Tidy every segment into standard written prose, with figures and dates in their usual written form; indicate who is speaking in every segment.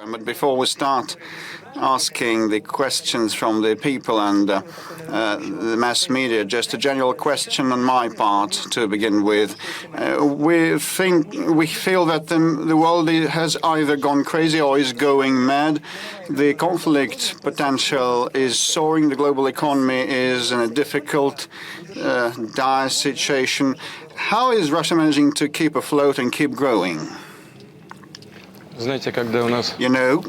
Speaker 1: But before we start asking the questions from the people and the mass media, just a general question on my part to begin with. We feel that the world has either gone crazy or is going mad. The conflict potential is soaring. The global economy is in a difficult, dire situation. How is Russia managing to keep afloat and keep growing? You know,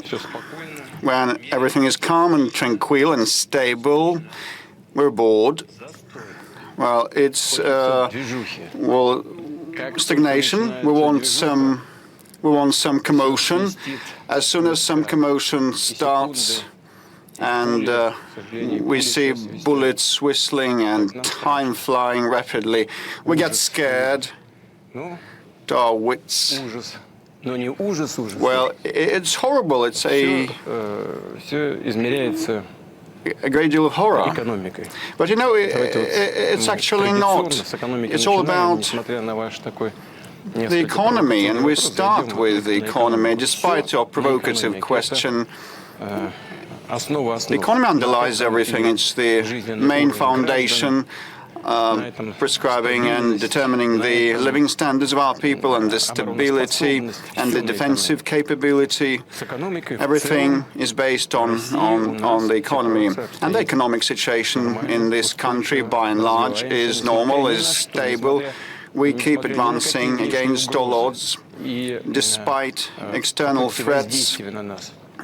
Speaker 1: when everything is calm and tranquil and stable, we're bored. Well, it's stagnation. We want some commotion. As soon as some commotion starts, and we see bullets whistling and time flying rapidly, we get scared to our wits. Well, it's horrible. It's a great deal of horror. But you know, it's actually not. It's all about the economy, and we start with the economy, despite your provocative question. The economy underlies everything. It's the main foundation, prescribing and determining the living standards of our people and the stability and the defensive capability. Everything is based on the economy. And the economic situation in this country, by and large, is normal, is stable. We keep advancing against all odds, despite external threats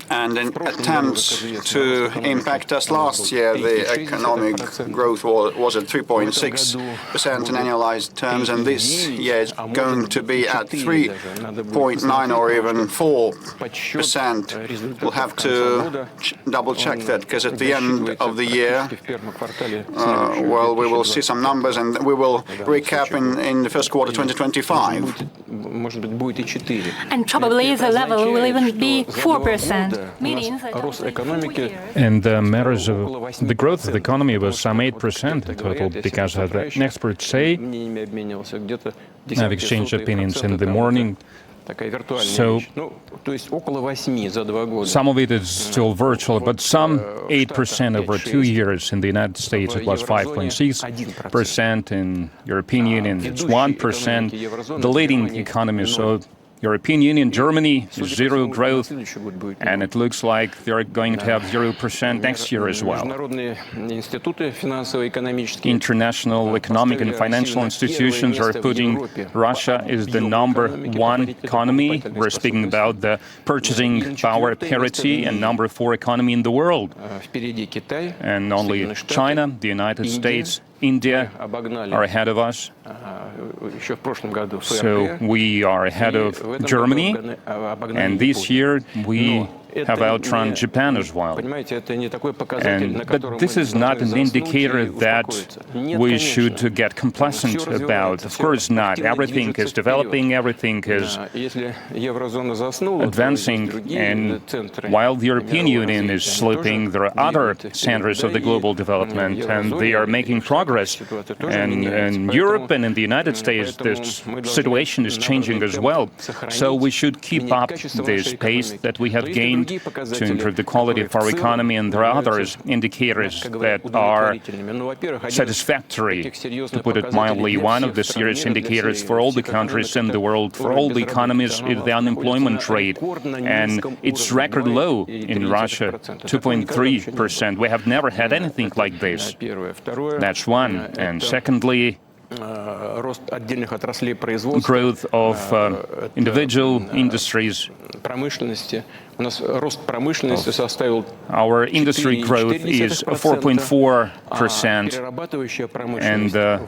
Speaker 1: and in attempts to impact us. Last year, the economic growth was at 3.6% in annualized terms, and this year it's going to be at 3.9 or even 4%. We'll have to double-check that, because at the end of the year, well, we will see some numbers, and we will recap in the first quarter 2025.
Speaker 2: And probably the level will even be 4%.
Speaker 3: And matters of the growth of the economy was some 8% in total, because as the experts say, I've exchanged opinions in the morning. So some of it is still virtual, but some 8% over 2 years. In the United States, it was 5.6%. In European Union, it's 1%. The leading economies, so European Union, Germany, zero growth, and it looks like they're going to have 0% next year as well. International economic and financial institutions are putting Russia as the #1 economy. We're speaking about the purchasing power parity and #4 economy in the world. And only China, the United States, India are ahead of us. So we are ahead of Germany, and this year we have outrun Japan as well. But this is not an indicator that we should get complacent about. Of course not. Everything is developing, everything is advancing, and while the European Union is slipping, there are other centers of the global development, and they are making progress. And in Europe and in the United States, this situation is changing as well. So we should keep up this pace that we have gained to improve the quality of our economy, and there are other indicators that are satisfactory, to put it mildly. One of the serious indicators for all the countries in the world, for all the economies, is the unemployment rate, and it's record low in Russia, 2.3%. We have never had anything like this. That's one. And secondly, growth of individual industries. Our industry growth is 4.4%, and the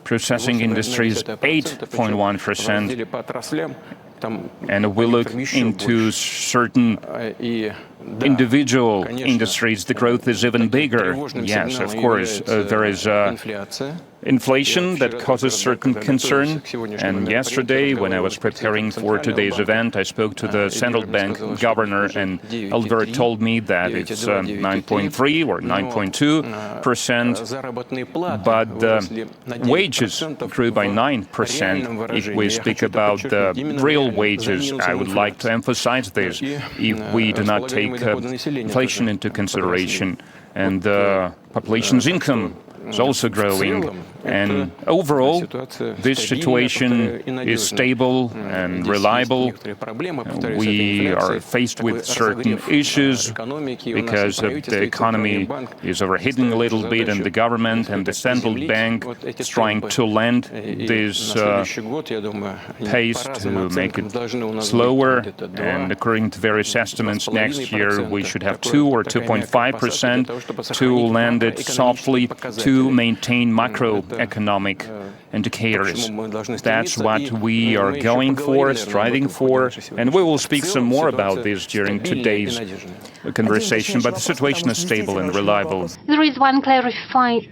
Speaker 3: processing industry is 8.1%. And we look into certain individual industries, the growth is even bigger. Yes, of course, there is inflation that causes certain concern. And yesterday, when I was preparing for today's event, I spoke to the central bank governor, and Albert told me that it's 9.3 or 9.2%, but the wages grew by 9%. If we speak about the real wages, I would like to emphasize this. If we do not take inflation into consideration, and the population's income is also growing, and overall this situation is stable and reliable. We are faced with certain issues because the economy is overheating a little bit, and the government and the central bank is trying to lend this pace to make it slower. And according to various estimates, next year we should have 2 or 2.5% to lend it softly to maintain macroeconomic indicators. That's what we are going for, striving for, and we will speak some more about this during today's conversation, but the situation is stable and reliable.
Speaker 2: There is one clarifying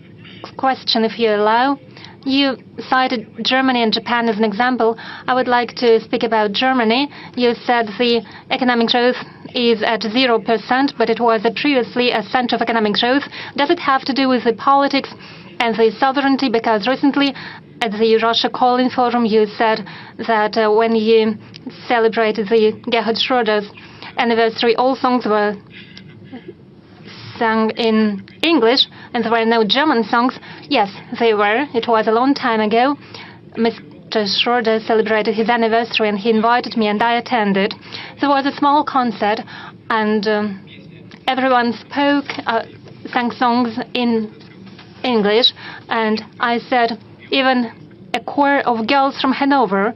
Speaker 2: question, if you allow. You cited Germany and Japan as an example. I would like to speak about Germany. You said the economic growth is at 0%, but it was previously a center of economic growth. Does it have to do with the politics and the sovereignty? Because recently at the Russia calling forum you said that when you celebrated the Gerhard Schröder's anniversary, all songs were sung in English and there were no German songs. Yes, they were. It was a long time ago. Mr. Schröder celebrated his anniversary and he invited me and I attended. There was a small concert and everyone sang songs in English, and I said even a choir of girls from Hanover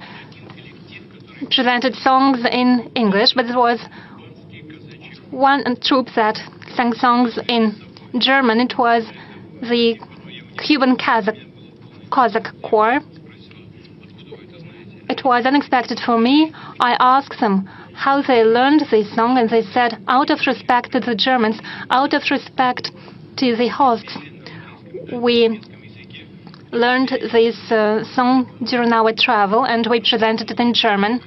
Speaker 2: presented songs in English, but there was one troupe that sang songs in German. It was the Cuban Cossack choir. It was unexpected for me. I asked them how they learned this song, and they said, out of respect to the Germans, out of respect to the hosts, we learned this song during our travel, and we presented it in German.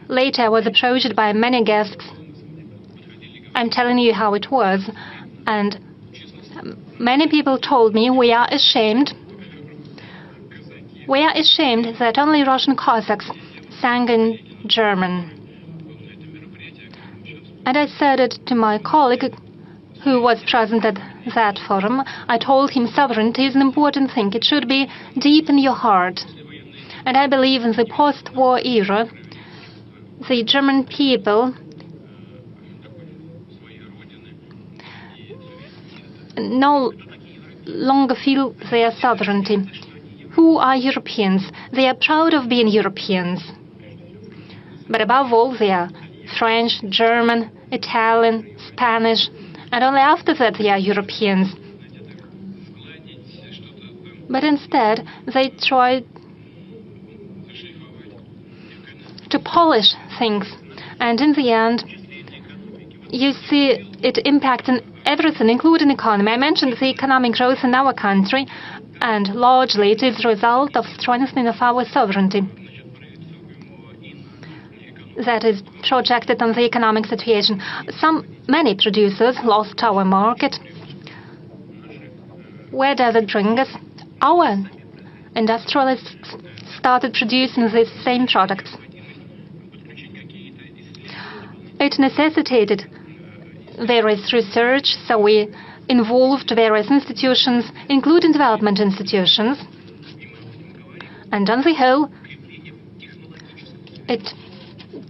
Speaker 2: Later, I was approached by many guests. I'm telling you how it was. And many people told me, we are ashamed. We are ashamed that only Russian Cossacks sang in German. And I said it to my colleague who was present at that forum. I told him sovereignty is an important thing. It should be deep in your heart. And I believe in the post-war era, the German people no longer feel their sovereignty. Who are Europeans? They are proud of being Europeans. But above all, they are French, German, Italian, Spanish, and only after that they are Europeans. But instead, they try to polish things, and in the end, you see it impacting everything, including economy. I mentioned the economic growth in our country, and largely it is the result of strengthening of our sovereignty that is projected on the economic situation. Many producers lost our market. Where does it bring us? Our industrialists started producing these same products. It necessitated various research, so we involved various institutions, including development institutions. And on the whole, it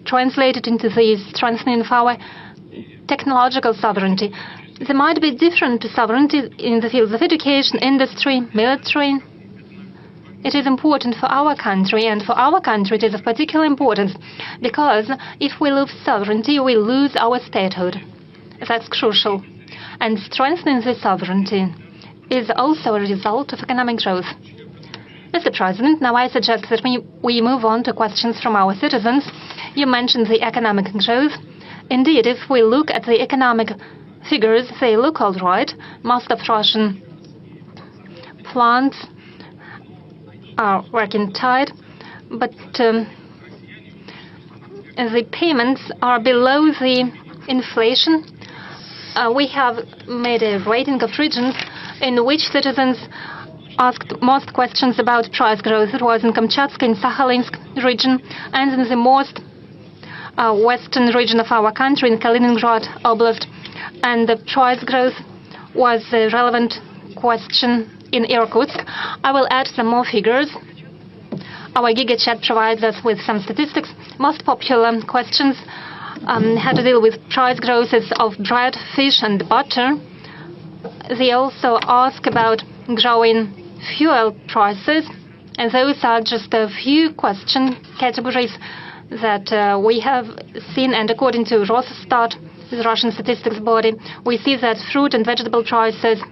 Speaker 2: translated into the strengthening of our technological sovereignty. There might be different sovereignty in the fields of education, industry, military. It is important for our country, and for our country it is of particular importance, because if we lose sovereignty, we lose our statehood. That's crucial. And strengthening the sovereignty is also a result of economic growth. Mr. President, now I suggest that we move on to questions from our citizens. You mentioned the economic growth. Indeed, if we look at the economic figures, they look all right. Most of Russian plants are working tight, but the payments are below the inflation. We have made a rating of regions in which citizens asked most questions about price growth. It was in Kamchatka, in Sakhalinsk region, and in the most western region of our country, in Kaliningrad Oblast. And the price growth was a relevant question in Irkutsk. I will add some more figures. Our GigaChat provides us with some statistics. Most popular questions had to deal with price growths of bread, fish, and butter. They also ask about growing fuel prices, and those are just a few question categories that we have seen. And according to Rosstat, the Russian statistics body, we see that fruit and vegetable prices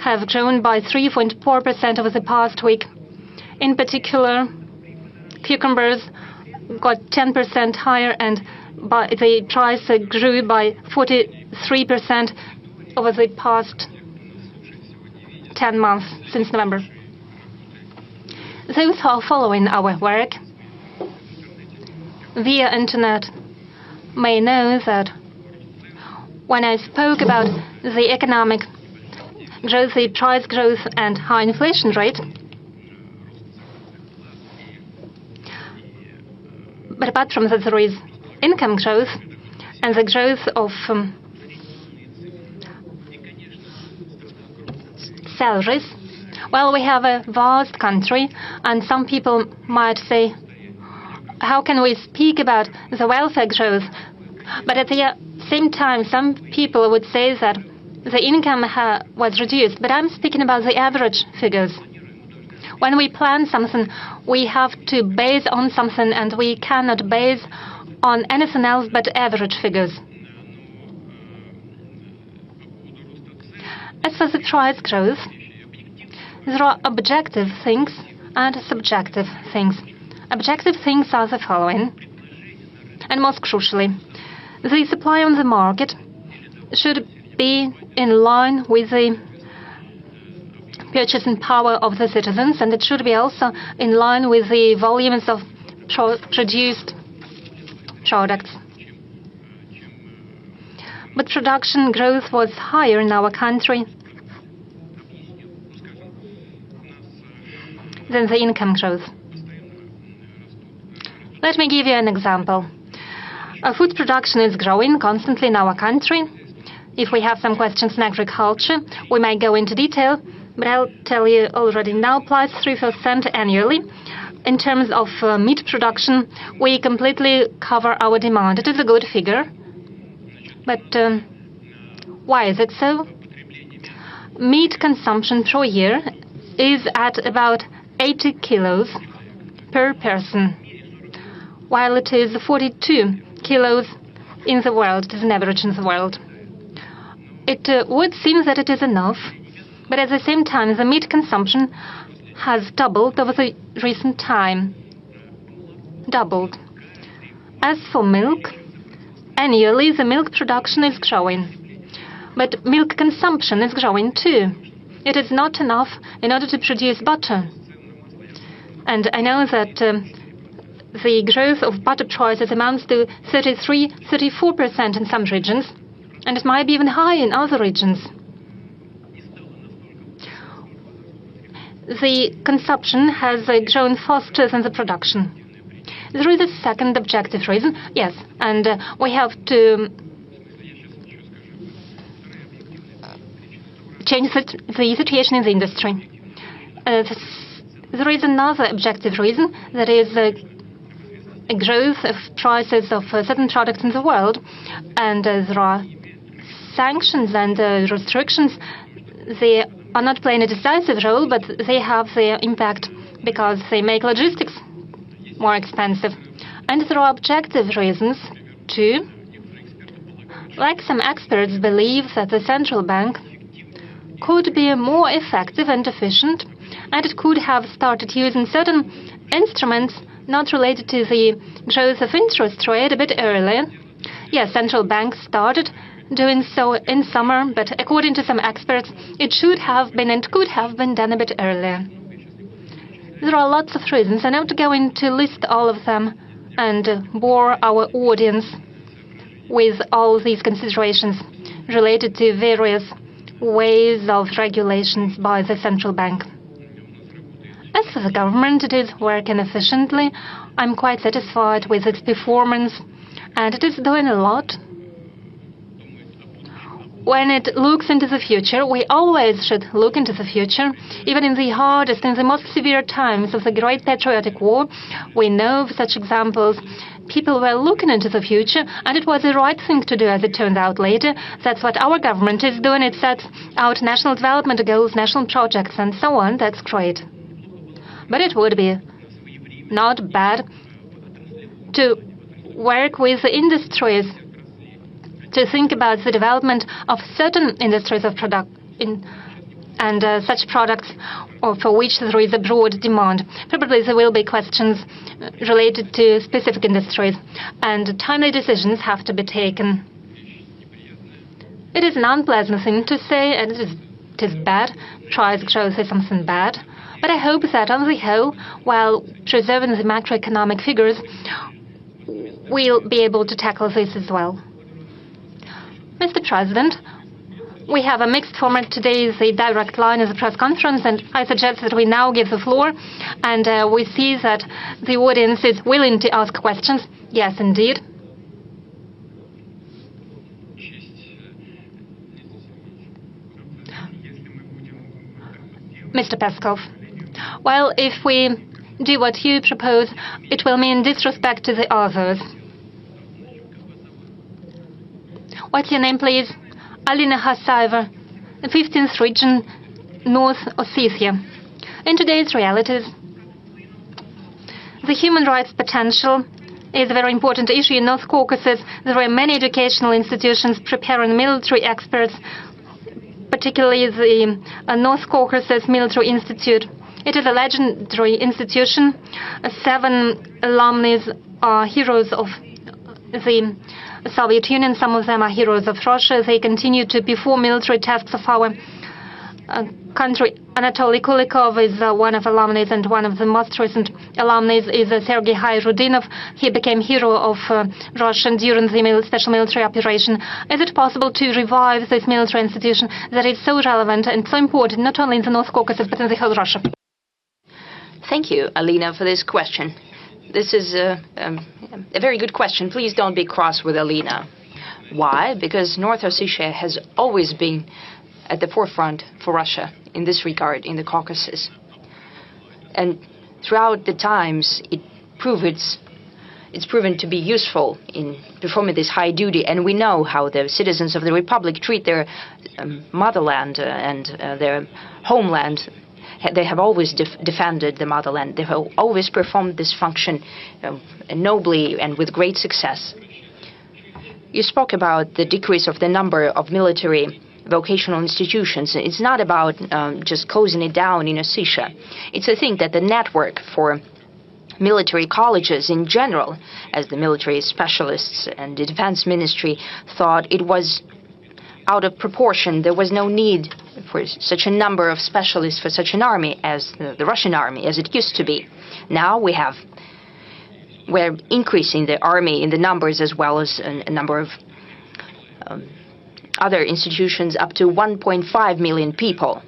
Speaker 2: have grown by 3.4% over the past week. In particular, cucumbers got 10% higher, and the price grew by 43% over the past 10 months since November. Those who are following our work via internet may know that when I spoke about the economic growth, the price growth, and high inflation rate, but apart from that, there is income growth and the growth of salaries. Well, we have a vast country, and some people might say, how can we speak about the welfare growth? But at the same time, some people would say that the income was reduced. But I'm speaking about the average figures. When we plan something, we have to base on something, and we cannot base on anything else but average figures. As for the price growth, there are objective things and subjective things. Objective things are the following, and most crucially, the supply on the market should be in line with the purchasing power of the citizens, and it should be also in line with the volumes of produced products. But production growth was higher in our country than the income growth. Let me give you an example. Food production is growing constantly in our country. If we have some questions in agriculture, we might go into detail, but I'll tell you already now, plus 3% annually. In terms of meat production, we completely cover our demand. It is a good figure. But why is it so? Meat consumption per year is at about 80 kilos per person, while it is 42 kilos in the world. It is an average in the world. It would seem that it is enough, but at the same time, the meat consumption has doubled over the recent time. Doubled. As for milk, annually the milk production is growing, but milk consumption is growing too. It is not enough in order to produce butter. And I know that the growth of butter prices amounts to 33–34% in some regions, and it might be even higher in other regions. The consumption has grown faster than the production. There is a second objective reason, yes, and we have to change the situation in the industry. There is another objective reason, that is a growth of prices of certain products in the world, and there are sanctions and restrictions. They are not playing a decisive role, but they have their impact because they make logistics more expensive. And there are objective reasons too. Like some experts believe that the central bank could be more effective and efficient, and it could have started using certain instruments not related to the growth of interest rate a bit earlier. Yes, central banks started doing so in summer, but according to some experts, it should have been and could have been done a bit earlier. There are lots of reasons. I'm not going to list all of them and bore our audience with all these considerations related to various ways of regulations by the central bank. As for the government, it is working efficiently. I'm quite satisfied with its performance, and it is doing a lot. When it looks into the future, we always should look into the future. Even in the hardest and the most severe times of the Great Patriotic War, we know of such examples. People were looking into the future, and it was the right thing to do, as it turned out later. That's what our government is doing. It sets out national development goals, national projects, and so on. That's great. But it would be not bad to work with the industries, to think about the development of certain industries of such products or for which there is a broad demand. Probably there will be questions related to specific industries, and timely decisions have to be taken. It is an unpleasant thing to say, and it is bad. Tries to say something bad. But I hope that on the whole, while preserving the macroeconomic figures, we'll be able to tackle this as well. Mr. President, we have a mixed format today. The direct line is a press conference, and I suggest that we now give the floor, and we see that the audience is willing to ask questions. Yes, indeed. Mr. Peskov, well, if we do what you propose, it will mean disrespect to the others. What's your name, please? Alina Hasaeva, the 15th region, North Ossetia. In today's realities, the human rights potential is a very important issue in North Caucasus. There are many educational institutions preparing military experts, particularly the North Caucasus Military Institute. It is a legendary institution. 7 alumni are heroes of the Soviet Union. Some of them are heroes of Russia. They continue to perform military tasks of our country. Anatoly Kulikov is one of alumni, and one of the most recent alumni is Sergei Hayrudinov. He became hero of Russia during the special military operation. Is it possible to revive this military institution that is so relevant and so important, not only in the North Caucasus, but in the whole Russia?
Speaker 4: Thank you, Alina, for this question. This is a very good question. Please don't be cross with Alina. Why? Because North Ossetia has always been at the forefront for Russia in this regard in the Caucasus. And throughout the times, it's proven to be useful in performing this high duty. And we know how the citizens of the Republic treat their motherland and their homeland. They have always defended the motherland. They have always performed this function nobly and with great success. You spoke about the decrease of the number of military vocational institutions. It's not about just closing it down in Ossetia. It's a thing that the network for military colleges in general, as the military specialists and the defense ministry thought it was out of proportion. There was no need for such a number of specialists for such an army as the Russian army, as it used to be. Now we're increasing the army in the numbers as well as a number of other institutions up to 1.5 million people.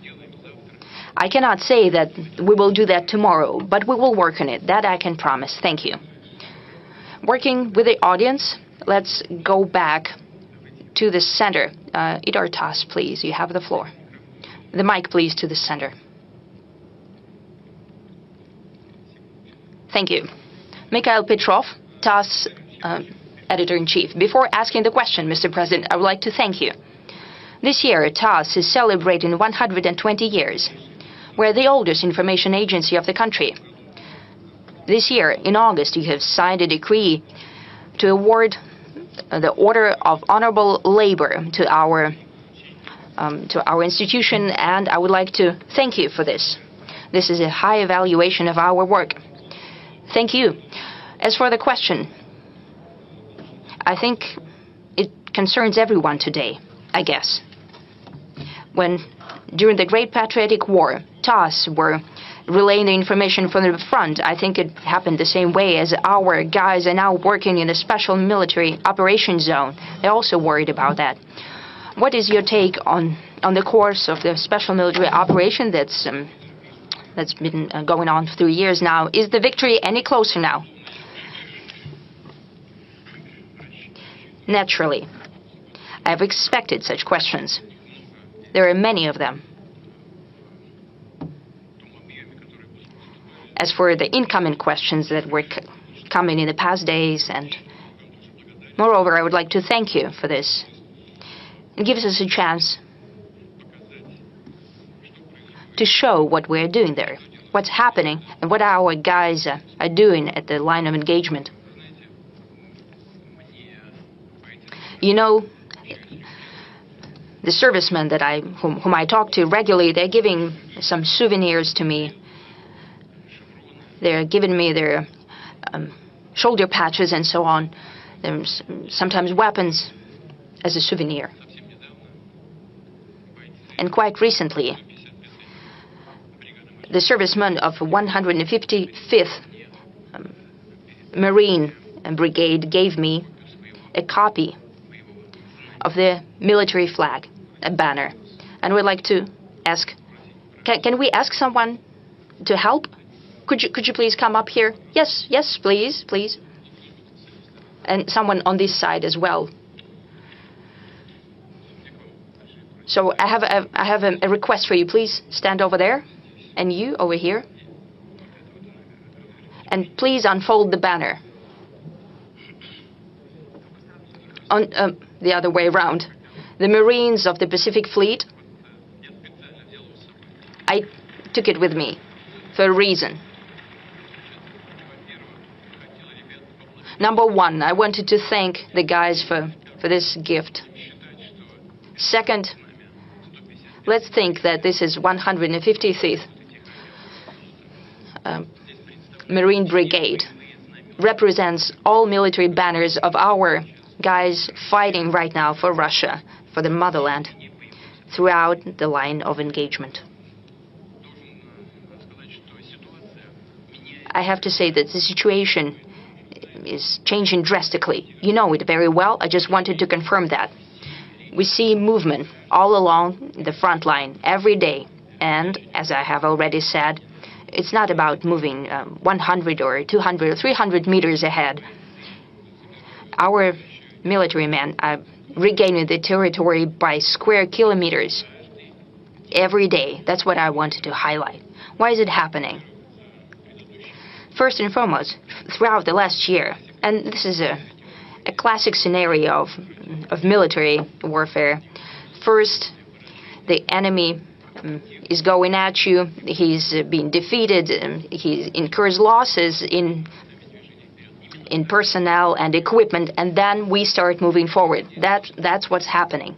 Speaker 4: I cannot say that we will do that tomorrow, but we will work on it. That I can promise. Thank you. Working with the audience, let's go back to the center. Idar Tas, please, you have the floor. The mic, please, to the center. Thank you. Mikhail Petrov, TASS Editor-in-Chief. Before asking the question, Mr. President, I would like to thank you. This year, TASS is celebrating 120 years. We're the oldest information agency of the country. This year, in August, you have signed a decree to award the Order of Honorable Labor to our institution, and I would like to thank you for this. This is a high evaluation of our work. Thank you. As for the question, I think it concerns everyone today, I guess. When, during the Great Patriotic War, TASS were relaying the information from the front, I think it happened the same way as our guys are now working in a special military operation zone. They're also worried about that. What is your take on the course of the special military operation that's been going on for 3 years now? Is the victory any closer now? Naturally, I've expected such questions. There are many of them. As for the incoming questions that were coming in the past days, and moreover, I would like to thank you for this. It gives us a chance to show what we're doing there, what's happening, and what our guys are doing at the line of engagement. You know, the servicemen that whom I talk to regularly, they're giving some souvenirs to me. They're giving me their shoulder patches and so on. There's sometimes weapons as a souvenir. And quite recently, the servicemen of 155th Marine Brigade gave me a copy of the military flag, a banner. And we'd like to ask, can we ask someone to help? Could you please come up here? Yes, please. And someone on this side as well. So I have a request for you. Please stand over there, and you over here. And please unfold the banner. On the other way around. The Marines of the Pacific Fleet. I took it with me for a reason. Number one, I wanted to thank the guys for this gift. Second, let's think that this is 155th Marine Brigade. Represents all military banners of our guys fighting right now for Russia, for the motherland, throughout the line of engagement. I have to say that the situation is changing drastically. You know it very well. I just wanted to confirm that. We see movement all along the front line every day. And as I have already said, it's not about moving 100 or 200 or 300 meters ahead. Our military men are regaining the territory by square kilometers every day. That's what I wanted to highlight. Why is it happening? First and foremost, throughout the last year, and this is a classic scenario of military warfare. First, the enemy is going at you, he's being defeated, he incurs losses in personnel and equipment, and then we start moving forward. That's what's happening.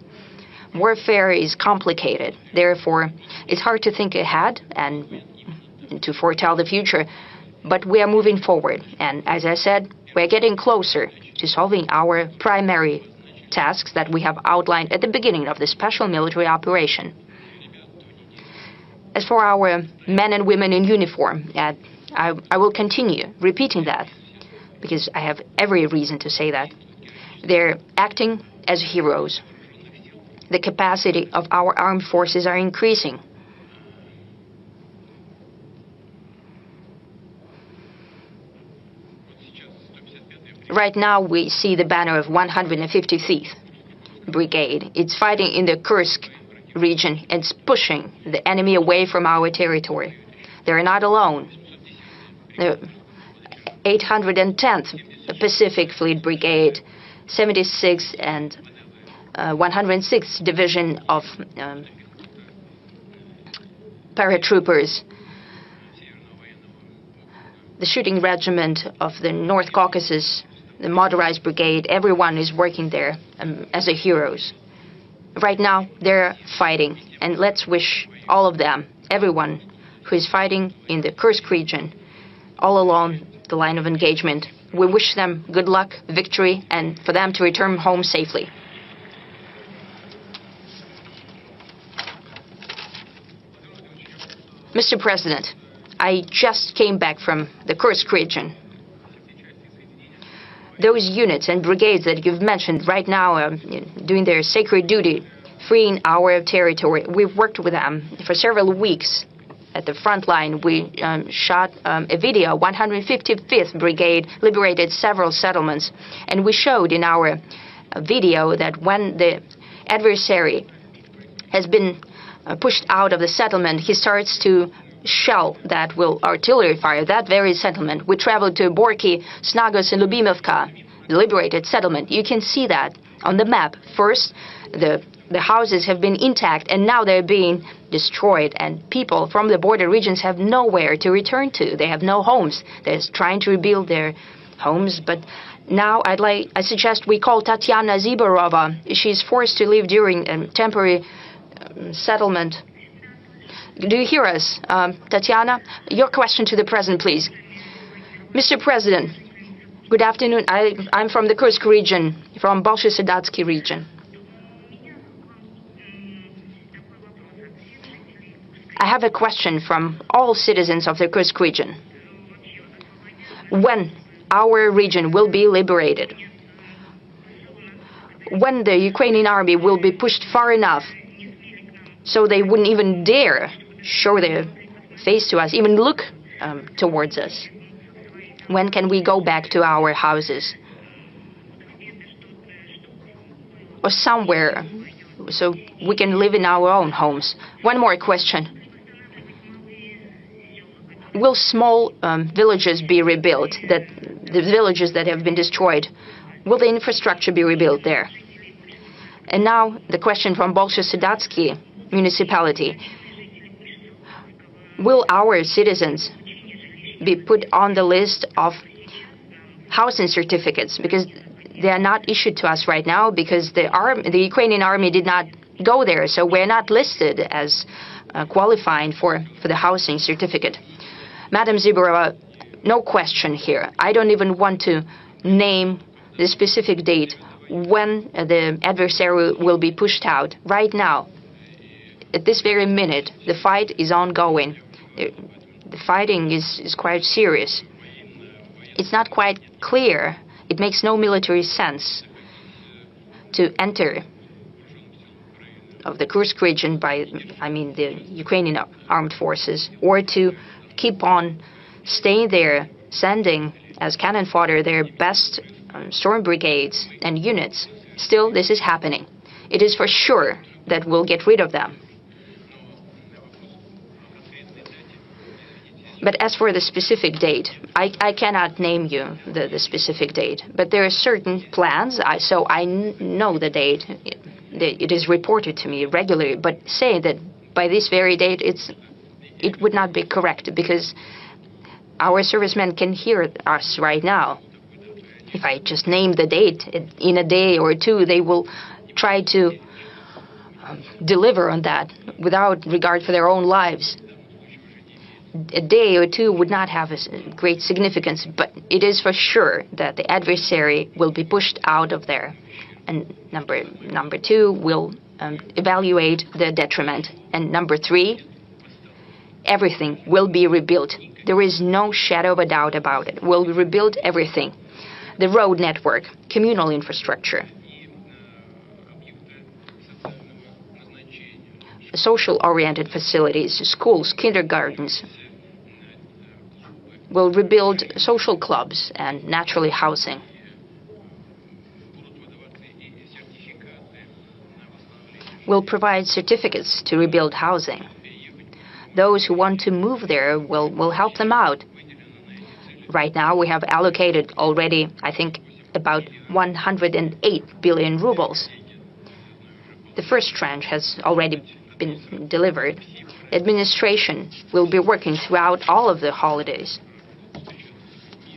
Speaker 4: Warfare is complicated. Therefore, it's hard to think ahead and to foretell the future. But we are moving forward, and as I said, we're getting closer to solving our primary tasks that we have outlined at the beginning of the special military operation. As for our men and women in uniform, I will continue repeating that, because I have every reason to say that. They're acting as heroes. The capacity of our armed forces are increasing. Right now, we see the banner of 155th Brigade. It's fighting in the Kursk region. It's pushing the enemy away from our territory. They're not alone. The 810th Pacific Fleet Brigade, 76th and 106th Division of paratroopers, the shooting regiment of the North Caucasus, the motorized brigade, everyone is working there as heroes. Right now, they're fighting, and let's wish all of them, everyone who is fighting in the Kursk region, all along the line of engagement, we wish them good luck, victory, and for them to return home safely. Mr. President, I just came back from the Kursk region. Those units and brigades that you've mentioned right now are doing their sacred duty, freeing our territory. We've worked with them for several weeks. At the front line, we shot a video. 155th Brigade liberated several settlements. And we showed in our video that when the adversary has been pushed out of the settlement, he starts to shell that will artillery fire that very settlement. We traveled to Borky, Snagos, and Lubimovka, the liberated settlement. You can see that on the map. First, the houses have been intact, and now they're being destroyed, and people from the border regions have nowhere to return to. They have no homes. They're trying to rebuild their homes, but now I suggest we call Tatiana Ziborova. She's forced to live during a temporary settlement. Do you hear us, Tatiana? Your question to the President, please. Mr. President, good afternoon. I'm from the Kursk region, from Bolshe-Sedatsky region. I have a question from all citizens of the Kursk region. When our region will be liberated, when the Ukrainian army will be pushed far enough so they wouldn't even dare show their face to us, even look towards us, when can we go back to our houses? Or somewhere so we can live in our own homes. One more question. Will small villages be rebuilt, the villages that have been destroyed? Will the infrastructure be rebuilt there? And now the question from Bolshe-Sedatsky municipality. Will our citizens be put on the list of housing certificates? Because they are not issued to us right now because the Ukrainian army did not go there, so we're not listed as qualifying for the housing certificate. Madam Ziborova, no question here. I don't even want to name the specific date when the adversary will be pushed out. Right now, at this very minute, the fight is ongoing. The fighting is quite serious. It's not quite clear. It makes no military sense to enter of the Kursk region by, the Ukrainian armed forces, or to keep on staying there, sending as cannon fodder their best storm brigades and units. Still, this is happening. It is for sure that we'll get rid of them. But as for the specific date, I cannot name you the specific date. But there are certain plans, so I know the date. It is reported to me regularly. But saying that by this very date, it would not be correct, because our servicemen can hear us right now. If I just name the date, in a day or two, they will try to deliver on that without regard for their own lives. A day or two would not have a great significance, but it is for sure that the adversary will be pushed out of there. And number two, will evaluate the detriment. And number three, everything will be rebuilt. There is no shadow of a doubt about it. We'll rebuild everything. The road network, communal infrastructure, social-oriented facilities, schools, kindergartens. We'll rebuild social clubs and naturally housing. We'll provide certificates to rebuild housing. Those who want to move there, will help them out. Right now, we have allocated already, I think, about 108 billion rubles. The first tranche has already been delivered. Administration will be working throughout all of the holidays.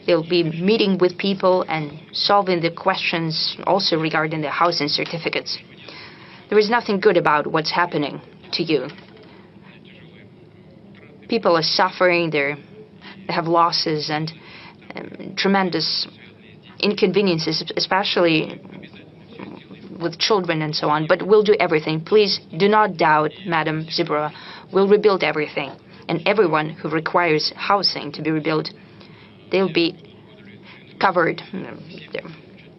Speaker 4: They'll be meeting with people and solving the questions also regarding the housing certificates. There is nothing good about what's happening to you. People are suffering, they have losses and tremendous inconveniences, especially with children and so on. But we'll do everything. Please do not doubt, Madam Ziborova. We'll rebuild everything. and everyone who requires housing to be rebuilt, they'll be covered.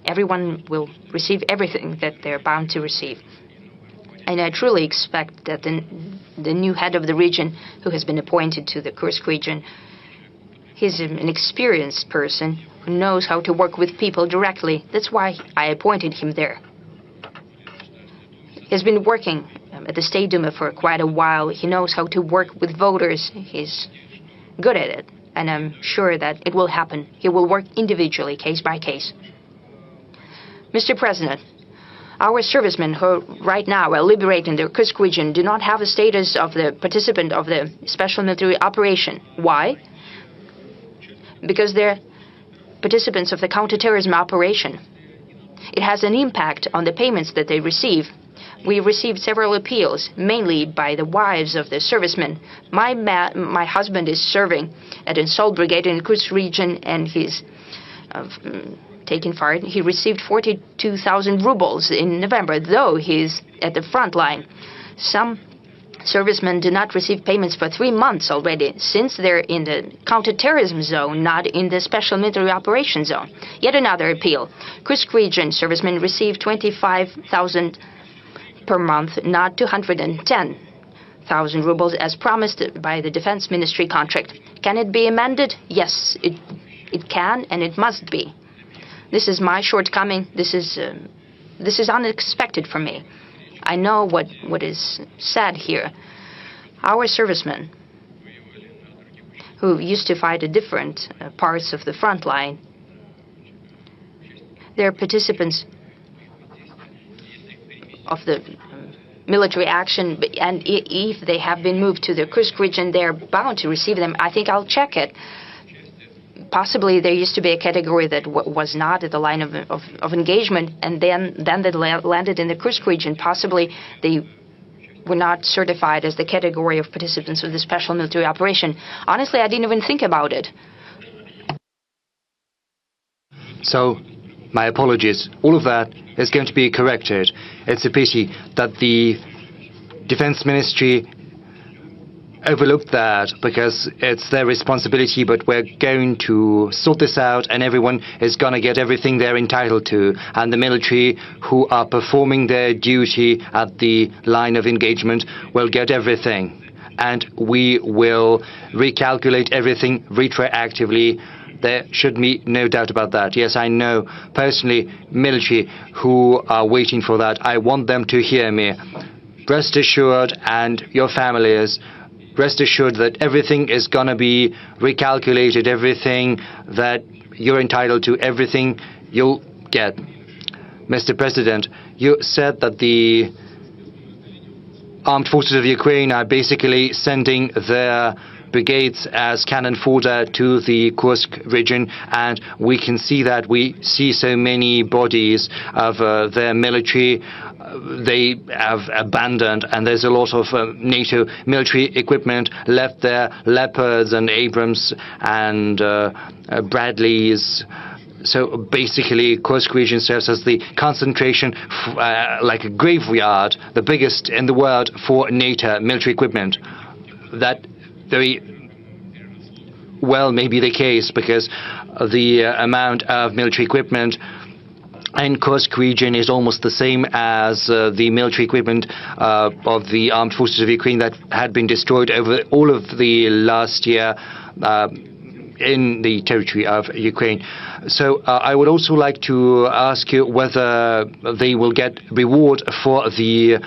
Speaker 4: Everyone will receive everything that they're bound to receive. And I truly expect that the new head of the region, who has been appointed to the Kursk region, he's an experienced person who knows how to work with people directly. That's why I appointed him there. He's been working at the State Duma for quite a while. He knows how to work with voters. He's good at it. And I'm sure that it will happen. He will work individually, case by case. Mr. President, our servicemen who right now are liberating the Kursk region do not have a status of the participant of the special military operation. Why? Because they're participants of the counterterrorism operation. It has an impact on the payments that they receive. We received several appeals, mainly by the wives of the servicemen. My husband is serving at an assault brigade in the Kursk region, and he's taken part. He received 42,000 rubles in November, though he's at the front line. Some servicemen do not receive payments for 3 months already, since they're in the counterterrorism zone, not in the special military operations zone. Yet another appeal. Kursk region servicemen receive 25,000 per month, not 210,000 rubles as promised by the Defense Ministry contract. Can it be amended? Yes, it can and it must be. This is my shortcoming. This is unexpected for me. I know what is said here. Our servicemen, who used to fight at different parts of the front line, they're participants of the military action, and if they have been moved to the Kursk region, they're bound to receive them. I think I'll check it. Possibly there used to be a category that was not at the line of engagement, and then they landed in the Kursk region. Possibly they were not certified as the category of participants of the special military operation. Honestly, I didn't even think about it.
Speaker 5: So, my apologies. All of that is going to be corrected. It's a pity that the Defense Ministry overlooked that, because it's their responsibility, but we're going to sort this out and everyone is going to get everything they're entitled to. And the military who are performing their duty at the line of engagement will get everything. And we will recalculate everything retroactively. There should be no doubt about that. Yes, I know personally military who are waiting for that. I want them to hear me. Rest assured, and your families, rest assured that everything is going to be recalculated, everything that you're entitled to, everything you'll get. Mr. President, you said that the armed forces of Ukraine are basically sending their brigades as cannon fodder to the Kursk region, and we can see that. We see so many bodies of their military they have abandoned, and there's a lot of NATO military equipment left there, Leopards and Abrams and Bradleys. So basically, Kursk region serves as the concentration, like a graveyard, the biggest in the world for NATO military equipment. That very well may be the case, because the amount of military equipment in Kursk region is almost the same as the military equipment of the armed forces of Ukraine that had been destroyed over all of the last year in the territory of Ukraine. So I would also like to ask you whether they will get reward for the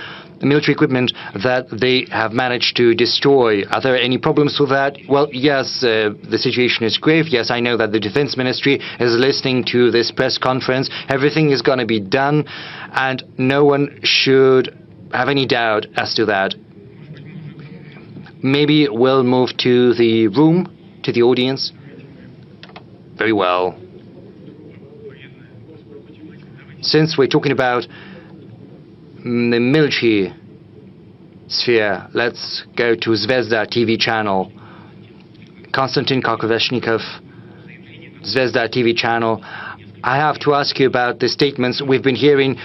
Speaker 5: military equipment that they have managed to destroy. Are there any problems with that? Well, yes, the situation is grave. Yes, I know that the Defense Ministry is listening to this press conference. Everything is going to be done, and no one should have any doubt as to that. Maybe we'll move to the room, to the audience. Very well. Since we're talking about the military sphere, let's go to Zvezda TV channel. Konstantin Karkoveshnikov, Zvezda TV channel. I have to ask you about the statements we've been hearing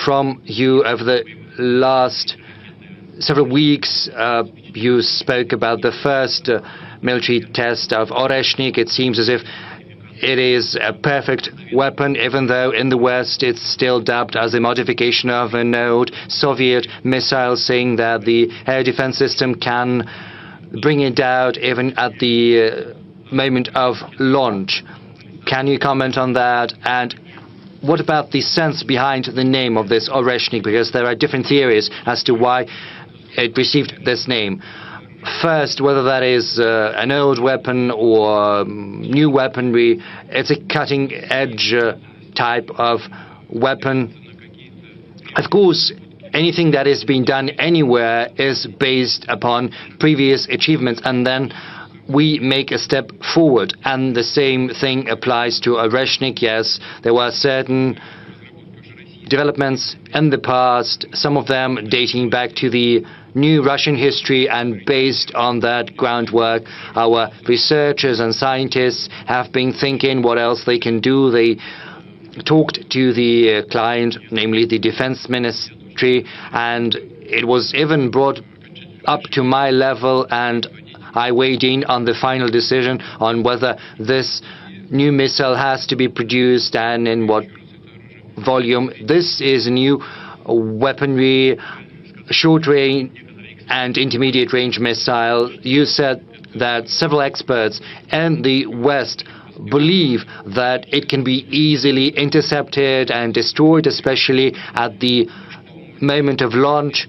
Speaker 5: from you over the last several weeks, you spoke about the first military test of Oreshnik. It seems as if it is a perfect weapon, even though in the West it's still dubbed as a modification of an old Soviet missile, saying that the air defense system can bring it down even at the moment of launch. Can you comment on that? And what about the sense behind the name of this Oreshnik? Because there are different theories as to why it received this name. First, whether that is an old weapon or new weaponry, it's a cutting-edge type of weapon. Of course, anything that is being done anywhere is based upon previous achievements, and then we make a step forward. And the same thing applies to Oreshnik. Yes, there were certain developments in the past, some of them dating back to the new Russian history, and based on that groundwork, our researchers and scientists have been thinking what else they can do. They talked to the client, namely the defense ministry, and it was even brought up to my level, and I weighed in on the final decision on whether this new missile has to be produced and in what volume. This is a new weaponry, short range and intermediate range missile. You said that several experts in the West believe that it can be easily intercepted and destroyed, especially at the moment of launch.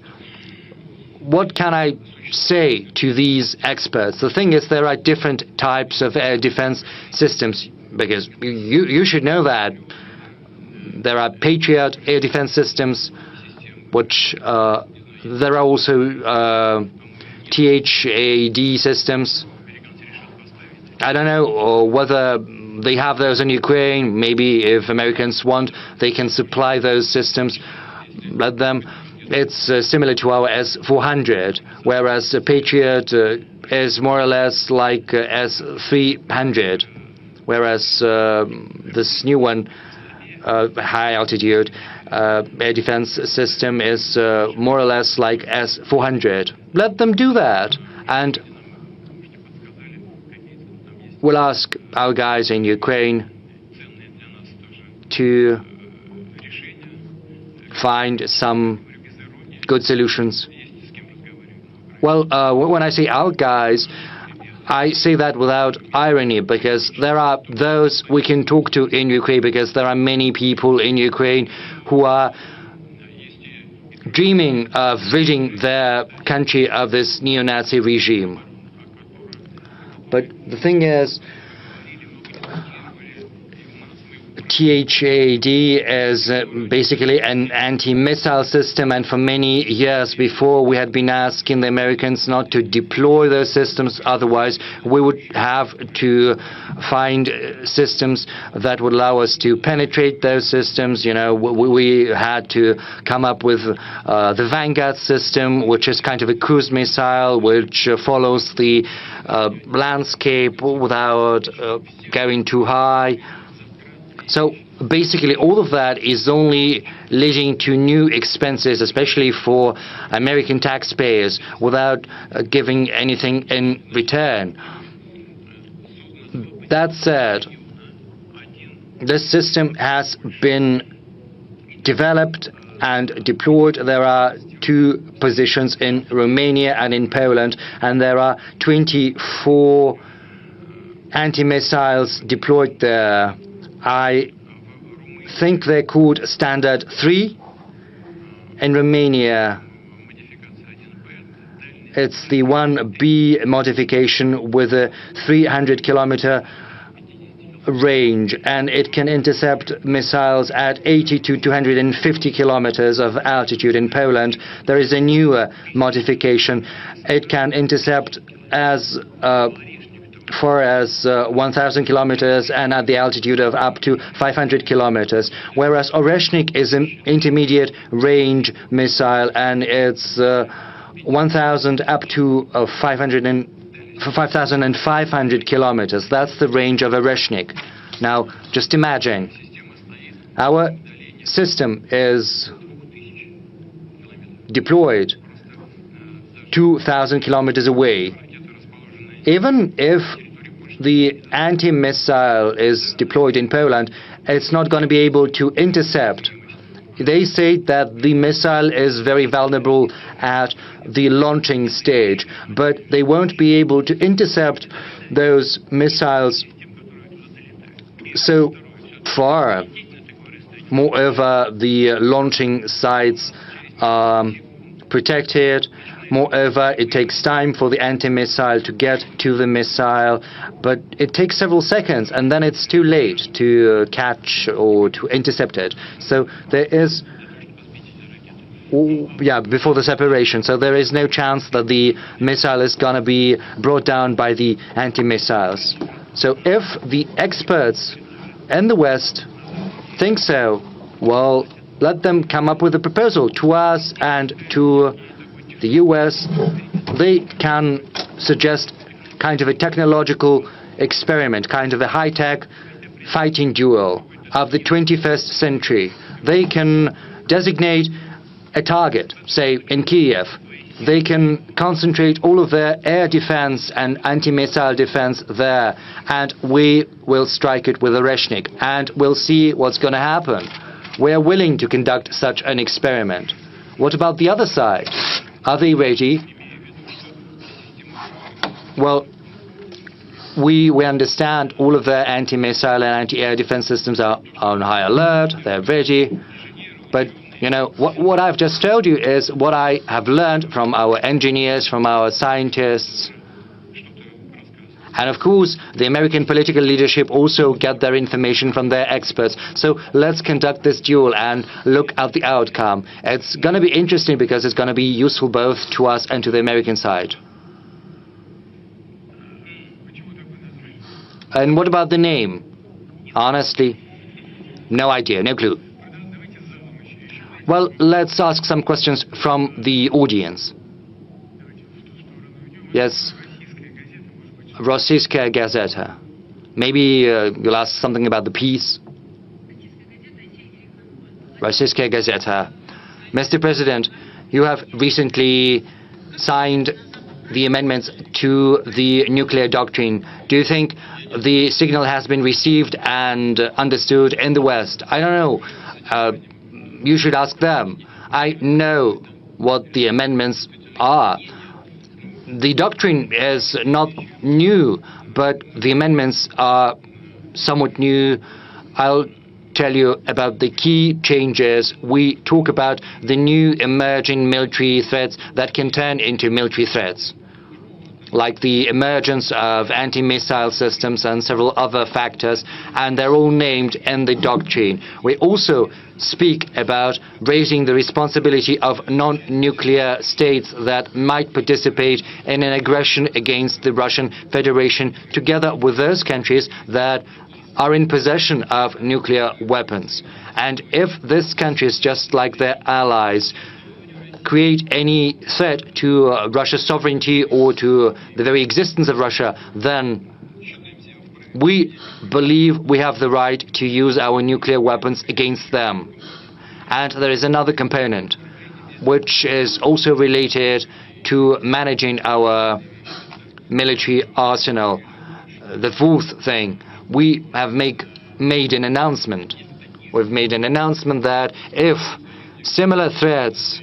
Speaker 5: What can I say to these experts? The thing is, there are different types of air defense systems, because you should know that there are Patriot air defense systems, which there are also THAD systems. I don't know whether they have those in Ukraine. Maybe if Americans want, they can supply those systems. Let them. It's similar to our S-400, whereas a Patriot is more or less like S-300, whereas this new one, high altitude air defense system, is more or less like S-400. Let them do that, and we'll ask our guys in Ukraine to find some good solutions. Well, when I say our guys, I say that without irony, because there are those we can talk to in Ukraine, because there are many people in Ukraine who are dreaming of ridding their country of this neo-Nazi regime. But the thing is, THAD is basically an anti-missile system, and for many years before we had been asking the Americans not to deploy those systems, otherwise we would have to find systems that would allow us to penetrate those systems. You know, we had to come up with the Vanguard system, which is kind of a cruise missile which follows the landscape without going too high. So basically all of that is only leading to new expenses, especially for American taxpayers, without giving anything in return. That said, this system has been developed and deployed. There are 2 positions in Romania and in Poland, and there are 24 anti-missiles deployed there. I think they're called Standard 3. In Romania, it's the 1B modification with a 300-kilometer range, and it can intercept missiles at 80 to 250 kilometers of altitude. In Poland, there is a newer modification. It can intercept as far as 1,000 kilometers and at the altitude of up to 500 kilometers, whereas Oreshnik is an intermediate range missile, and it's 1,000 up to 5,500 kilometers. That's the range of Oreshnik. Now, just imagine, our system is deployed 2,000 kilometers away. Even if the anti-missile is deployed in Poland, it's not going to be able to intercept. They say that the missile is very vulnerable at the launching stage, but they won't be able to intercept those missiles so far. Moreover, the launching sites are protected. Moreover, it takes time for the anti-missile to get to the missile, but it takes several seconds, and then it's too late to catch or to intercept it. So there is, before the separation, so there is no chance that the missile is going to be brought down by the anti-missiles. So if the experts in the West think so, well, let them come up with a proposal to us and to the U.S. They can suggest kind of a technological experiment, kind of a high-tech fighting duel of the 21st century. They can designate a target, say in Kiev. They can concentrate all of their air defense and anti-missile defense there, and we will strike it with Oreshnik, and we'll see what's going to happen. We are willing to conduct such an experiment. What about the other side? Are they ready? Well, we understand all of their anti-missile and anti-air defense systems are on high alert, they're ready. But, you know, what I've just told you is what I have learned from our engineers, from our scientists. And of course, the American political leadership also get their information from their experts. So let's conduct this duel and look at the outcome. It's going to be interesting because it's going to be useful both to us and to the American side. And what about the name? Honestly, no idea, no clue. Well, let's ask some questions from the audience. Yes. Rossiyskaya Gazeta. Maybe you'll ask something about the peace. Rossiyskaya Gazeta. Mr. President, you have recently signed the amendments to the nuclear doctrine. Do you think the signal has been received and understood in the West? I don't know. You should ask them. I know what the amendments are. The doctrine is not new, but the amendments are somewhat new. I'll tell you about the key changes. We talk about the new emerging military threats that can turn into military threats, like the emergence of anti-missile systems and several other factors, and they're all named in the doctrine. We also speak about raising the responsibility of non-nuclear states that might participate in an aggression against the Russian Federation, together with those countries that are in possession of nuclear weapons. And if these countries, just like their allies, create any threat to Russia's sovereignty or to the very existence of Russia, then we believe we have the right to use our nuclear weapons against them. And there is another component, which is also related to managing our military arsenal. The fourth thing, we have made an announcement. We've made an announcement that if similar threats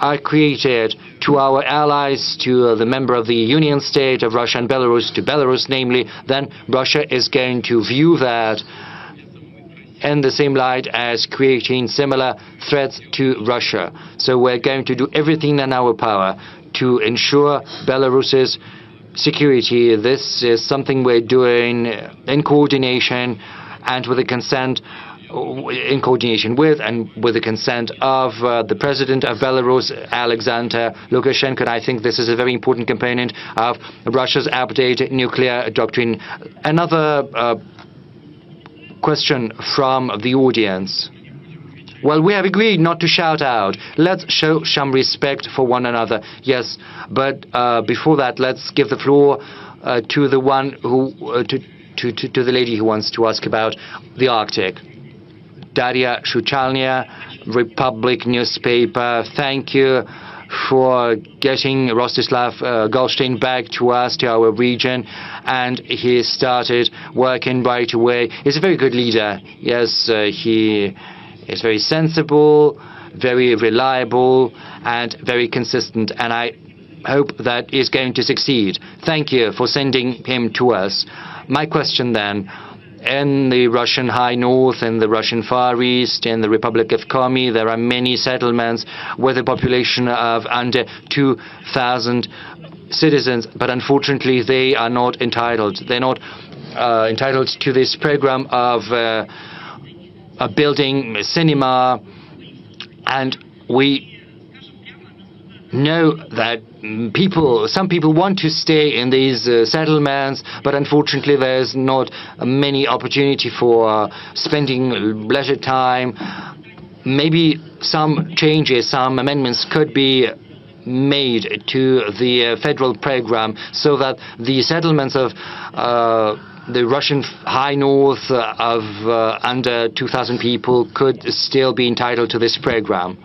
Speaker 5: are created to our allies, to the member of the Union State of Russia and Belarus, to Belarus namely, then Russia is going to view that in the same light as creating similar threats to Russia. So we're going to do everything in our power to ensure Belarus's security. This is something we're doing in coordination and with the consent in coordination with and with the consent of the President of Belarus, Alexander Lukashenko. And I think this is a very important component of Russia's updated nuclear doctrine. Another question from the audience. Well, we have agreed not to shout out. Let's show some respect for one another. Yes, but before that, let's give the floor to the one who to the lady who wants to ask about the Arctic. Daria Shuchalnia, Republic newspaper. Thank you. for getting Rostislav Golstein back to us, to our region, and he started working right away. He's a very good leader. Yes, he is very sensible, very reliable, and very consistent, and I hope that he's going to succeed. Thank you for sending him to us. My question then, in the Russian High North, in the Russian Far East, in the Republic of Komi, there are many settlements with a population of under 2,000 citizens, but unfortunately they are not entitled. They're not entitled to this program of building a cinema, and we know that some people want to stay in these settlements, but unfortunately there's not many opportunity for spending leisure time. Maybe some changes, some amendments could be made to the federal program so that the settlements of the Russian High North of under 2,000 people could still be entitled to this program.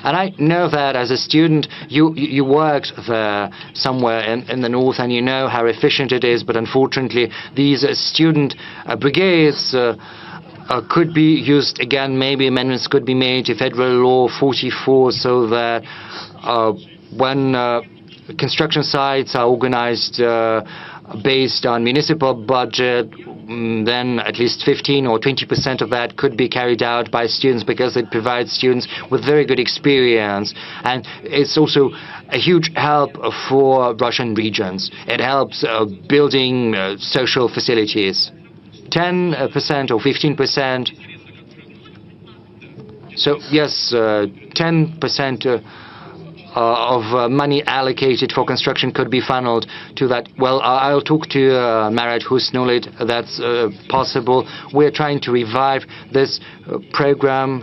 Speaker 5: And I know that as a student, you worked there somewhere in the north, and you know how efficient it is, but unfortunately these student brigades could be used again. Maybe amendments could be made to Federal Law 44 so that when construction sites are organized based on municipal budget, then at least 15 or 20% of that could be carried out by students, because it provides students with very good experience, and it's also a huge help for Russian regions. It helps building social facilities. 10% or 15%. So yes, 10% of money allocated for construction could be funneled to that. Well, I'll talk to Marat Husnulit. That's possible. We're trying to revive this program.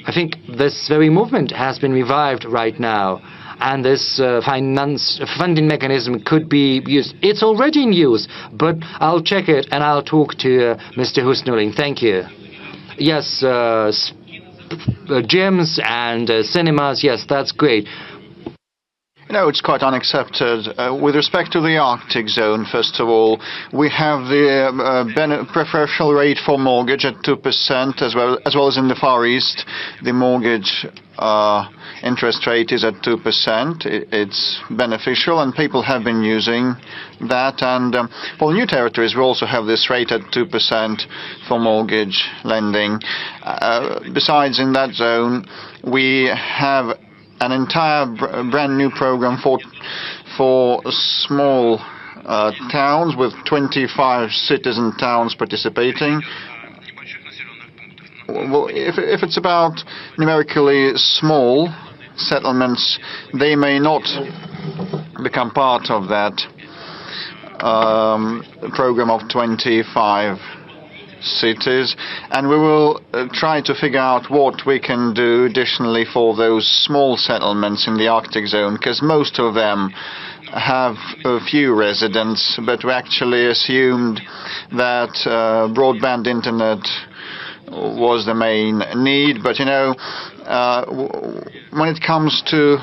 Speaker 5: I think this very movement has been revived right now, and this funding mechanism could be used. It's already in use, but I'll check it and I'll talk to Mr. Husnulit. Thank you. Yes, gyms and cinemas, yes, that's great.
Speaker 1: You know, it's quite unaccepted. With respect to the Arctic zone, first of all, we have the preferential rate for mortgage at 2%, as well as in the Far East. The mortgage interest rate is at 2%. It's beneficial, and people have been using that. And for new territories, we also have this rate at 2% for mortgage lending. Besides, in that zone, we have an entire brand new program for small towns with 25 citizen towns participating. Well, if it's about numerically small settlements, they may not become part of that program of 25 cities, and we will try to figure out what we can do additionally for those small settlements in the Arctic zone, because most of them have a few residents, but we actually assumed that broadband internet was the main need. But you know, when it comes to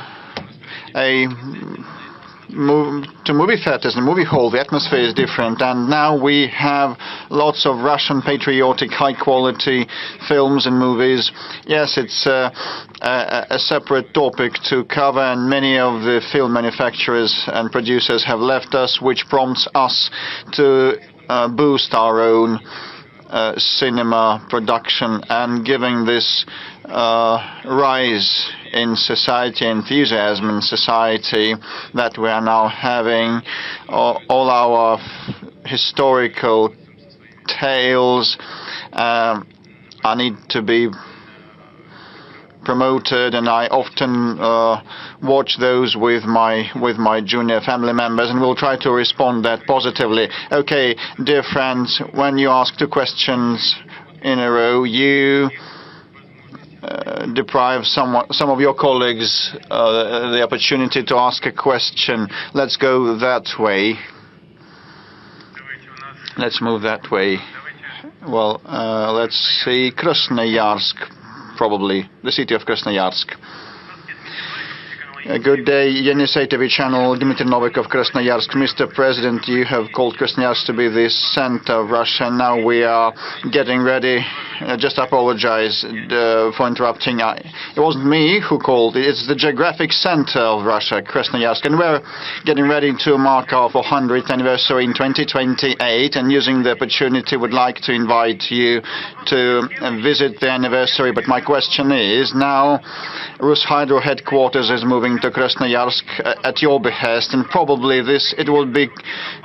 Speaker 1: movie theaters and movie hall, the atmosphere is different, and now we have lots of Russian patriotic high-quality films and movies. Yes, it's a separate topic to cover, and many of the film manufacturers and producers have left us, which prompts us to boost our own cinema production, and giving this rise in society, enthusiasm in society that we are now having. All our historical tales need to be promoted, and I often watch those with my junior family members, and we'll try to respond that positively. Okay, dear friends, when you ask 2 questions in a row, you deprive some of your colleagues the opportunity to ask a question. Let's go that way. Let's move that way. Well, let's see, Krasnoyarsk, probably, the city of Krasnoyarsk. Good day, Yenisei channel, Dmitry Novikov, Krasnoyarsk. Mr. President, you have called Krasnoyarsk to be the center of Russia. Now we are getting ready. Just apologize for interrupting. It wasn't me who called. It's the geographic center of Russia, Krasnoyarsk. And we're getting ready to mark our 400th anniversary in 2028. And using the opportunity, would like to invite you to visit the anniversary. But my question is, now Rus Hydro headquarters is moving to Krasnoyarsk at your behest, and probably it will be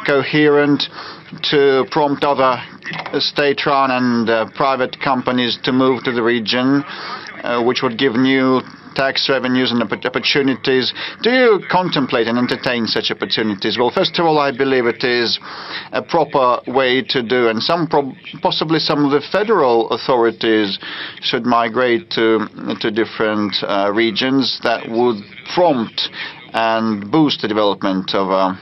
Speaker 1: coherent to prompt other state-run and private companies to move to the region, which would give new tax revenues and opportunities. Do you contemplate and entertain such opportunities? Well, first of all, I believe it is a proper way to do, and possibly some of the federal authorities should migrate to different regions. That would prompt and boost the development of our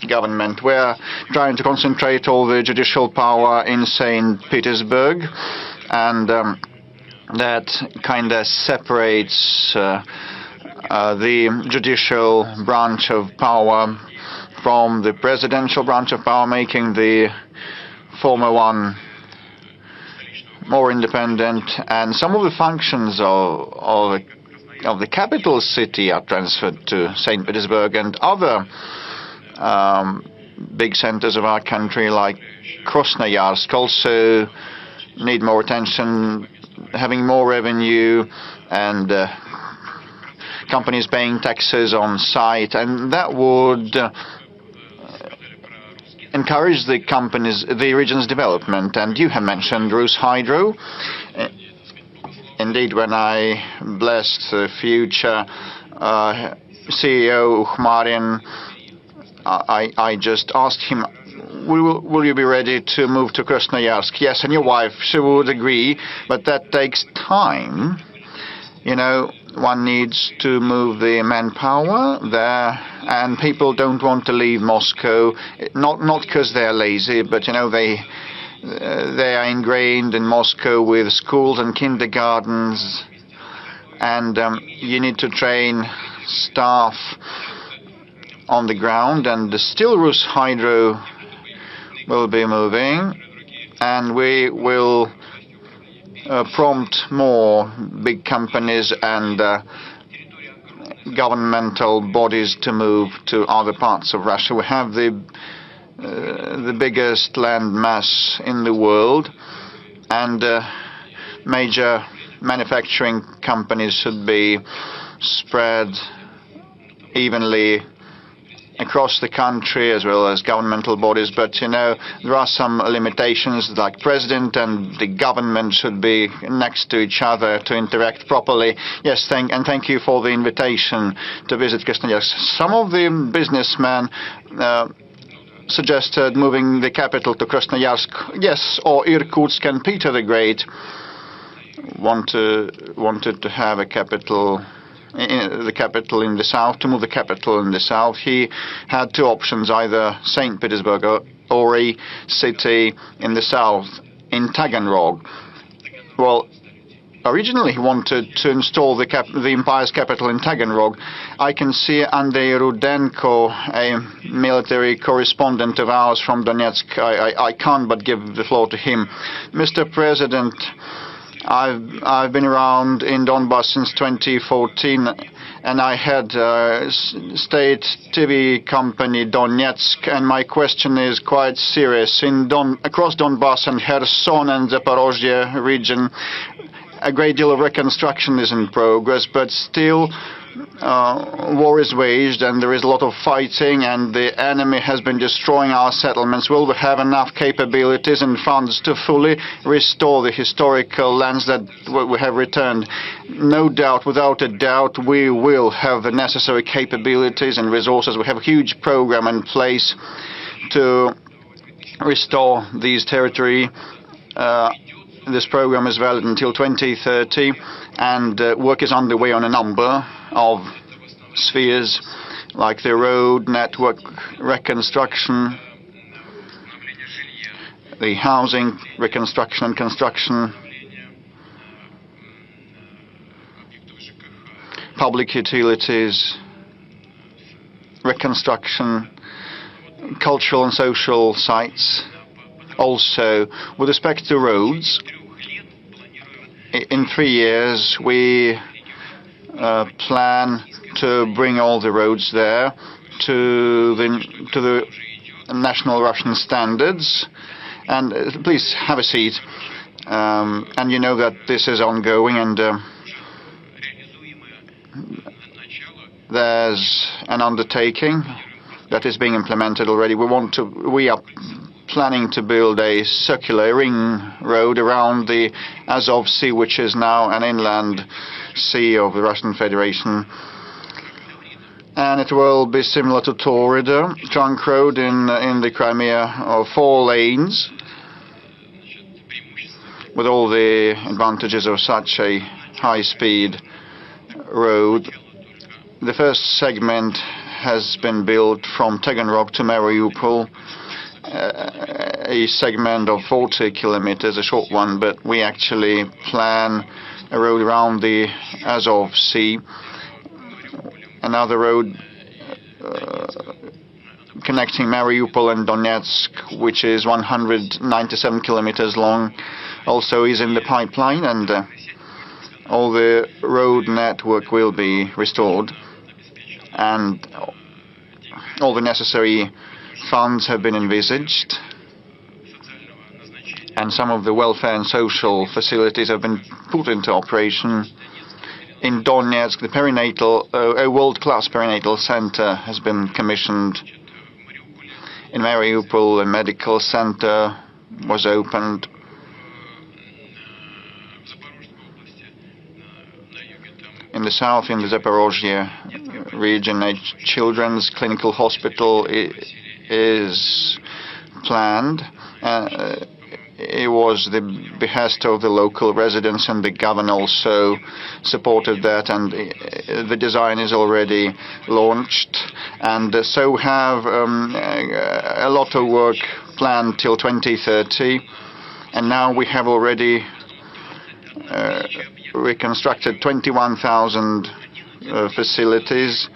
Speaker 1: government. We're trying to concentrate all the judicial power in St. Petersburg, and that kind of separates the judicial branch of power from the presidential branch of power, making the former one more independent. And some of the functions of the capital city are transferred to St. Petersburg, and other big centers of our country like Krasnoyarsk also need more attention, having more revenue and companies paying taxes on site, and that would encourage the region's development. And you have mentioned Rus Hydro. Indeed, when I blessed the future CEO Ukhmarin, I just asked him, will you be ready to move to Krasnoyarsk? Yes, and your wife, she would agree, but that takes time. You know, one needs to move the manpower there, and people don't want to leave Moscow, not because they're lazy, but, you know, they are ingrained in Moscow with schools and kindergartens, and you need to train staff on the ground, and still Rus Hydro will be moving, and we will prompt more big companies and governmental bodies to move to other parts of Russia. We have the biggest land mass in the world, and major manufacturing companies should be spread evenly across the country, as well as governmental bodies. But, you know, there are some limitations, like president and the government should be next to each other to interact properly. Yes, thank you for the invitation to visit Krasnoyarsk. Some of the businessmen suggested moving the capital to Krasnoyarsk. Yes, or Irkutsk, and Peter the Great wanted to have a capital, the capital in the south, to move the capital in the south. He had two options, either St. Petersburg or a city in the south, in Taganrog. Well, originally he wanted to install the empire's capital in Taganrog. I can see Andrei Rudenko, a military correspondent of ours from Donetsk. I can't but give the floor to him. Mr. President, I've been around in Donbass since 2014, and I had a state TV company, Donetsk, and my question is quite serious. Across Donbass and Kherson and Zaporozhye region, a great deal of reconstruction is in progress, but still war is waged and there is a lot of fighting, and the enemy has been destroying our settlements. Will we have enough capabilities and funds to fully restore the historical lands that we have returned? No doubt, without a doubt, we will have the necessary capabilities and resources. We have a huge program in place to restore these territory. This program is valid until 2030, and work is underway on a number of spheres, like the road network reconstruction, the housing reconstruction and construction, public utilities, reconstruction, cultural and social sites. Also, with respect to roads, in 3 years we plan to bring all the roads there to the national Russian standards. And please have a seat. And you know that this is ongoing, and there's an undertaking that is being implemented already. We are planning to build a circular ring road around the Azov Sea, which is now an inland sea of the Russian Federation. And it will be similar to Taurida trunk road in the Crimea, of 4 lanes, with all the advantages of such a high-speed road. The first segment has been built from Taganrog to Mariupol, a segment of 40 kilometers, a short one, but we actually plan a road around the Azov Sea, another road connecting Mariupol and Donetsk, which is 197 kilometers long, also is in the pipeline, and all the road network will be restored, and all the necessary funds have been envisaged, and some of the welfare and social facilities have been put into operation. In Donetsk, the perinatal, a world-class perinatal center has been commissioned. In Mariupol, a medical center was opened. In the south, in the Zaporozhye region, a children's clinical hospital is planned. It was the behest of the local residents, and the governor also supported that, and the design is already launched. And so we have a lot of work planned till 2030, and now we have already reconstructed 21,000 facilities.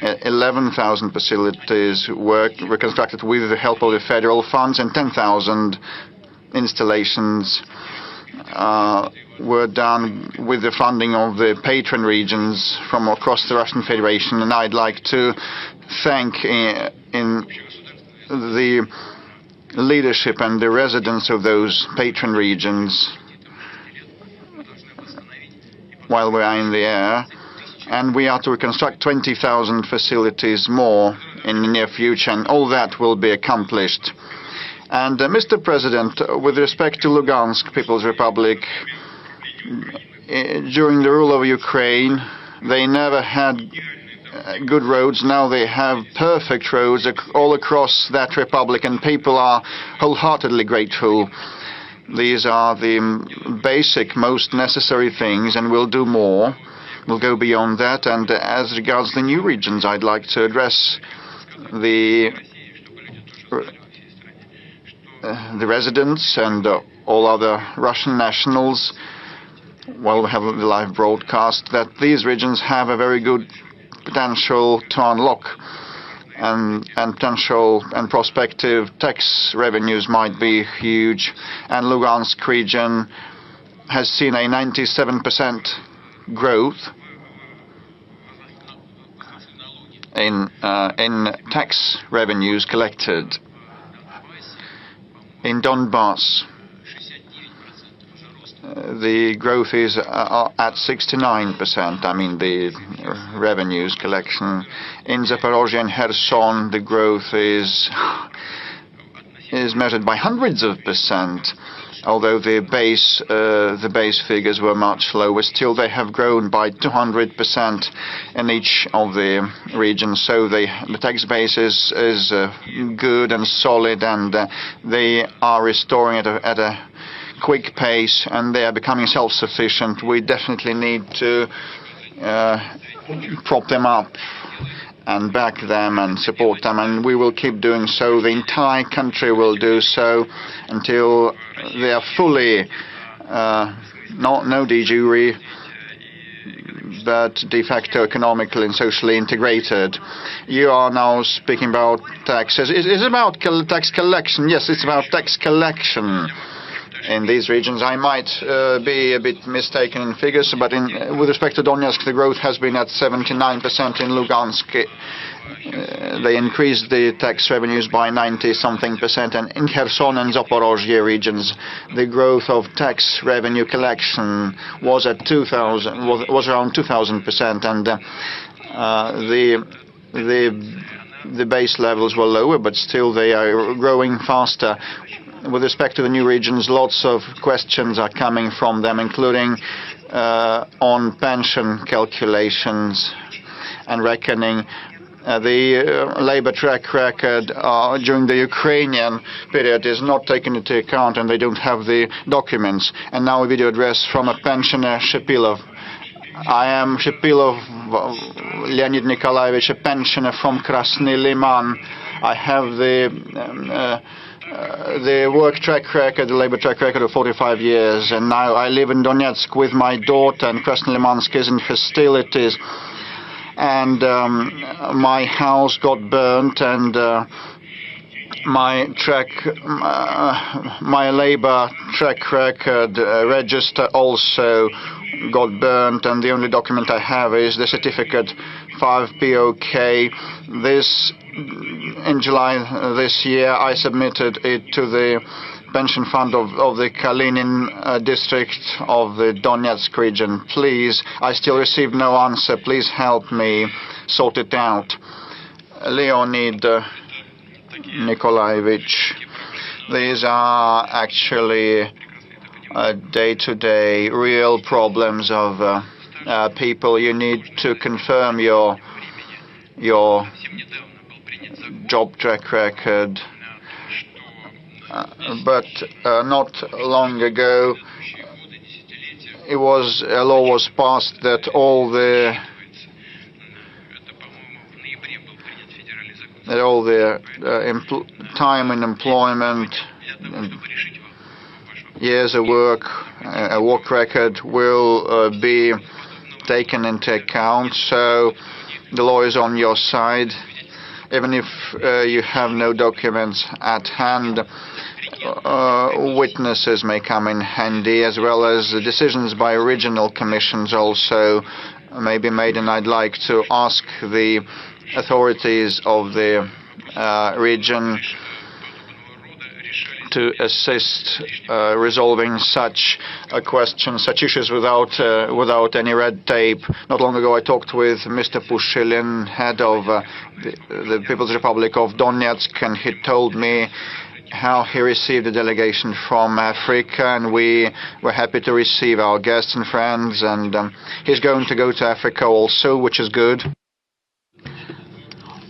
Speaker 1: 11,000 facilities were reconstructed with the help of the federal funds, and 10,000 installations were done with the funding of the patron regions from across the Russian Federation. And I'd like to thank in the leadership and the residents of those patron regions while we are in the air. And we are to reconstruct 20,000 facilities more in the near future, and all that will be accomplished. And Mr. President, with respect to Lugansk People's Republic, during the rule of Ukraine, they never had good roads. Now they have perfect roads all across that republic, and people are wholeheartedly grateful. These are the basic, most necessary things, and we'll do more. We'll go beyond that. And as regards the new regions, I'd like to address the residents and all other Russian nationals, while we have the live broadcast, that these regions have a very good potential to unlock, and potential and prospective tax revenues might be huge. And Lugansk region has seen a 97% growth in tax revenues collected. In Donbass, the growth is at 69%, I mean the revenues collection. In Zaporozhye and Kherson, the growth is measured by hundreds of percent. Although the base figures were much lower, still they have grown by 200% in each of the regions. So the tax base is good and solid, and they are restoring at a quick pace, and they are becoming self-sufficient. We definitely need to prop them up and back them and support them, and we will keep doing so. The entire country will do so until they are fully, no de jure, but de facto economically and socially integrated. You are now speaking about taxes. Is it about tax collection? Yes, it's about tax collection. In these regions, I might be a bit mistaken in figures, but with respect to Donetsk, the growth has been at 79%. In Lugansk, they increased the tax revenues by 90-something%, and in Kherson and Zaporozhye regions, the growth of tax revenue collection was at was around 2,000%, and the base levels were lower, but still they are growing faster. With respect to the new regions, lots of questions are coming from them, including on pension calculations and reckoning. The labor track record during the Ukrainian period is not taken into account, and they don't have the documents. And now a video address from a pensioner, Shepilov. I am Shepilov Leonid Nikolaevich, a pensioner from Krasny Liman. I have the work track record, the labor track record of 45 years, and now I live in Donetsk with my daughter, and Krasnolimansk is in hostilities, and my house got burnt, and my labor track record register also got burnt, and the only document I have is the certificate 5 POK. In July this year, I submitted it to the pension fund of the Kalinin district of the Donetsk region. Please, I still received no answer. Please help me sort it out. Leonid Nikolaevich, these are actually day-to-day real problems of people. You need to confirm your job track record. But not long ago, a law was passed that all the time in employment, years of work, a work record will be taken into account. So the law is on your side. Even if you have no documents at hand, witnesses may come in handy, as well as decisions by regional commissions also may be made, and I'd like to ask the authorities of the region to assist resolving such questions, such issues without any red tape. Not long ago, I talked with Mr. Pushilin, head of the People's Republic of Donetsk, and he told me how he received a delegation from Africa, and we were happy to receive our guests and friends, and he's going to go to Africa also, which is good.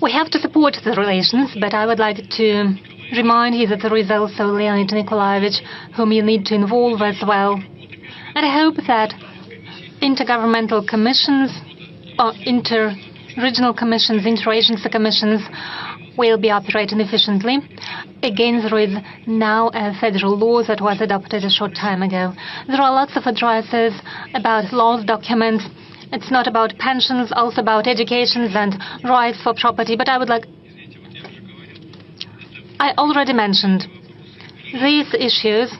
Speaker 2: We have to support the relations, but I would like to remind you that there is also Leonid Nikolaevich, whom you need to involve as well. And I hope that intergovernmental commissions, or inter-regional commissions, inter-agency commissions will be operating efficiently. Again, there is now a federal law that was adopted a short time ago. There are lots of addresses about laws, documents. It's not about pensions, also about education and rights for property. But I already mentioned, these issues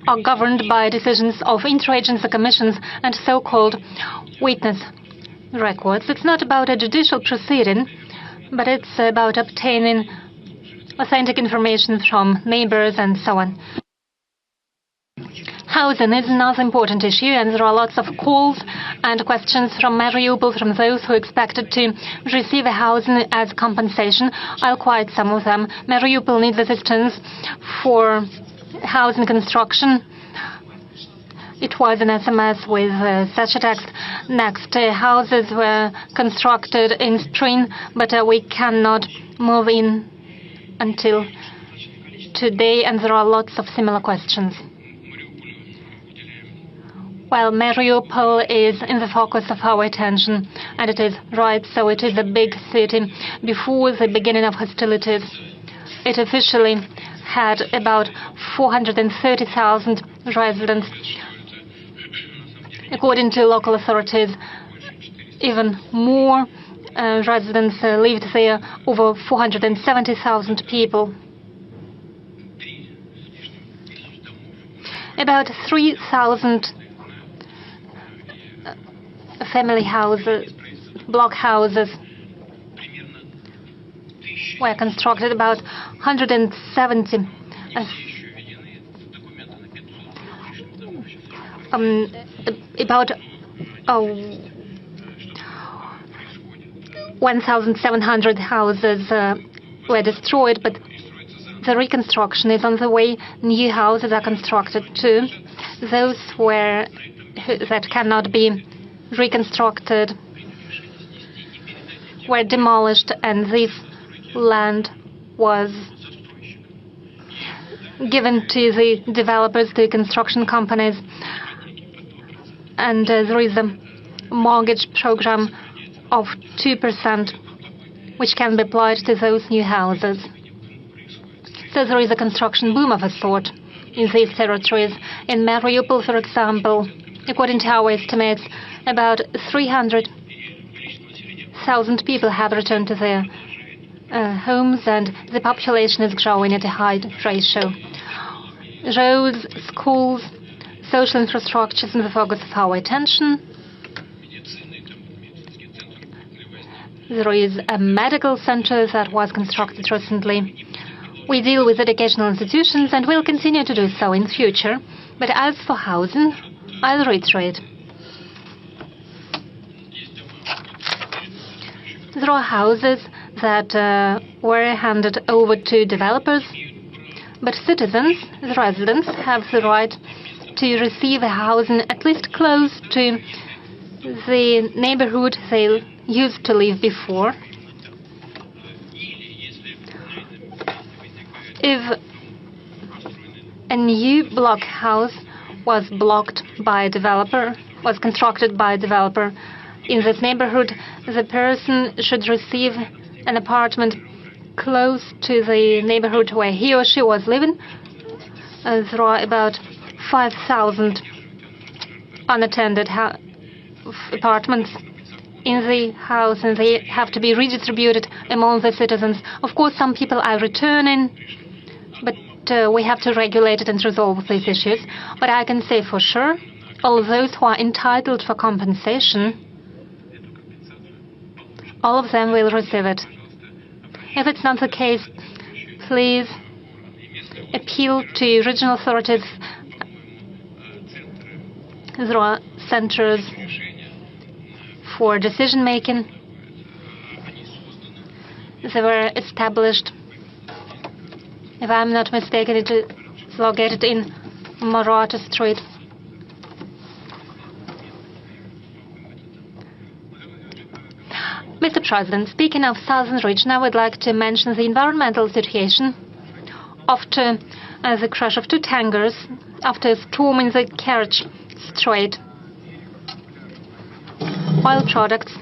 Speaker 2: are governed by decisions of interagency commissions and so-called witness records. It's not about a judicial proceeding, but it's about obtaining authentic information from neighbors and so on. Housing is another important issue, and there are lots of calls and questions from Mariupol, from those who expected to receive a housing as compensation. I'll quote some of them. Mariupol needs assistance for housing construction. It was an SMS with such a text. Next, houses were constructed in spring, but we cannot move in until today, and there are lots of similar questions. Well, Mariupol is in the focus of our attention, and it is right, so it is a big city. Before the beginning of hostilities, it officially had about 430,000 residents. According to local authorities, even more residents lived there, over 470,000 people. About 3,000 family houses, block houses, were constructed. About 170 about 1,700 houses were destroyed, but the reconstruction is on the way. New houses are constructed too. Those that cannot be reconstructed were demolished, and this land was given to the developers, the construction companies, and there is a mortgage program of 2% which can be applied to those new houses. So there is a construction boom of a sort in these territories. In Mariupol, for example, according to our estimates, about 300,000 people have returned to their homes, and the population is growing at a high ratio. Roads, schools, social infrastructure is in the focus of our attention. There is a medical center that was constructed recently. We deal with educational institutions and will continue to do so in the future. But as for housing, I'll reiterate. There are houses that were handed over to developers, but citizens, the residents, have the right to receive a housing at least close to the neighborhood they used to live before. If a new block house was constructed by a developer in this neighborhood, the person should receive an apartment close to the neighborhood where he or she was living. There are about 5,000 unattended apartments in the house, and they have to be redistributed among the citizens. Of course, some people are returning, but we have to regulate it and resolve these issues. But I can say for sure, all those who are entitled for compensation, all of them will receive it. If it's not the case, please appeal to regional authorities. There are centers for decision-making. They were established, if I'm not mistaken, it is located in Maratha Street. Mr. President, speaking of southern region, I would like to mention the environmental situation after the crash of two tankers after a storm in the Kerch Strait. Oil products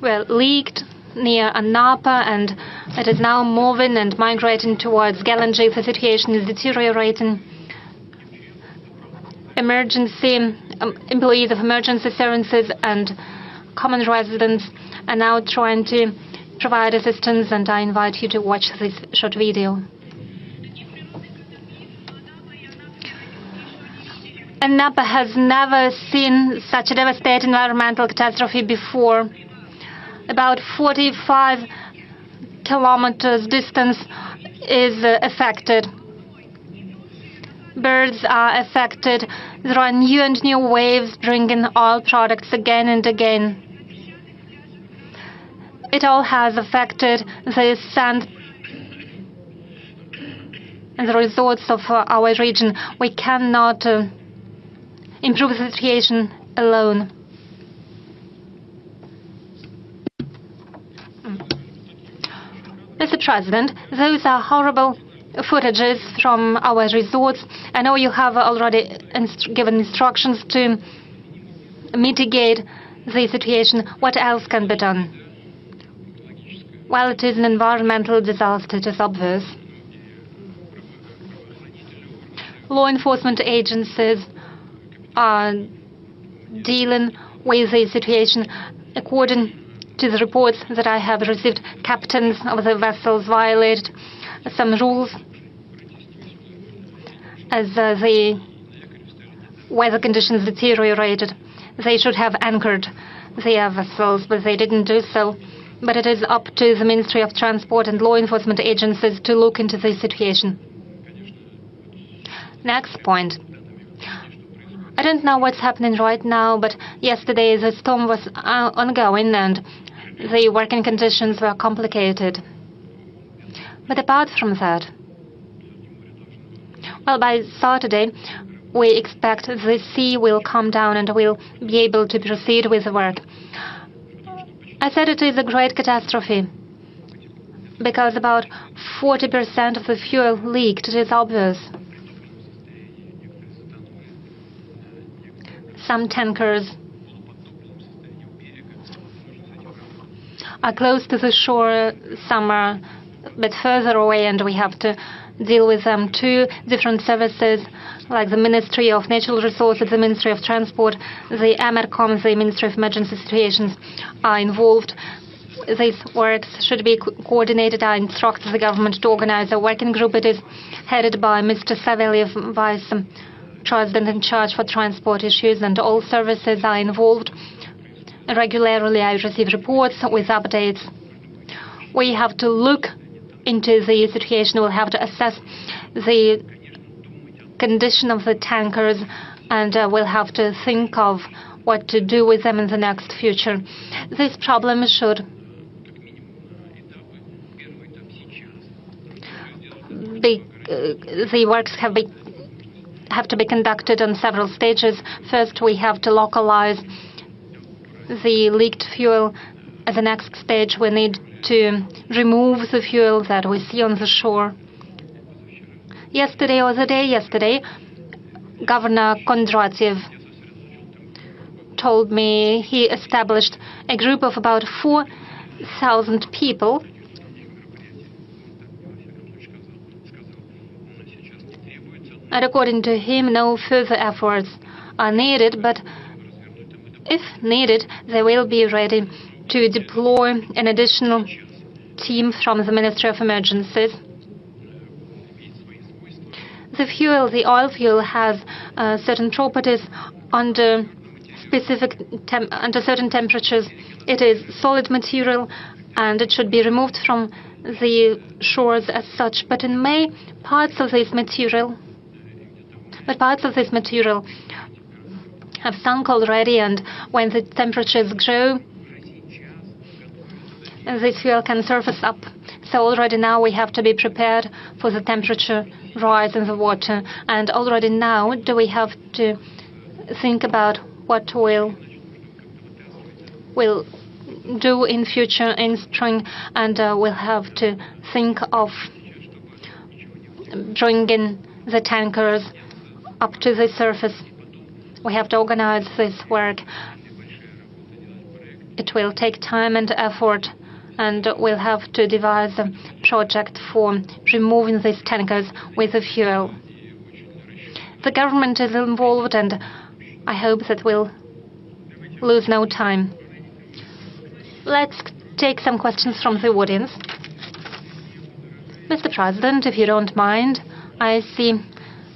Speaker 2: were leaked near Anapa, and it is now moving and migrating towards Galanji. The situation is deteriorating. Employees of emergency services and common residents are now trying to provide assistance, and I invite you to watch this short video. Anapa has never seen such a devastating environmental catastrophe before. About 45 kilometers distance is affected. Birds are affected. There are new and new waves bringing oil products again and again. It all has affected the sand and the resorts of our region. We cannot improve the situation alone. Mr. President, those are horrible footages from our resorts. I know you have already given instructions to mitigate the situation. What else can be done? Well, it is an environmental disaster, it is obvious. Law enforcement agencies are dealing with the situation. According to the reports that I have received, captains of the vessels violated some rules as the weather conditions deteriorated. They should have anchored their vessels, but they didn't do so. But it is up to the Ministry of Transport and law enforcement agencies to look into this situation. Next point. I don't know what's happening right now, but yesterday the storm was ongoing and the working conditions were complicated. But apart from that, well, by Saturday, we expect the sea will calm down and we'll be able to proceed with the work. I said it is a great catastrophe because about 40% of the fuel leaked. It is obvious. Some tankers are close to the shore, some are a bit further away, and we have to deal with them. Two different services, like the Ministry of Natural Resources, the Ministry of Transport, the Amercom, the Ministry of Emergency Situations, are involved. These works should be coordinated. I instruct the government to organize a working group. It is headed by Mr. Savelyev, Vice President in charge for transport issues, and all services are involved. Regularly, I receive reports with updates. We have to look into the situation. We'll have to assess the condition of the tankers, and we'll have to think of what to do with them in the next future. This problem should be, the works have to be conducted on several stages. First, we have to localize the leaked fuel. As the next stage, we need to remove the fuel that we see on the shore. Yesterday, Governor Kondratiev told me he established a group of about 4,000 people and according to him, no further efforts are needed, but if needed, they will be ready to deploy an additional team from the Ministry of Emergencies. The oil fuel has certain properties under certain temperatures. It is solid material and it should be removed from the shores as such. But in May, parts of this material have sunk already, and when the temperatures grow, this fuel can surface up. So already now we have to be prepared for the temperature rise in the water. And already now we have to think about what we'll do in future in spring, and we'll have to think of bringing the tankers up to the surface. We have to organize this work. It will take time and effort, and we'll have to devise a project for removing these tankers with the fuel. The government is involved, and I hope that we'll lose no time. Let's take some questions from the audience. Mr. President, if you don't mind, I see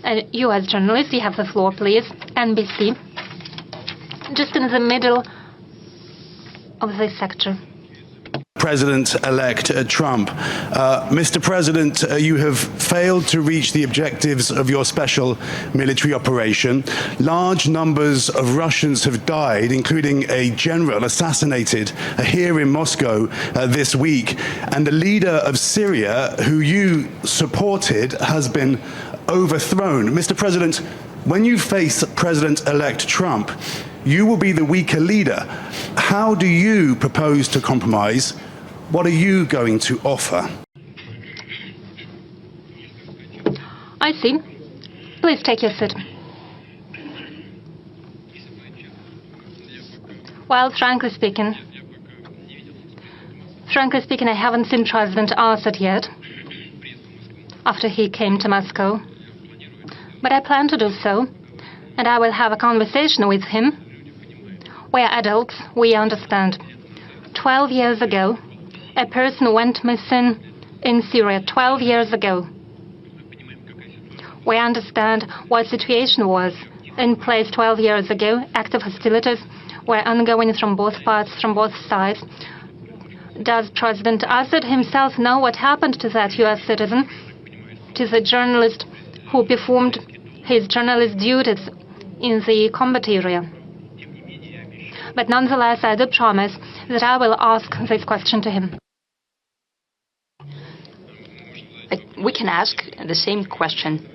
Speaker 2: a U.S. journalist. You have the floor, please. NBC. Just in the middle of this sector.
Speaker 6: President-elect Trump. Mr. President, you have failed to reach the objectives of your special military operation. Large numbers of Russians have died, including a general assassinated here in Moscow this week. And the leader of Syria, who you supported, has been overthrown. Mr. President, when you face President-elect Trump, you will be the weaker leader. How do you propose to compromise? What are you going to offer?
Speaker 2: I see. Please take your seat. Well, frankly speaking, I haven't seen President Assad yet, after he came to Moscow. But I plan to do so, and I will have a conversation with him. We are adults, we understand. 12 years ago, a person went missing in Syria 12 years ago. We understand what situation was in place 12 years ago. Active hostilities were ongoing from both parts, from both sides. Does President Assad himself know what happened to that U.S. citizen, to the journalist who performed his journalist duties in the combat area? But nonetheless, I do promise that I will ask this question to him.
Speaker 4: We can ask the same question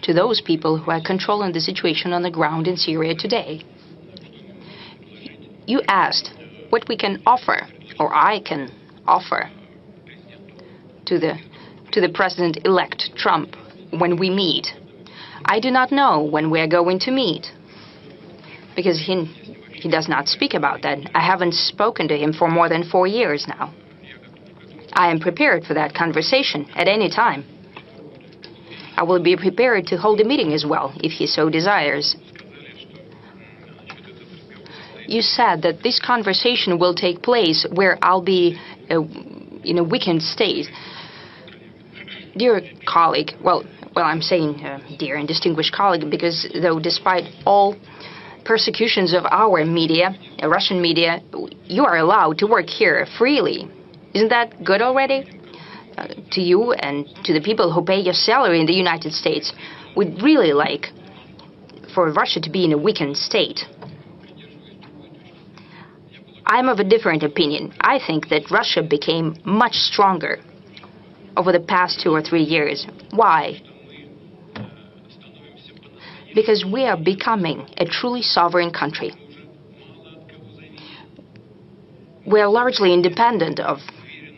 Speaker 4: to those people who are controlling the situation on the ground in Syria today. You asked what we can offer, or I can offer, to the President-elect Trump when we meet. I do not know when we are going to meet, because he does not speak about that. I haven't spoken to him for more than 4 years now. I am prepared for that conversation at any time. I will be prepared to hold a meeting as well, if he so desires. You said that this conversation will take place where I'll be in a weakened state. Dear colleague, well, I'm saying dear and distinguished colleague, because though despite all persecutions of our media, Russian media, you are allowed to work here freely. Isn't that good already? To you and to the people who pay your salary in the United States, we'd really like for Russia to be in a weakened state. I'm of a different opinion. I think that Russia became much stronger over the past 2 or 3 years. Why? Because we are becoming a truly sovereign country. We are largely independent of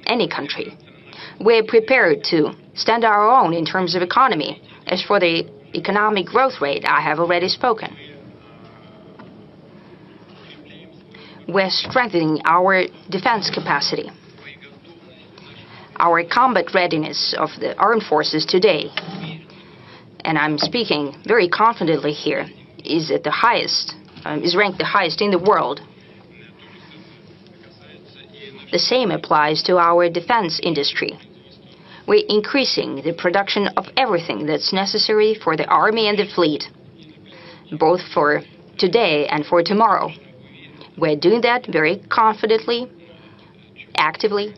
Speaker 4: any country. We're prepared to stand our own in terms of economy. As for the economic growth rate, I have already spoken. We're strengthening our defense capacity. Our combat readiness of the armed forces today, and I'm speaking very confidently here, is at the highest, is ranked the highest in the world. The same applies to our defense industry. We're increasing the production of everything that's necessary for the army and the fleet, both for today and for tomorrow. We're doing that very confidently, actively.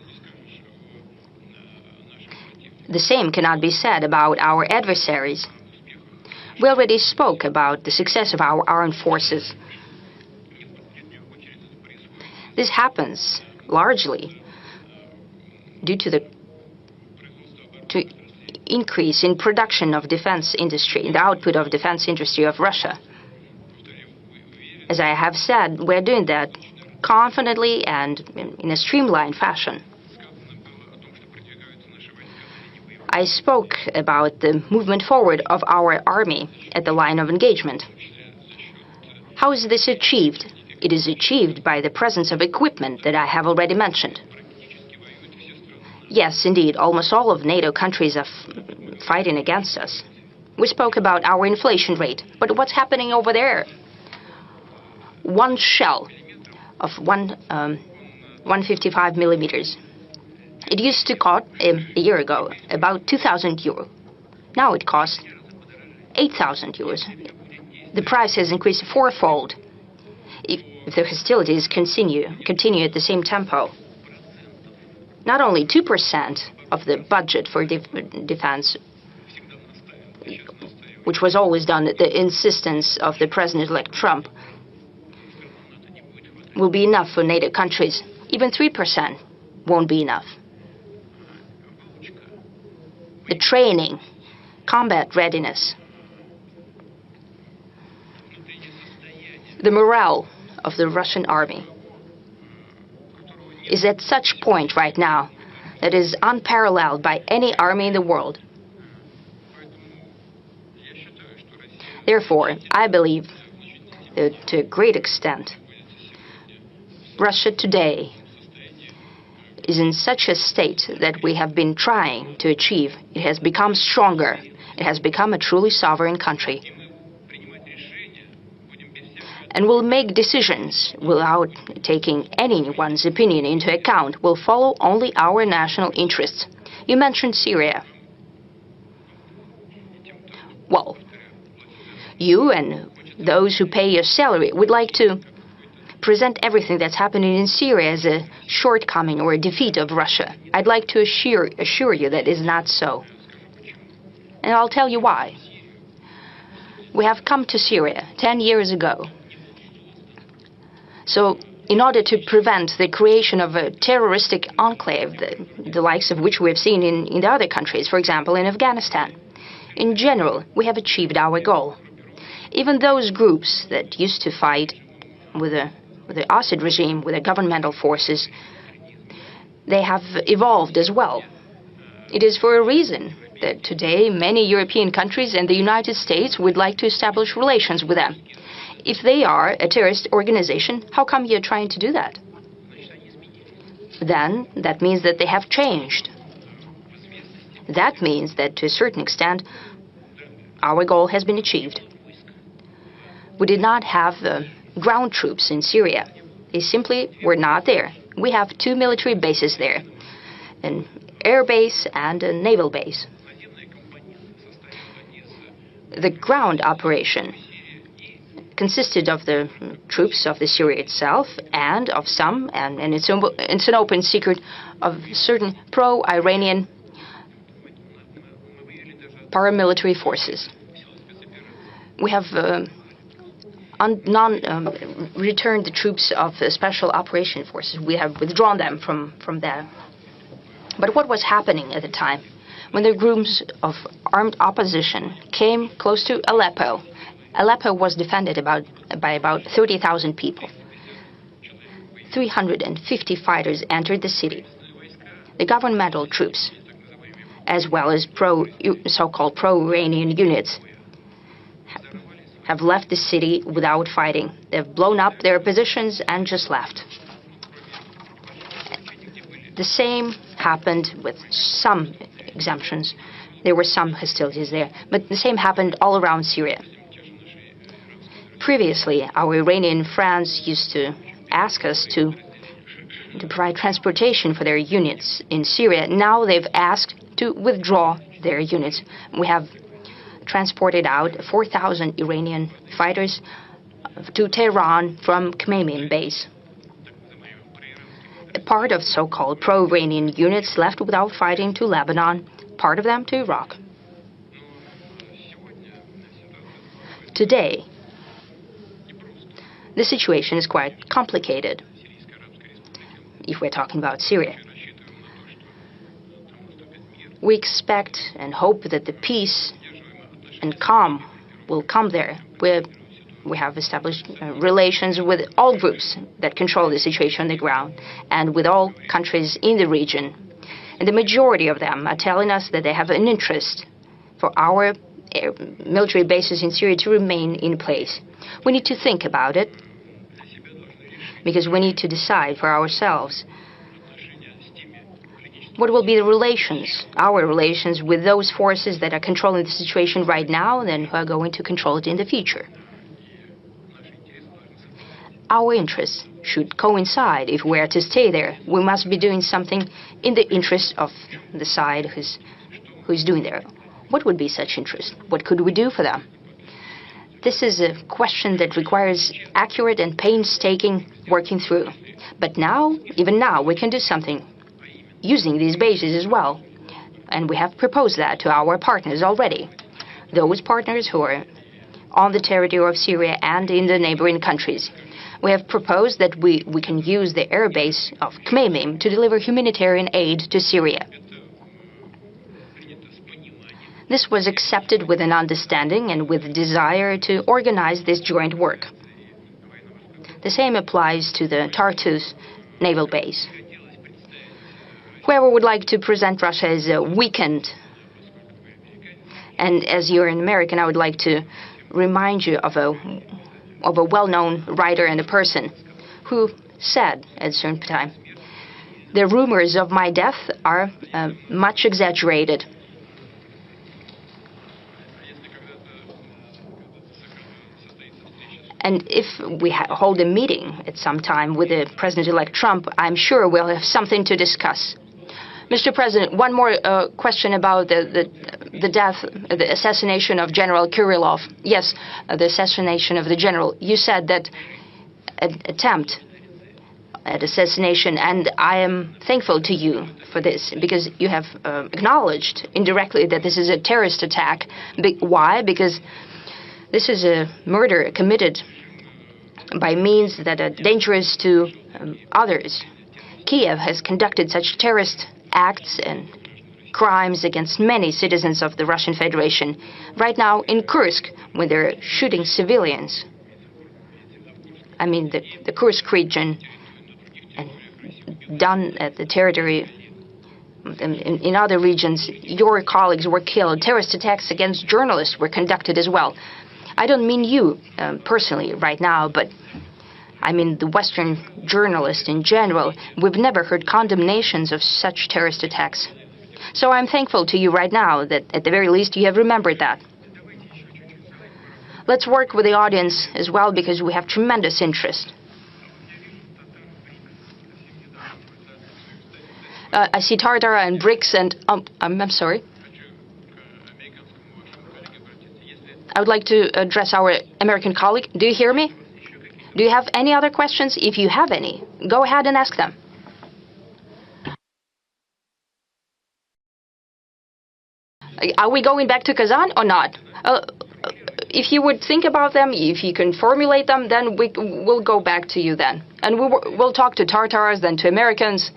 Speaker 4: The same cannot be said about our adversaries. We already spoke about the success of our armed forces. This happens largely due to the increase in production of defense industry, in the output of defense industry of Russia. As I have said, we're doing that confidently and in a streamlined fashion. I spoke about the movement forward of our army at the line of engagement. How is this achieved? It is achieved by the presence of equipment that I have already mentioned. Yes, indeed, almost all of NATO countries are fighting against us. We spoke about our inflation rate, but what's happening over there? One shell of 155 millimeters. It used to cost, a year ago, about 2,000 euro. Now it costs 8,000 euros. The price has increased fourfold. If the hostilities continue at the same tempo, not only 2% of the budget for defense, which was always done at the insistence of the President-elect Trump, will be enough for NATO countries. Even 3% won't be enough. The training, combat readiness, the morale of the Russian army is at such point right now that is unparalleled by any army in the world. Therefore, I believe that to a great extent, Russia today is in such a state that we have been trying to achieve. It has become stronger. It has become a truly sovereign country. and will make decisions without taking anyone's opinion into account, will follow only our national interests. You mentioned Syria. Well, you and those who pay your salary would like to present everything that's happening in Syria as a shortcoming or a defeat of Russia. I'd like to assure you that is not so. And I'll tell you why. We have come to Syria 10 years ago. So, in order to prevent the creation of a terroristic enclave, the likes of which we have seen in the other countries, for example, in Afghanistan, in general, we have achieved our goal. Even those groups that used to fight with the Assad regime, with the governmental forces, they have evolved as well. It is for a reason that today many European countries and the United States would like to establish relations with them. If they are a terrorist organization, how come you're trying to do that? Then that means that they have changed. That means that to a certain extent, our goal has been achieved. We did not have ground troops in Syria. They simply were not there. We have 2 military bases there, an air base and a naval base. The ground operation consisted of the troops of the Syria itself and of some, and it's an open secret, of certain pro-Iranian paramilitary forces. We have returned the troops of the Special Operation Forces. We have withdrawn them from there. But what was happening at the time? When the groups of armed opposition came close to Aleppo, Aleppo was defended by about 30,000 people. 350 fighters entered the city. The governmental troops, as well as so-called pro-Iranian units, have left the city without fighting. They've blown up their positions and just left. The same happened with some exemptions. There were some hostilities there, but the same happened all around Syria. Previously, our Iranian friends used to ask us to provide transportation for their units in Syria. Now they've asked to withdraw their units. We have transported out 4,000 Iranian fighters to Tehran from Khmeimim base. A part of so-called pro-Iranian units left without fighting to Lebanon, part of them to Iraq. Today, the situation is quite complicated, if we're talking about Syria. We expect and hope that the peace and calm will come there. We have established relations with all groups that control the situation on the ground and with all countries in the region. And the majority of them are telling us that they have an interest for our military bases in Syria to remain in place. We need to think about it, because we need to decide for ourselves what will be the relations, our relations with those forces that are controlling the situation right now and then who are going to control it in the future. Our interests should coincide. If we are to stay there, we must be doing something in the interest of the side who's doing there. What would be such interest? What could we do for them? This is a question that requires accurate and painstaking working through. But now, even now, we can do something using these bases as well. And we have proposed that to our partners already. Those partners who are on the territory of Syria and in the neighboring countries. We have proposed that we can use the air base of Khmeimim to deliver humanitarian aid to Syria. This was accepted with an understanding and with a desire to organize this joint work. The same applies to the Tartus naval base. Whoever would like to present Russia as weakened, and as you're an American, I would like to remind you of a well-known writer and a person who said at a certain time, "The rumors of my death are much exaggerated." And if we hold a meeting at some time with the President-elect Trump, I'm sure we'll have something to discuss. Mr. President, one more question about the death, the assassination of General Kirillov. Yes, the assassination of the general. You said that an attempt at assassination, and I am thankful to you for this, because you have acknowledged indirectly that this is a terrorist attack. Why? Because this is a murder committed by means that are dangerous to others. Kiev has conducted such terrorist acts and crimes against many citizens of the Russian Federation. Right now in Kursk, when they're shooting civilians, I mean the Kursk region, and done at the territory in other regions, your colleagues were killed. Terrorist attacks against journalists were conducted as well. I don't mean you personally right now, but I mean the Western journalists in general. We've never heard condemnations of such terrorist attacks. So I'm thankful to you right now that at the very least you have remembered that. Let's work with the audience as well, because we have tremendous interest. I see Tartar and BRICS and I'm sorry. I would like to address our American colleague. Do you hear me? Do you have any other questions? If you have any, go ahead and ask them. Are we going back to Kazan or not? If you would think about them, if you can formulate them, then we'll go back to you then. And we'll talk to Tartars, then to Americans.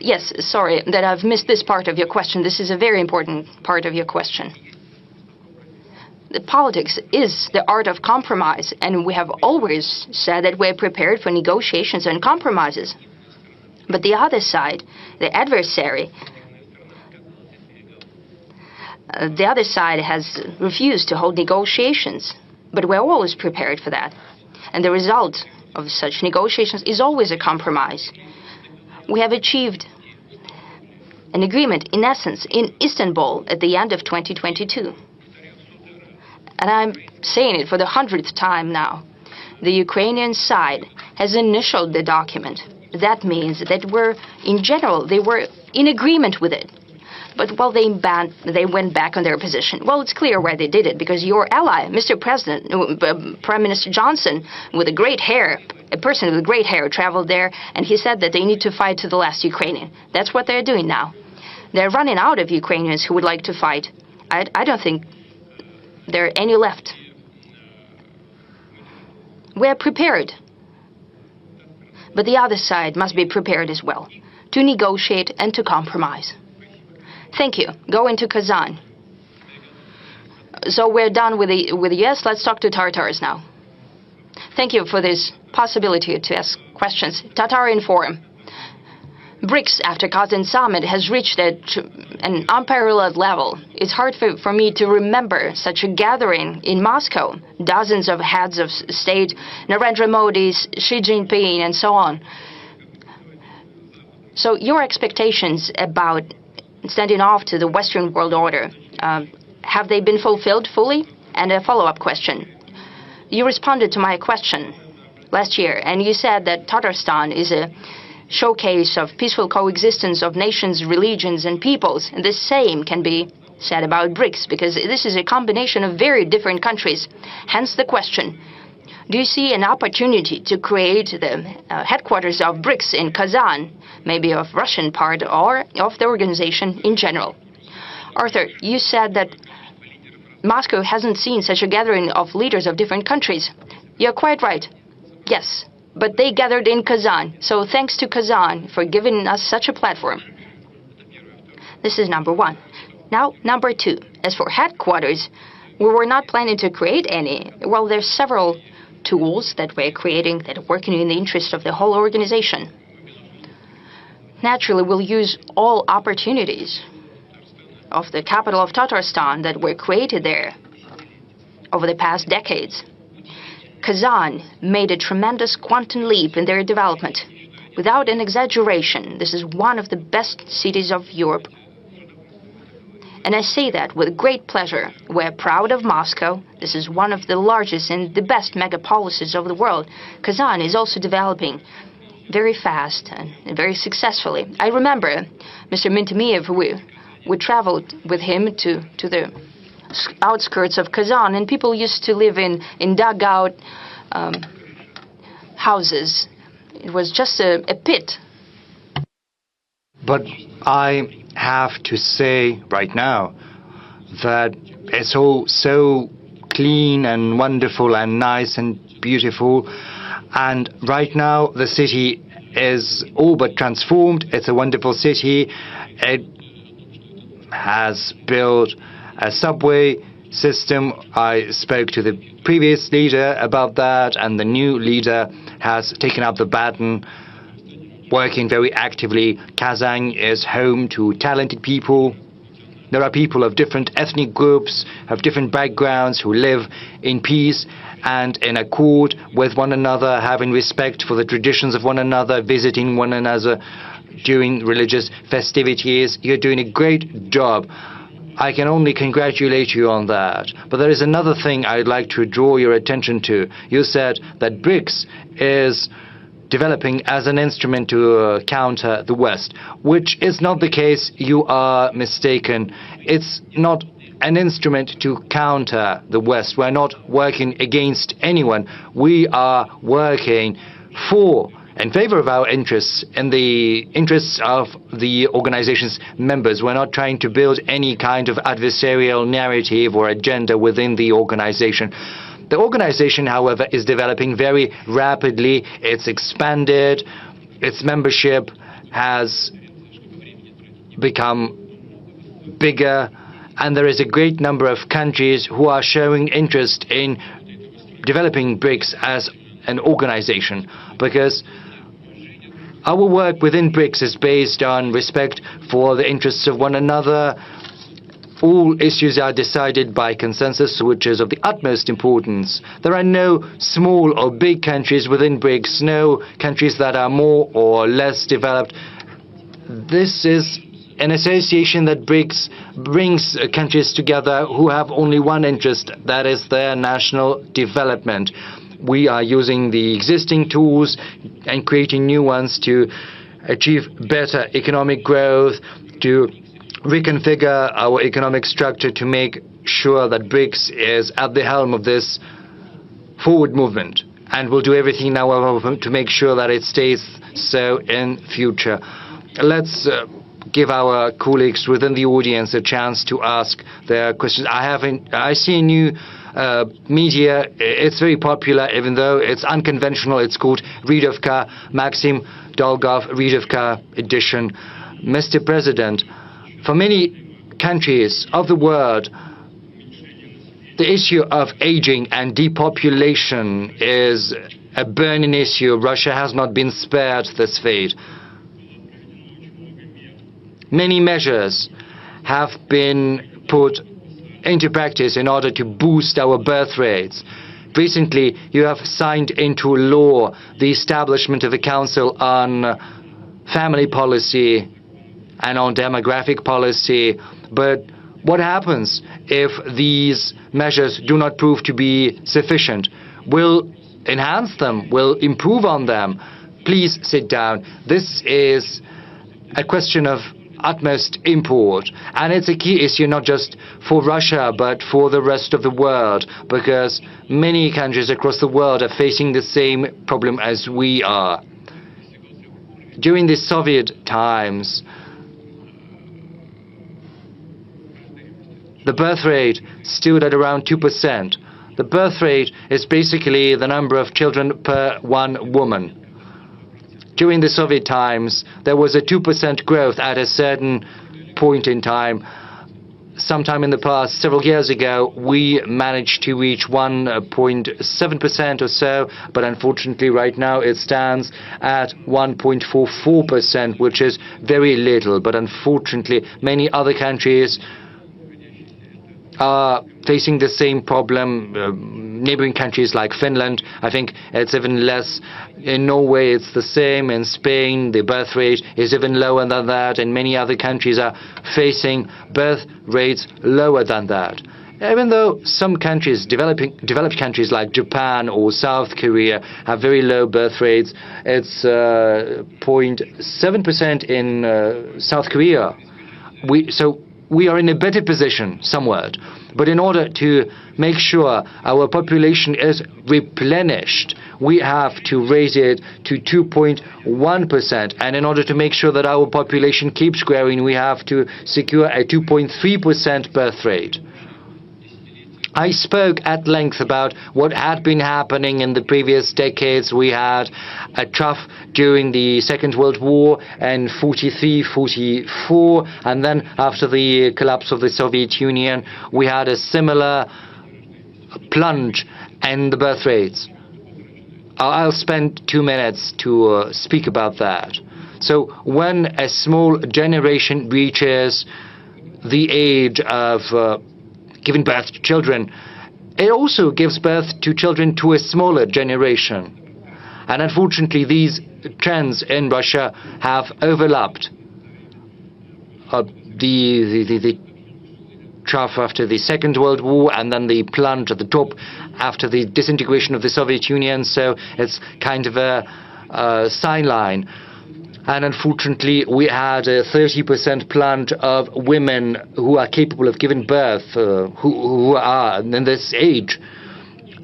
Speaker 4: Yes, sorry that I've missed this part of your question. This is a very important part of your question. The politics is the art of compromise, and we have always said that we're prepared for negotiations and compromises. But the other side, the adversary, has refused to hold negotiations. But we're always prepared for that. And the result of such negotiations is always a compromise. We have achieved an agreement, in essence, in Istanbul at the end of 2022. And I'm saying it for the 100th time now. The Ukrainian side has initialed the document. That means that in general, they were in agreement with it. But while they went back on their position. Well, it's clear why they did it, because your ally, Mr. President, Prime Minister Johnson, with great hair, a person with great hair, traveled there, and he said that they need to fight to the last Ukrainian. That's what they're doing now. They're running out of Ukrainians who would like to fight. I don't think there are any left. We're prepared. But the other side must be prepared as well, to negotiate and to compromise. Thank you. Go into Kazan. So we're done with the US. Let's talk to Tartars now. Thank you for this possibility to ask questions. Tatarian Forum. BRICS, after Kazan summit, has reached an unparalleled level. It's hard for me to remember such a gathering in Moscow. Dozens of heads of state, Narendra Modi, Xi Jinping, and so on. So your expectations about standing off to the Western world order, have they been fulfilled fully? And a follow-up question. You responded to my question last year, and you said that Tatarstan is a showcase of peaceful coexistence of nations, religions, and peoples. And the same can be said about BRICS, because this is a combination of very different countries. Hence the question, do you see an opportunity to create the headquarters of BRICS in Kazan, maybe of Russian part or of the organization in general? Arthur, you said that Moscow hasn't seen such a gathering of leaders of different countries. You're quite right. Yes, but they gathered in Kazan. So thanks to Kazan for giving us such a platform. This is number one. Now, number two. As for headquarters, we were not planning to create any. Well, there's several tools that we're creating that are working in the interest of the whole organization. naturally will use all opportunities of the capital of Tatarstan that were created there over the past decades. Kazan made a tremendous quantum leap in their development. Without an exaggeration, this is one of the best cities of Europe. And I say that with great pleasure. We're proud of Moscow. This is one of the largest and the best megapolises of the world. Kazan is also developing very fast and very successfully. I remember Mr. Mintemiev, we traveled with him to the outskirts of Kazan, and people used to live in dugout houses. It was just a pit.
Speaker 5: But I have to say right now that it's all so clean and wonderful and nice and beautiful. And right now the city is all but transformed. It's a wonderful city. It has built a subway system. I spoke to the previous leader about that, and the new leader has taken up the baton, working very actively. Kazan is home to talented people. There are people of different ethnic groups, of different backgrounds, who live in peace and in accord with one another, having respect for the traditions of one another, visiting one another during religious festivities. You're doing a great job. I can only congratulate you on that. But there is another thing I'd like to draw your attention to. You said that BRICS is developing as an instrument to counter the West, which is not the case. You are mistaken. It's not an instrument to counter the West. We're not working against anyone. We are working in favor of our interests, in the interests of the organization's members. We're not trying to build any kind of adversarial narrative or agenda within the organization. The organization, however, is developing very rapidly. It's expanded. Its membership has become bigger, and there is a great number of countries who are showing interest in developing BRICS as an organization, because our work within BRICS is based on respect for the interests of one another. All issues are decided by consensus, which is of the utmost importance. There are no small or big countries within BRICS, no countries that are more or less developed. This is an association that brings countries together who have only one interest, that is their national development. We are using the existing tools and creating new ones to achieve better economic growth, to reconfigure our economic structure, to make sure that BRICS is at the helm of this forward movement. And we'll do everything now to make sure that it stays so in future. Let's give our colleagues within the audience a chance to ask their questions. I see a new media. It's very popular, even though it's unconventional. It's called Readovka, Maxim Dolgov Readovka edition. Mr. President, for many countries of the world, the issue of aging and depopulation is a burning issue. Russia has not been spared this fate. Many measures have been put into practice in order to boost our birth rates. Recently, you have signed into law the establishment of a council on family policy and on demographic policy. But what happens if these measures do not prove to be sufficient? We'll enhance them, we'll improve on them. Please sit down. This is a question of utmost import, and it's a key issue not just for Russia but for the rest of the world, because many countries across the world are facing the same problem as we are. During the Soviet times, the birth rate stood at around 2%. The birth rate is basically the number of children per one woman. During the Soviet times, there was a 2% growth at a certain point in time. sometime in the past, several years ago, we managed to reach 1.7% or so, but unfortunately right now it stands at 1.44%, which is very little. But unfortunately, many other countries are facing the same problem. Neighboring countries like Finland, I think it's even less. In Norway, it's the same. In Spain, the birth rate is even lower than that, and many other countries are facing birth rates lower than that. Even though some countries, developed countries like Japan or South Korea, have very low birth rates, it's 0.7% in South Korea. We are in a better position somewhat. But in order to make sure our population is replenished, we have to raise it to 2.1%. And in order to make sure that our population keeps growing, we have to secure a 2.3% birth rate. I spoke at length about what had been happening in the previous decades. We had a trough during the Second World War in 43-44, and then after the collapse of the Soviet Union, we had a similar plunge in the birth rates. I'll spend 2 minutes to speak about that. So when a small generation reaches the age of giving birth to children, it also gives birth to children to a smaller generation. And unfortunately, these trends in Russia have overlapped. The trough after the Second World War, and then the plunge at the top after the disintegration of the Soviet Union. So it's kind of a sign line. And unfortunately, we had a 30% plunge of women who are capable of giving birth, who are in this age.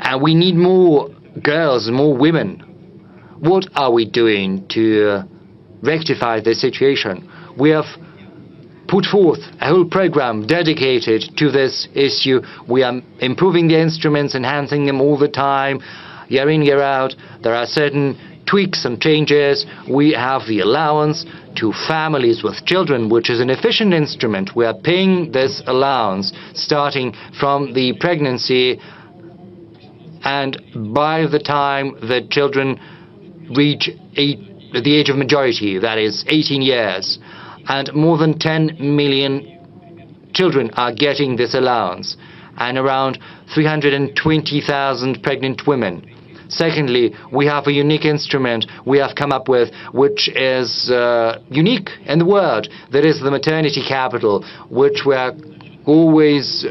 Speaker 5: And we need more girls, more women. What are we doing to rectify this situation? We have put forth a whole program dedicated to this issue. We are improving the instruments, enhancing them all the time, year in, year out. There are certain tweaks and changes. We have the allowance to families with children, which is an efficient instrument. We are paying this allowance starting from the pregnancy, and by the time the children reach the age of majority, that is 18 years, and more than 10 million children are getting this allowance, and around 320,000 pregnant women. Secondly, we have a unique instrument we have come up with, which is unique in the world. That is the maternity capital, which we are always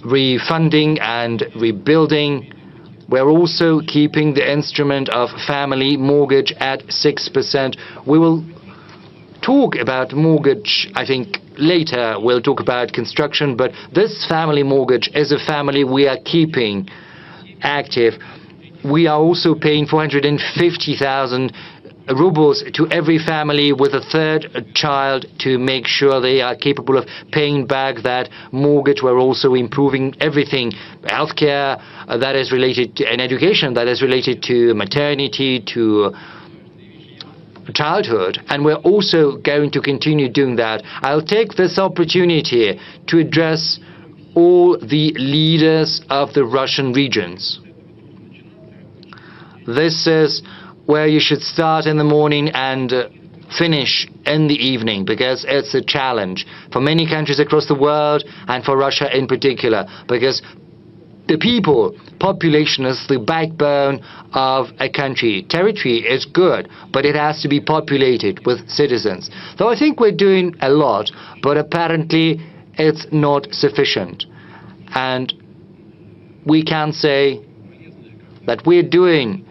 Speaker 5: refunding and rebuilding. We're also keeping the instrument of family mortgage at 6%. We will talk about mortgage, I think, later. We'll talk about construction, but this family mortgage is a family we are keeping active. We are also paying 450,000 rubles to every family with a third child to make sure they are capable of paying back that mortgage. We're also improving everything, healthcare that is related to, and education that is related to maternity, to childhood, and we're also going to continue doing that. I'll take this opportunity to address all the leaders of the Russian regions. This is where you should start in the morning and finish in the evening, because it's a challenge for many countries across the world and for Russia in particular, because the population is the backbone of a country. Territory is good, but it has to be populated with citizens. So I think we're doing a lot, but apparently it's not sufficient. And we can say that we're doing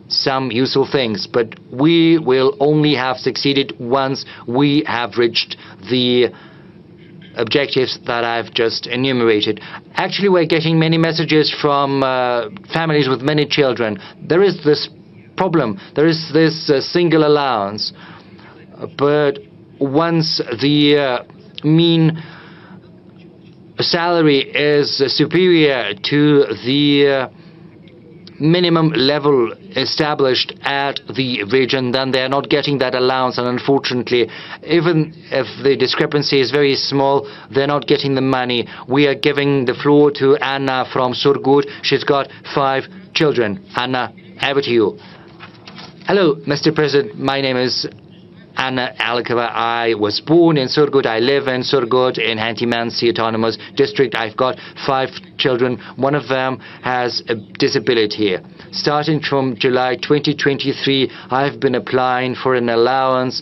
Speaker 5: some useful things, but we will only have succeeded once we have reached the objectives that I've just enumerated. Actually, we're getting many messages from families with many children. There is this problem. There is this single allowance. But once the mean salary is superior to the minimum level established at the region, then they're not getting that allowance. And unfortunately, even if the discrepancy is very small, they're not getting the money. We are giving the floor to Anna from Surgut. She's got 5 children. Anna, over to you. Hello, Mr. President. My name is Anna Alkova. I was born in Surgut. I live in Surgut in Hanti-Mansi Autonomous District. I've got 5 children. One of them has a disability. Starting from July 2023, I've been applying for an allowance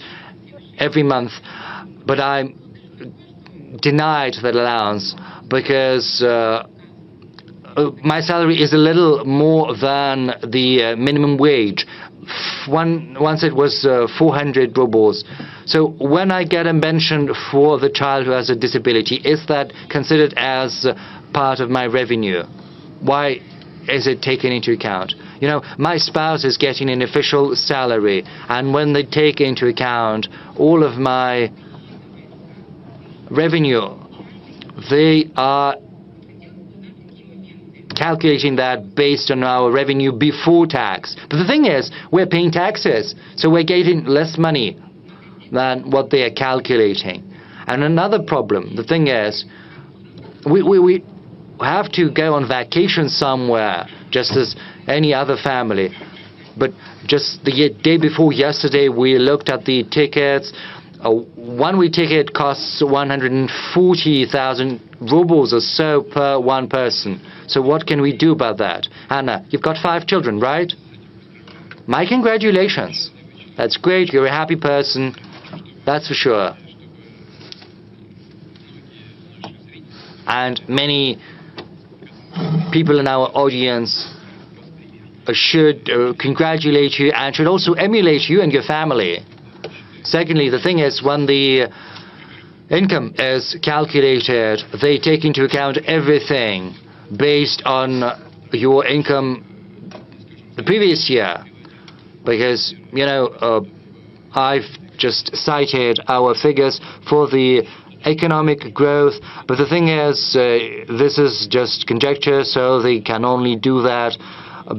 Speaker 5: every month, but I'm denied that allowance because my salary is a little more than the minimum wage. Once it was 400 rubles. So when I get a pension for the child who has a disability, is that considered as part of my revenue? Why is it taken into account? You know, my spouse is getting an official salary, and when they take into account all of my revenue, they are calculating that based on our revenue before tax. But the thing is, we're paying taxes, so we're getting less money than what they are calculating. And another problem, the thing is, we have to go on vacation somewhere, just as any other family. But just the day before yesterday, we looked at the tickets. A one-way ticket costs 140,000 rubles or so per one person. So what can we do about that? Anna, you've got 5 children, right? My congratulations. That's great. You're a happy person. That's for sure. And many people in our audience should congratulate you and should also emulate you and your family. Secondly, the thing is, when the income is calculated, they take into account everything based on your income the previous year. Because, you know, I've just cited our figures for the economic growth, but the thing is, this is just conjecture, so they can only do that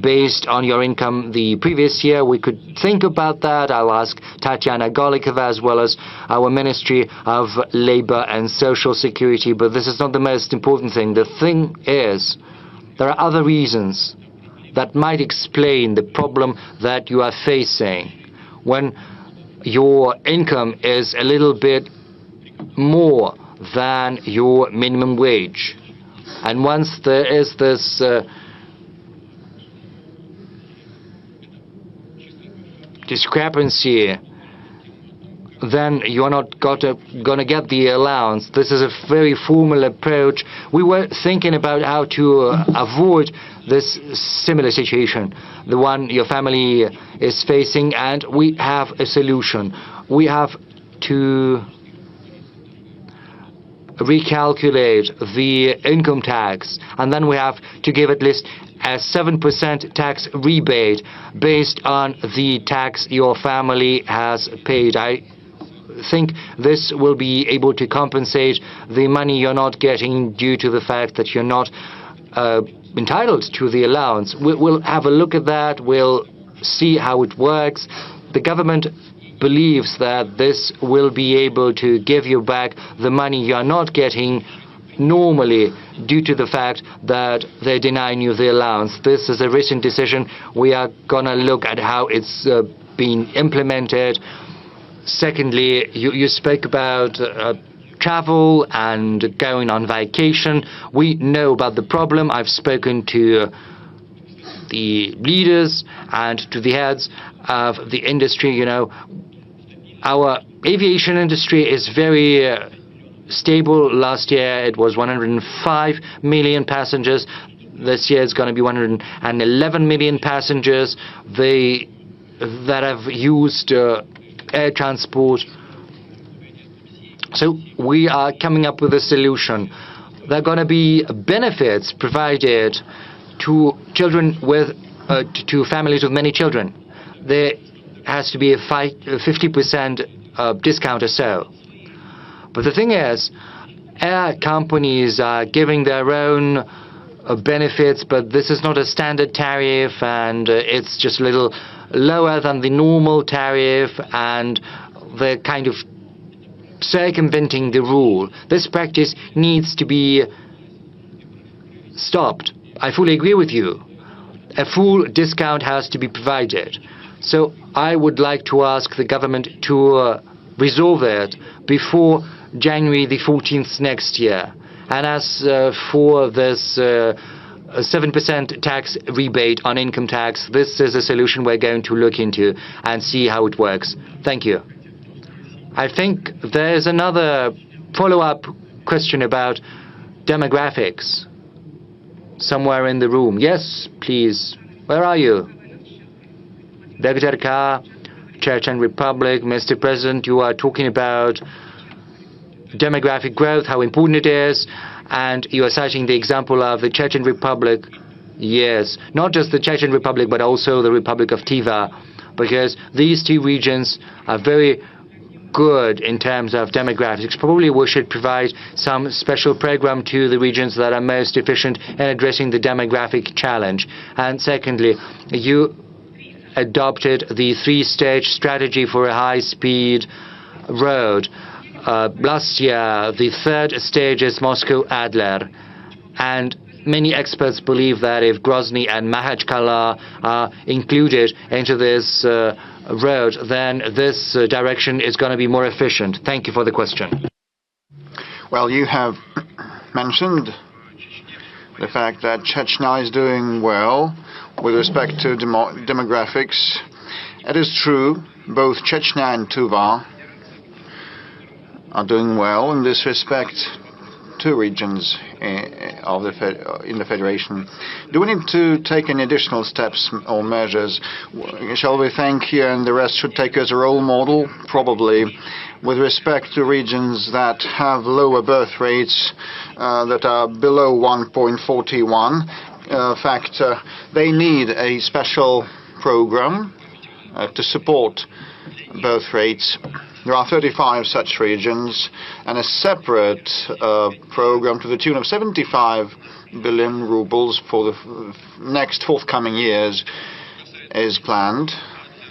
Speaker 5: based on your income the previous year. We could think about that. I'll ask Tatiana Golikova as well as our Ministry of Labor and Social Security, but this is not the most important thing. The thing is, there are other reasons that might explain the problem that you are facing. When your income is a little bit more than your minimum wage, and once there is this discrepancy, then you're not gonna get the allowance. This is a very formal approach. We were thinking about how to avoid this similar situation, the one your family is facing, and we have a solution. We have to recalculate the income tax, and then we have to give at least a 7% tax rebate based on the tax your family has paid. I think this will be able to compensate the money you're not getting due to the fact that you're not entitled to the allowance. We'll have a look at that. We'll see how it works. The government believes that this will be able to give you back the money you're not getting normally due to the fact that they're denying you the allowance. This is a recent decision. We are gonna look at how it's been implemented. Secondly, you spoke about travel and going on vacation. We know about the problem. I've spoken to the leaders and to the heads of the industry. You know, our aviation industry is very stable. Last year it was 105 million passengers. This year it's going to be 111 million passengers that have used air transport. So we are coming up with a solution. There are going to be benefits provided to children with to families with many children. There has to be a 50% discount or so. But the thing is, air companies are giving their own benefits, but this is not a standard tariff, and it's just a little lower than the normal tariff, and they're kind of circumventing the rule. This practice needs to be stopped. I fully agree with you. A full discount has to be provided. So I would like to ask the government to resolve it before January the 14th next year. And as for this 7% tax rebate on income tax, this is a solution we're going to look into and see how it works. Thank you. I think there's another follow-up question about demographics somewhere in the room. Yes, please. Where are you? Dr. K, Chechen Republic. Mr. President, you are talking about demographic growth, how important it is, and you are citing the example of the Chechen Republic. Yes, not just the Chechen Republic, but also the Republic of Tiva, because these two regions are very good in terms of demographics. Probably we should provide some special program to the regions that are most efficient in addressing the demographic challenge. And secondly, you adopted the three-stage strategy for a high-speed road. Last year, the third stage is Moscow-Adler, and many experts believe that if Grozny and Makhachkala are included into this road, then this direction is going to be more efficient. Thank you for the question.
Speaker 1: Well, you have mentioned the fact that Chechnya is doing well with respect to demographics. It is true, both Chechnya and Tuva are doing well in this respect. Two regions in the Federation. Do we need to take any additional steps or measures? Shall we think here and the rest should take as a role model? Probably. With respect to regions that have lower birth rates that are below 1.41 factor, they need a special program to support birth rates. There are 35 such regions, and a separate program to the tune of 75 billion rubles for the next forthcoming years is planned.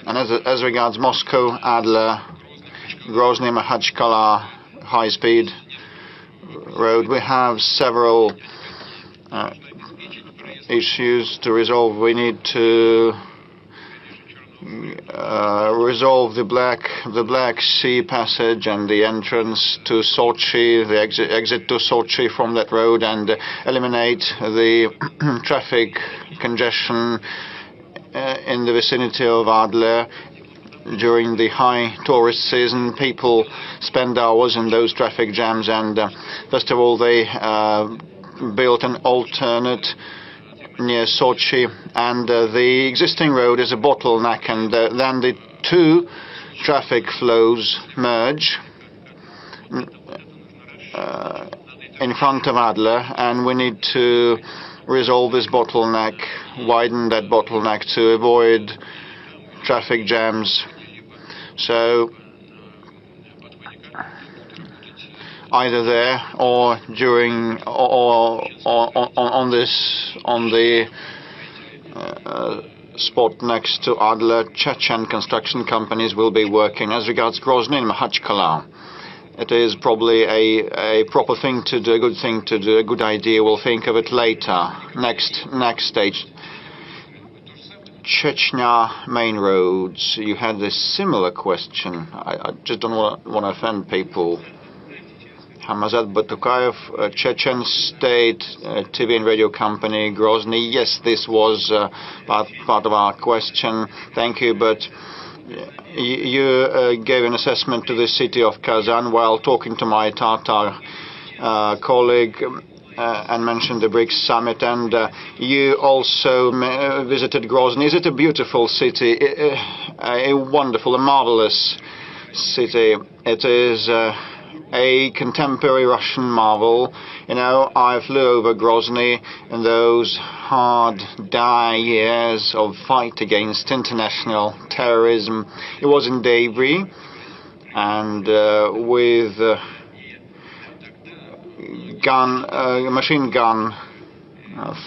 Speaker 1: And as regards Moscow, Adler, Grozny, Makhachkala high-speed road, we have several issues to resolve. We need to resolve the Black Sea passage and the entrance to Sochi, the exit to Sochi from that road, and eliminate the traffic congestion in the vicinity of Adler. During the high tourist season, people spend hours in those traffic jams, and first of all, they built an alternate near Sochi, and the existing road is a bottleneck, and then the two traffic flows merge in front of Adler, and we need to resolve this bottleneck, widen that bottleneck to avoid traffic jams. So either there or during or on the spot next to Adler, Chechen construction companies will be working. As regards Grozny and Makhachkala, it is probably a proper thing to do, a good thing to do, a good idea. We'll think of it later. Next stage. Chechnya main roads. You had a similar question. I just don't want to offend people. Hamazat Batukayev, Chechen State TV and radio company, Grozny. Yes, this was part of our question. Thank you, but you gave an assessment to the city of Kazan while talking to my Tatar colleague and mentioned the BRICS summit, and you also visited Grozny. Is it a beautiful city? A wonderful, a marvelous city. It is a contemporary Russian marvel. You know, I flew over Grozny in those hard, dire years of fight against international terrorism. It was in debris, and with machine gun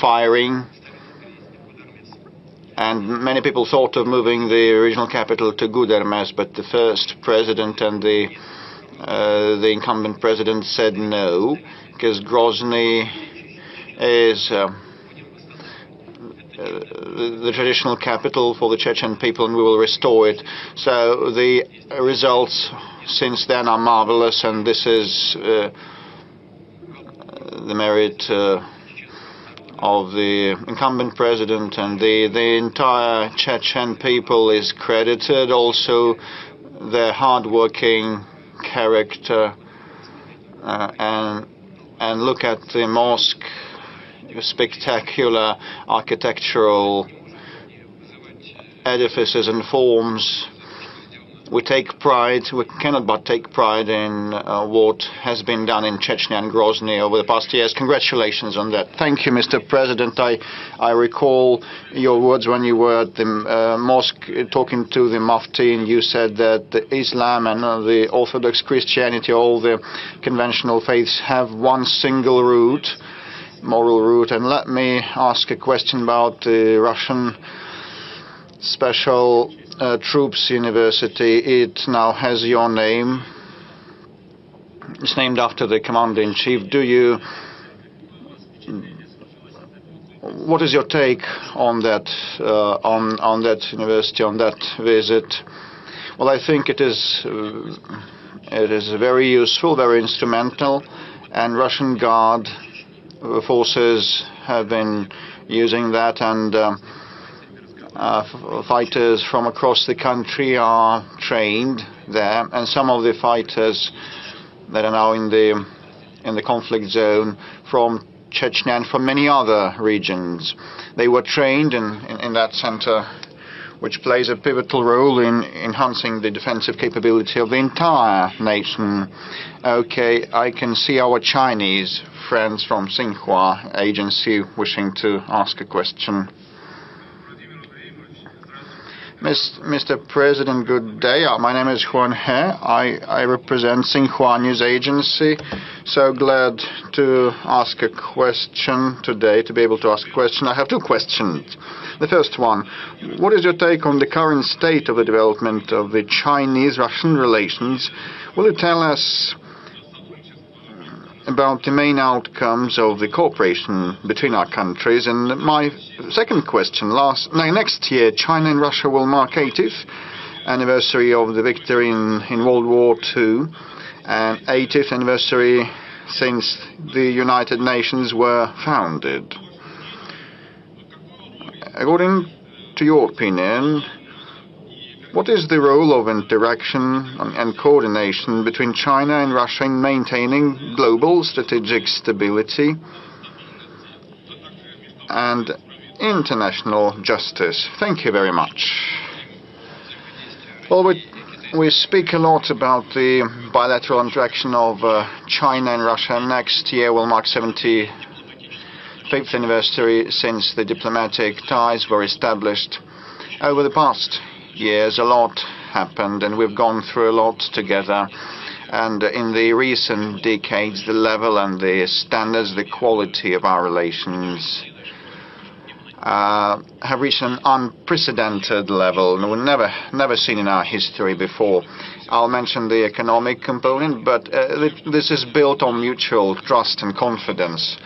Speaker 1: firing, and many people thought of moving the regional capital to Gudermes, but the first president and the incumbent president said no, because Grozny is the traditional capital for the Chechen people, and we will restore it. So the results since then are marvelous, and this is the merit of the incumbent president, and the entire Chechen people is credited. Also, their hard-working character, and look at the mosque, spectacular architectural edifices and forms. We take pride, we cannot but take pride in what has been done in Chechnya and Grozny over the past years. Congratulations on that. Thank you, Mr. President. I recall your words when you were at the mosque talking to the Mufti, and you said that the Islam and the Orthodox Christianity, all the conventional faiths, have one single root, moral root. And let me ask a question about the Russian Special Troops University. It now has your name. It's named after the commander-in-chief. What is your take on that university, on that visit? Well, I think it is very useful, very instrumental, and Russian Guard forces have been using that, and fighters from across the country are trained there, and some of the fighters that are now in the conflict zone from Chechnya and from many other regions, they were trained in that center, which plays a pivotal role in enhancing the defensive capability of the entire nation. Okay, I can see our Chinese friends from Xinhua agency wishing to ask a question. Mr. President, good day. My name is Juan He. I represent Xinhua News Agency. So glad to ask a question today, to be able to ask a question. I have two questions. The first one, what is your take on the current state of the development of the Chinese-Russian relations? Will you tell us about the main outcomes of the cooperation between our countries? And my second question, next year China and Russia will mark 80th anniversary of the victory in World War II, and 80th anniversary since the United Nations were founded. According to your opinion, what is the role of interaction and coordination between China and Russia in maintaining global strategic stability and international justice? Thank you very much. Well, we speak a lot about the bilateral interaction of China and Russia. Next year will mark 75th anniversary since the diplomatic ties were established. Over the past years, a lot happened, and we've gone through a lot together. And in the recent decades, the level and the standards, the quality of our relations have reached an unprecedented level, and we've never seen in our history before. I'll mention the economic component, but this is built on mutual trust and confidence.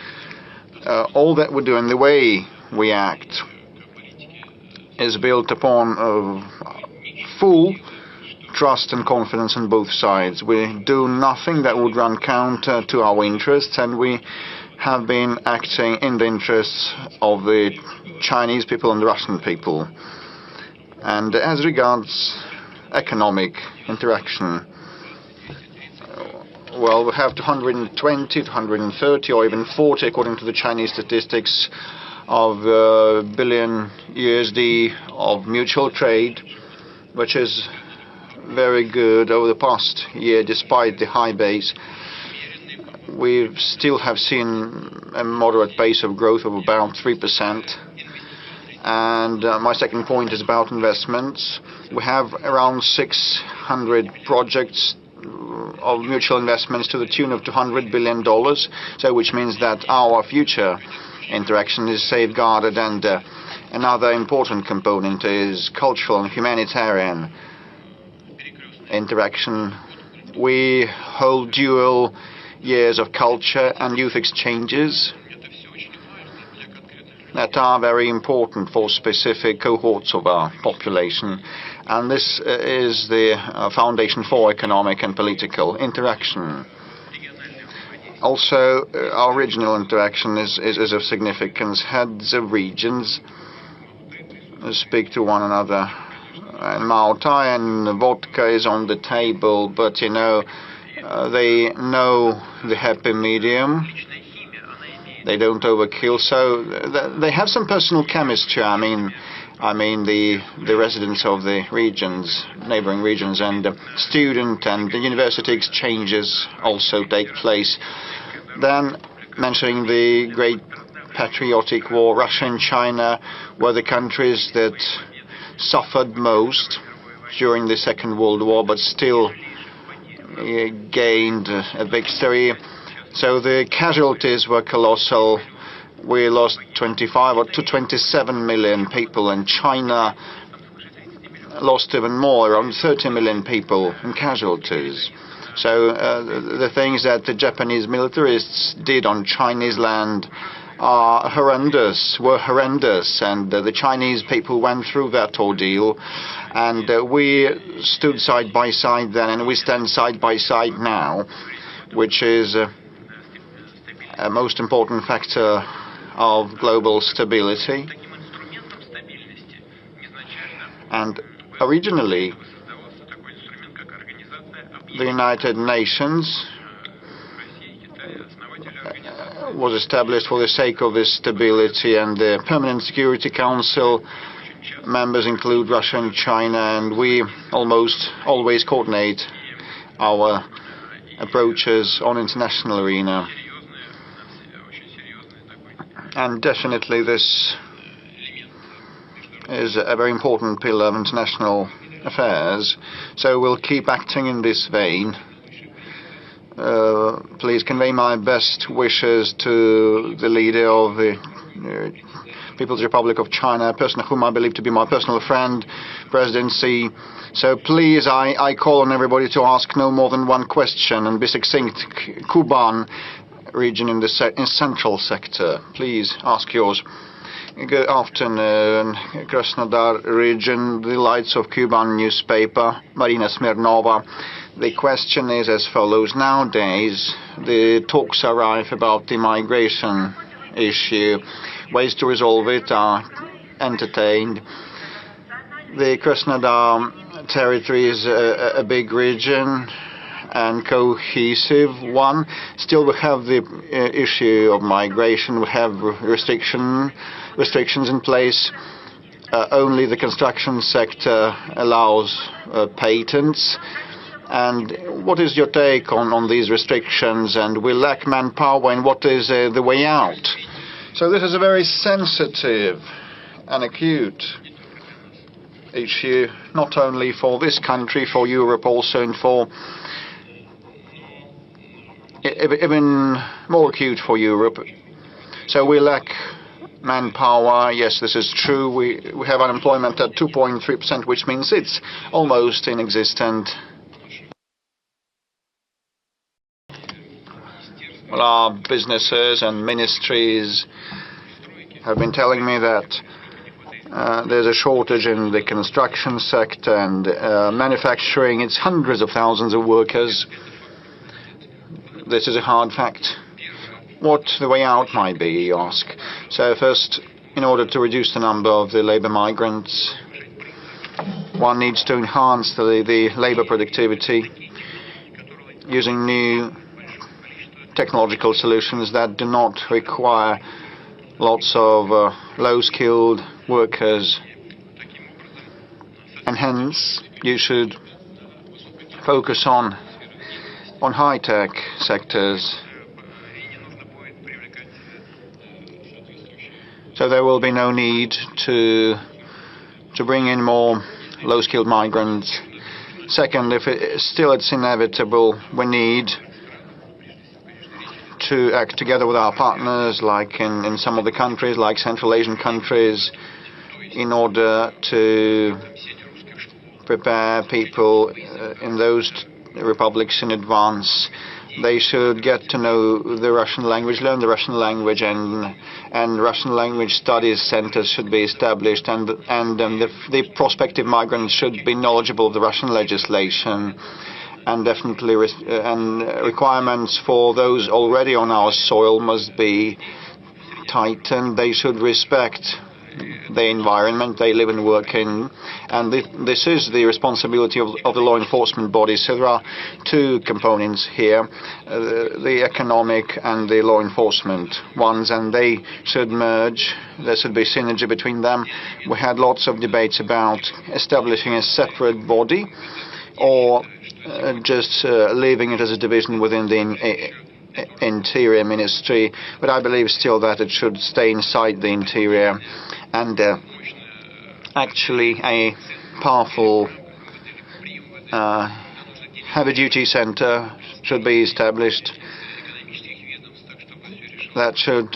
Speaker 1: All that we do and the way we act is built upon full trust and confidence on both sides. We do nothing that would run counter to our interests, and we have been acting in the interests of the Chinese people and the Russian people. And as regards economic interaction, well, we have 220, 230, or even 40, according to the Chinese statistics, of billion USD of mutual trade, which is very good. Over the past year, despite the high base, we still have seen a moderate pace of growth of about 3%. And my second point is about investments. We have around 600 projects of mutual investments to the tune of $200 billion, so which means that our future interaction is safeguarded. And another important component is cultural and humanitarian interaction. We hold dual years of culture and youth exchanges that are very important for specific cohorts of our population. And this is the foundation for economic and political interaction. Also, our regional interaction is of significance. Heads of regions speak to one another. And Malta and vodka is on the table, but they know the happy medium. They don't overkill, so they have some personal chemistry. I mean the residents of the regions, neighboring regions, and student and the university exchanges also take place. Then, mentioning the great patriotic war, Russia and China were the countries that suffered most during the Second World War, but still gained a victory. So the casualties were colossal. We lost 25 to 27 million people, and China lost even more, around 30 million people in casualties. So the things that the Japanese militarists did on Chinese land were horrendous, and the Chinese people went through that ordeal, and we stood side by side then, and we stand side by side now, which is a most important factor of global stability. And originally, the United Nations was established for the sake of this stability, and the Permanent Security Council members include Russia and China, and we almost always coordinate our approaches on international arena. And definitely this is a very important pillar of international affairs, so we'll keep acting in this vein. Please convey my best wishes to the leader of the People's Republic of China, a person whom I believe to be my personal friend, President Xi. So please, I call on everybody to ask no more than one question and be succinct. Kuban region in the central sector. Please ask yours. Good afternoon. Krasnodar region, the Lights of Kuban newspaper, Marina Smirnova. The question is as follows. Nowadays, the talks are rife about the migration issue. Ways to resolve it are entertained. The Krasnodar territory is a big region and cohesive one. Still, we have the issue of migration. We have restrictions in place. Only the construction sector allows patents. And what is your take on these restrictions? And we lack manpower, and what is the way out? So this is a very sensitive and acute issue, not only for this country, for Europe also, and for even more acute for Europe. So we lack manpower. Yes, this is true. We have unemployment at 2.3%, which means it's almost inexistent. Well, our businesses and ministries have been telling me that there's a shortage in the construction sector and manufacturing. It's hundreds of thousands of workers. This is a hard fact. What the way out might be, you ask. So first, in order to reduce the number of the labor migrants, one needs to enhance the labor productivity using new technological solutions that do not require lots of low-skilled workers. And hence, you should focus on high-tech sectors. So there will be no need to bring in more low-skilled migrants. Second, if it's inevitable, we need to act together with our partners, like in some of the countries, like Central Asian countries, in order to prepare people in those republics in advance. They should get to know the Russian language, learn the Russian language, and Russian language studies centers should be established, and the prospective migrants should be knowledgeable of the Russian legislation, and definitely requirements for those already on our soil must be tightened. They should respect the environment they live and work in, and this is the responsibility of the law enforcement bodies. So there are two components here, the economic and the law enforcement ones, and they should merge. There should be synergy between them. We had lots of debates about establishing a separate body or just leaving it as a division within the Interior Ministry, but I believe still that it should stay inside the Interior, and actually a powerful heavy-duty center should be established that should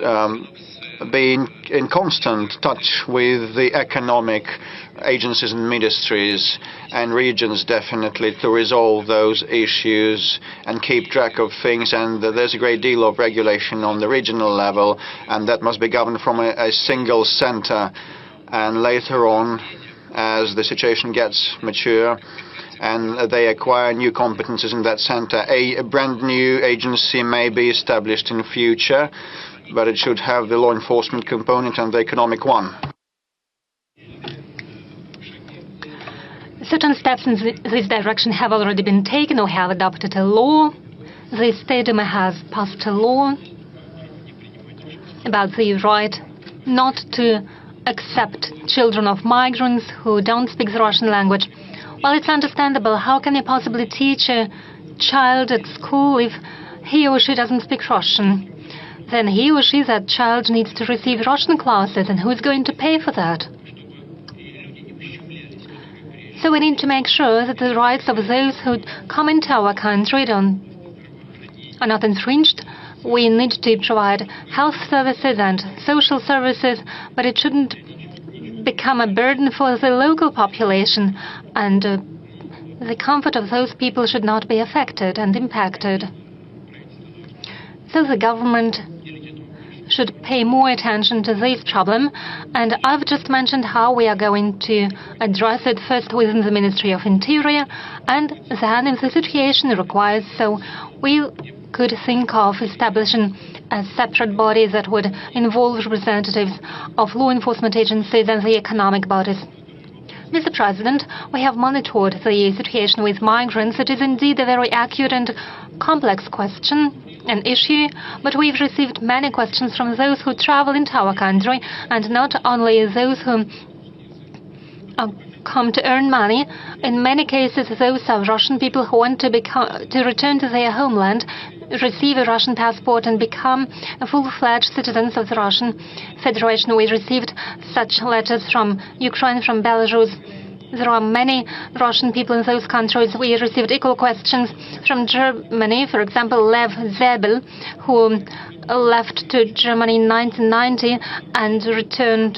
Speaker 1: be in constant touch with the economic agencies and ministries and regions, definitely, to resolve those issues and keep track of things. And there's a great deal of regulation on the regional level, and that must be governed from a single center. And later on, as the situation gets mature and they acquire new competences in that center, a brand new agency may be established in the future, but it should have the law enforcement component and the economic one.
Speaker 2: Certain steps in this direction have already been taken or have adopted a law. The State Duma has passed a law about the right not to accept children of migrants who don't speak the Russian language. Well, it's understandable. How can you possibly teach a child at school if he or she doesn't speak Russian? Then he or she, that child, needs to receive Russian classes, and who's going to pay for that? So we need to make sure that the rights of those who come into our country are not infringed. We need to provide health services and social services, but it shouldn't become a burden for the local population, and the comfort of those people should not be affected and impacted. So the government should pay more attention to this problem, and I've just mentioned how we are going to address it, first within the Ministry of Interior, and then if the situation requires so, we could think of establishing a separate body that would involve representatives of law enforcement agencies and the economic bodies. Mr. President, we have monitored the situation with migrants. It is indeed a very acute and complex question, an issue, but we've received many questions from those who travel into our country, and not only those who come to earn money. In many cases, those are Russian people who want to return to their homeland, receive a Russian passport, and become full-fledged citizens of the Russian Federation. We received such letters from Ukraine, from Belarus. There are many Russian people in those countries. We received equal questions from Germany, for example, Lev Zebel, who left to Germany in 1990 and returned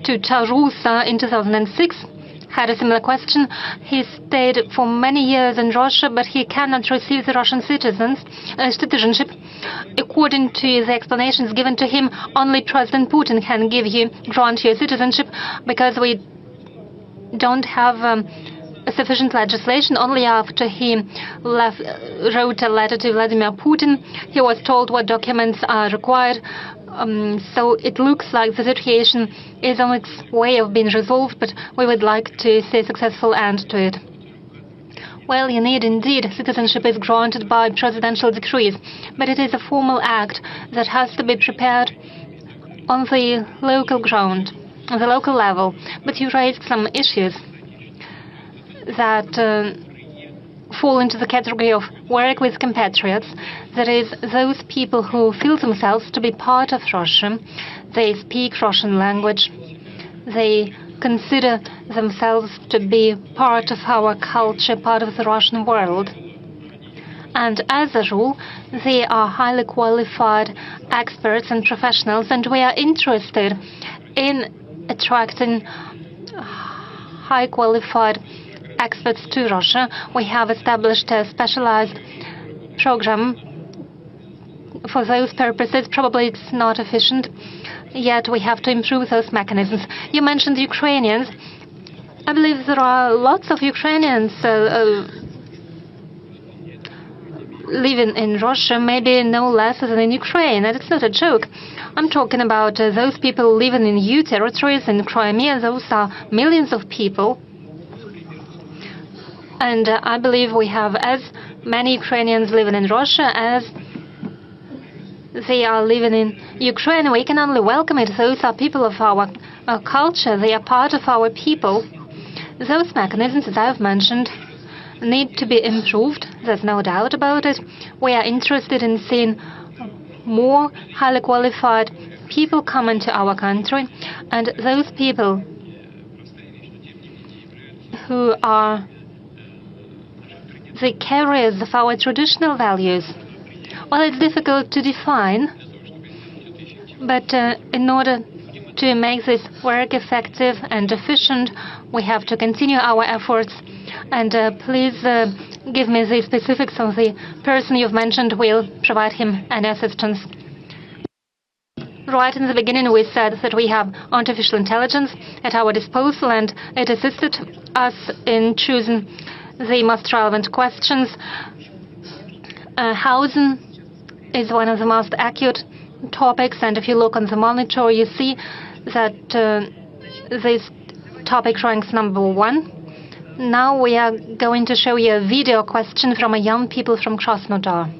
Speaker 2: to Tarusa in 2006. Had a similar question. He stayed for many years in Russia, but he cannot receive the Russian citizenship. According to the explanations given to him, only President Putin can grant you citizenship, because we don't have sufficient legislation. Only after he wrote a letter to Vladimir Putin, he was told what documents are required. So it looks like the situation is on its way of being resolved, but we would like to see a successful end to it. Well, indeed, citizenship is granted by presidential decrees, but it is a formal act that has to be prepared on the local ground, on the local level. But you raised some issues that fall into the category of work with compatriots. That is, those people who feel themselves to be part of Russia. They speak Russian language. They consider themselves to be part of our culture, part of the Russian world. And as a rule, they are highly qualified experts and professionals, and we are interested in attracting high qualified experts to Russia. We have established a specialized program for those purposes. Probably it's not efficient, yet we have to improve those mechanisms. You mentioned Ukrainians. I believe there are lots of Ukrainians living in Russia, maybe no less than in Ukraine, and it's not a joke. I'm talking about those people living in EU territories in Crimea. Those are millions of people. And I believe we have as many Ukrainians living in Russia as they are living in Ukraine. We can only welcome it. Those are people of our culture. They are part of our people. Those mechanisms that I've mentioned need to be improved. There's no doubt about it. We are interested in seeing more highly qualified people come into our country, and those people who are the carriers of our traditional values. Well, it's difficult to define, but in order to make this work effective and efficient, we have to continue our efforts. And please give me the specifics of the person you've mentioned. We'll provide him any assistance. Right in the beginning, we said that we have artificial intelligence at our disposal, and it assisted us in choosing the most relevant questions. Housing is one of the most acute topics, and if you look on the monitor, you see that this topic ranks #1. Now we are going to show you a video question from a young people from Krasnodar.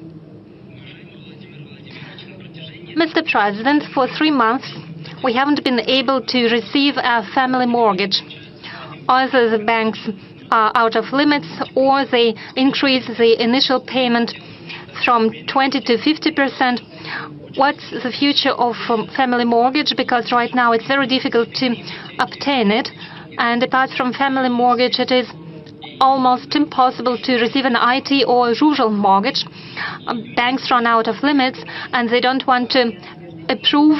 Speaker 2: Mr. President, for 3 months, we haven't been able to receive a family mortgage. Either the banks are out of limits or they increase the initial payment from 20 to 50%. What's the future of family mortgage? Because right now it's very difficult to obtain it. And apart from family mortgage, it is almost impossible to receive an IT or rural mortgage. Banks run out of limits, and they don't want to approve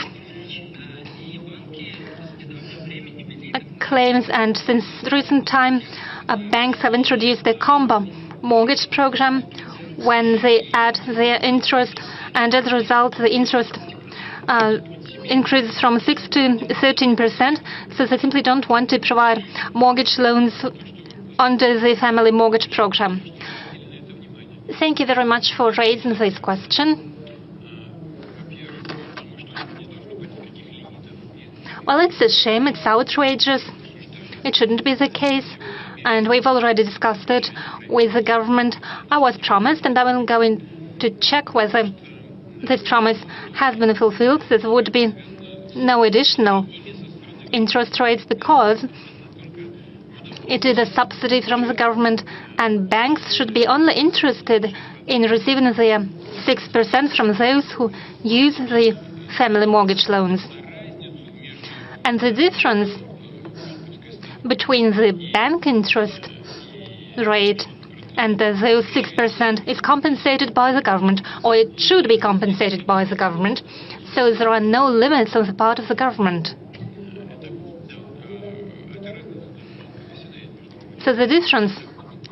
Speaker 2: claims. And since recent time, banks have introduced a combo mortgage program when they add their interest, and as a result, the interest increases from 6 to 13%, so they simply don't want to provide mortgage loans under the family mortgage program. Thank you very much for raising this question. Well, it's a shame, it's outrageous. It shouldn't be the case, and we've already discussed it with the government. I was promised, and I'm going to check whether this promise has been fulfilled. There would be no additional interest rates because it is a subsidy from the government, and banks should be only interested in receiving the 6% from those who use the family mortgage loans. And the difference between the bank interest rate and those 6% is compensated by the government, or it should be compensated by the government, so there are no limits on the part of the government. So the difference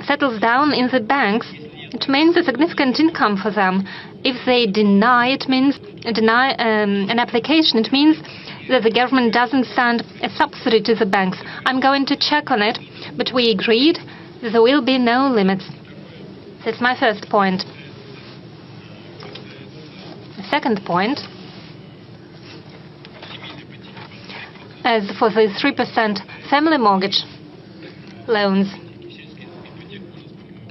Speaker 2: settles down in the banks. It means a significant income for them. If they deny an application, it means that the government doesn't send a subsidy to the banks. I'm going to check on it, but we agreed there will be no limits. That's my first point. The second point, as for the 3% family mortgage loans,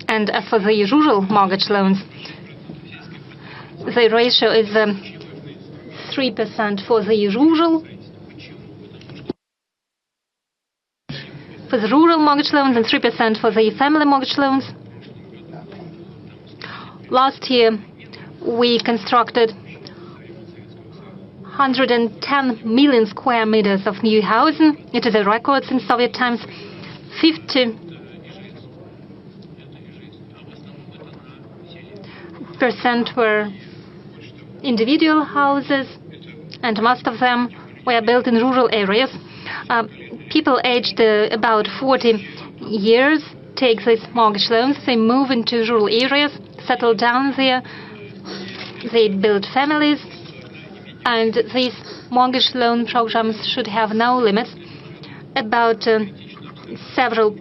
Speaker 2: and as for the rural mortgage loans, the ratio is 3% for the rural mortgage loans and 3% for the family mortgage loans. Last year, we constructed 110 million square meters of new housing. It is a record since Soviet times. 50% were individual houses, and most of them were built in rural areas. People aged about 40 years take these mortgage loans. They move into rural areas, settle down there, they build families, and these mortgage loan programs should have no limits. About several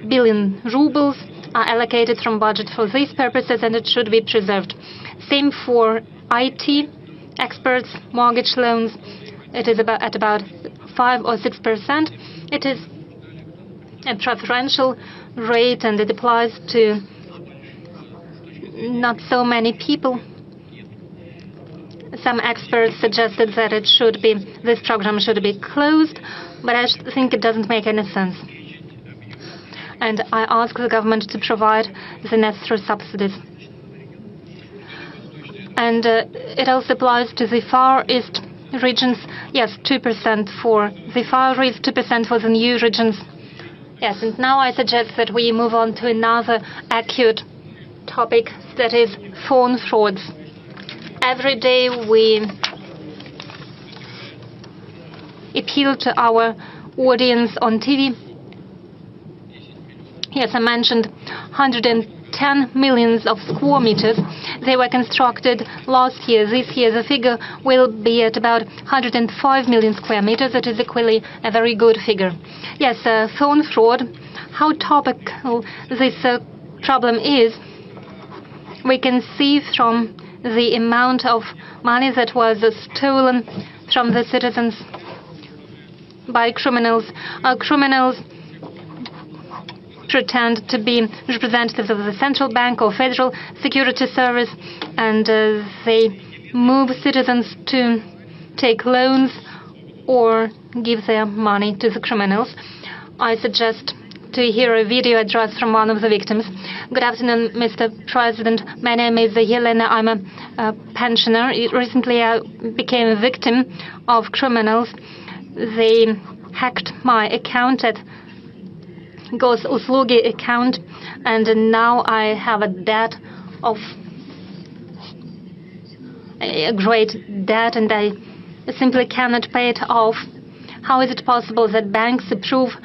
Speaker 2: billion rubles are allocated from budget for these purposes, and it should be preserved. Same for IT experts, mortgage loans. It is at about 5 or 6%. It is a preferential rate, and it applies to not so many people. Some experts suggested that this program should be closed, but I think it doesn't make any sense. And I ask the government to provide the necessary subsidies. And it also applies to the Far East regions. Yes, 2% for the Far East, 2% for the new regions. Yes, and now I suggest that we move on to another acute topic, that is phone frauds. Every day we appeal to our audience on TV. Yes, I mentioned 110 million of square meters. They were constructed last year. This year the figure will be at about 105 million square meters. It is equally a very good figure. Yes, phone fraud, how topical this problem is, we can see from the amount of money that was stolen from the citizens by criminals. Criminals pretend to be representatives of the central bank or federal security service, and they move citizens to take loans or give their money to the criminals. I suggest to hear a video address from one of the victims. Good afternoon, Mr. President. My name is Yelena. I'm a pensioner. Recently, I became a victim of criminals. They hacked my account at Gosuslugi account, and now I have a debt of a great debt, and I simply cannot pay it off. How is it possible that banks approve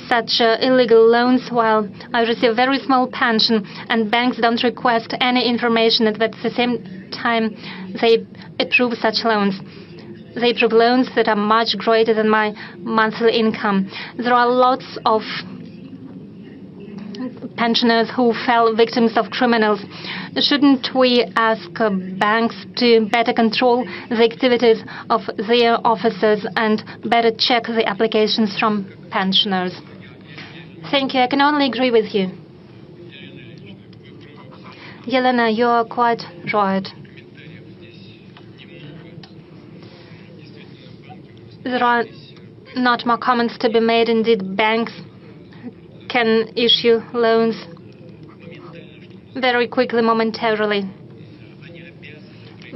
Speaker 2: such illegal loans while I receive a very small pension, and banks don't request any information, and at the same time they approve such loans? They approve loans that are much greater than my monthly income. There are lots of pensioners who fell victims of criminals. Shouldn't we ask banks to better control the activities of their officers and better check the applications from pensioners? Thank you. I can only agree with you. Yelena, you are quite right. There are not more comments to be made. Indeed, banks can issue loans very quickly, momentarily.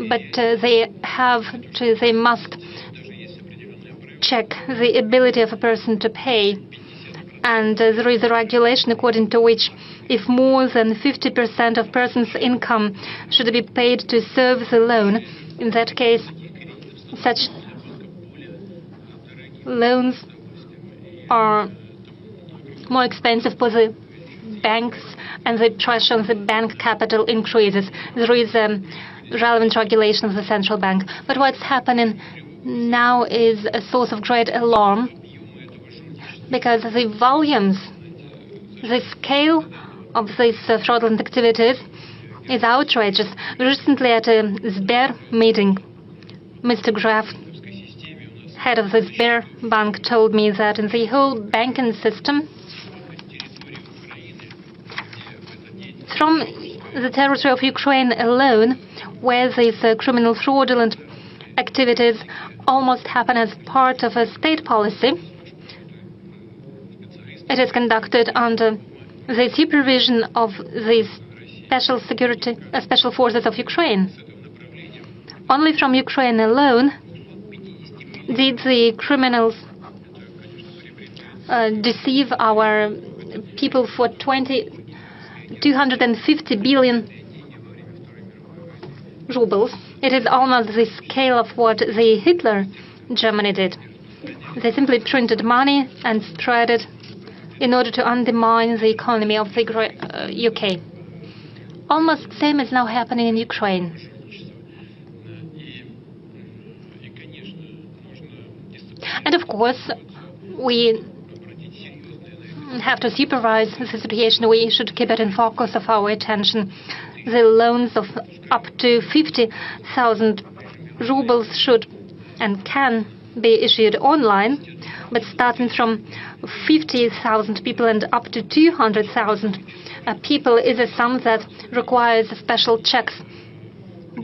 Speaker 2: But they must check the ability of a person to pay. And there is a regulation according to which if more than 50% of person's income should be paid to serve the loan, in that case, such loans are more expensive for the banks, and the pressure on the bank capital increases. There is relevant regulation of the central bank. But what's happening now is a source of great alarm, because the volumes, the scale of these fraudulent activities is outrageous. Recently at a Sber meeting, Mr. Graf, head of the Sber Bank, told me that in the whole banking system, from the territory of Ukraine alone, where these criminal fraudulent activities almost happen as part of a state policy, it is conducted under the supervision of the special forces of Ukraine. Only from Ukraine alone, Did the criminals deceive our people for 250 billion rubles? It is almost the scale of what the Hitler Germany did. They simply printed money and spread it in order to undermine the economy of the UK. Almost the same is now happening in Ukraine. And of course, we have to supervise the situation. We should keep it in focus of our attention. The loans of up to 50,000 rubles should and can be issued online, but starting from 50,000 people and up to 200,000 people is a sum that requires special checks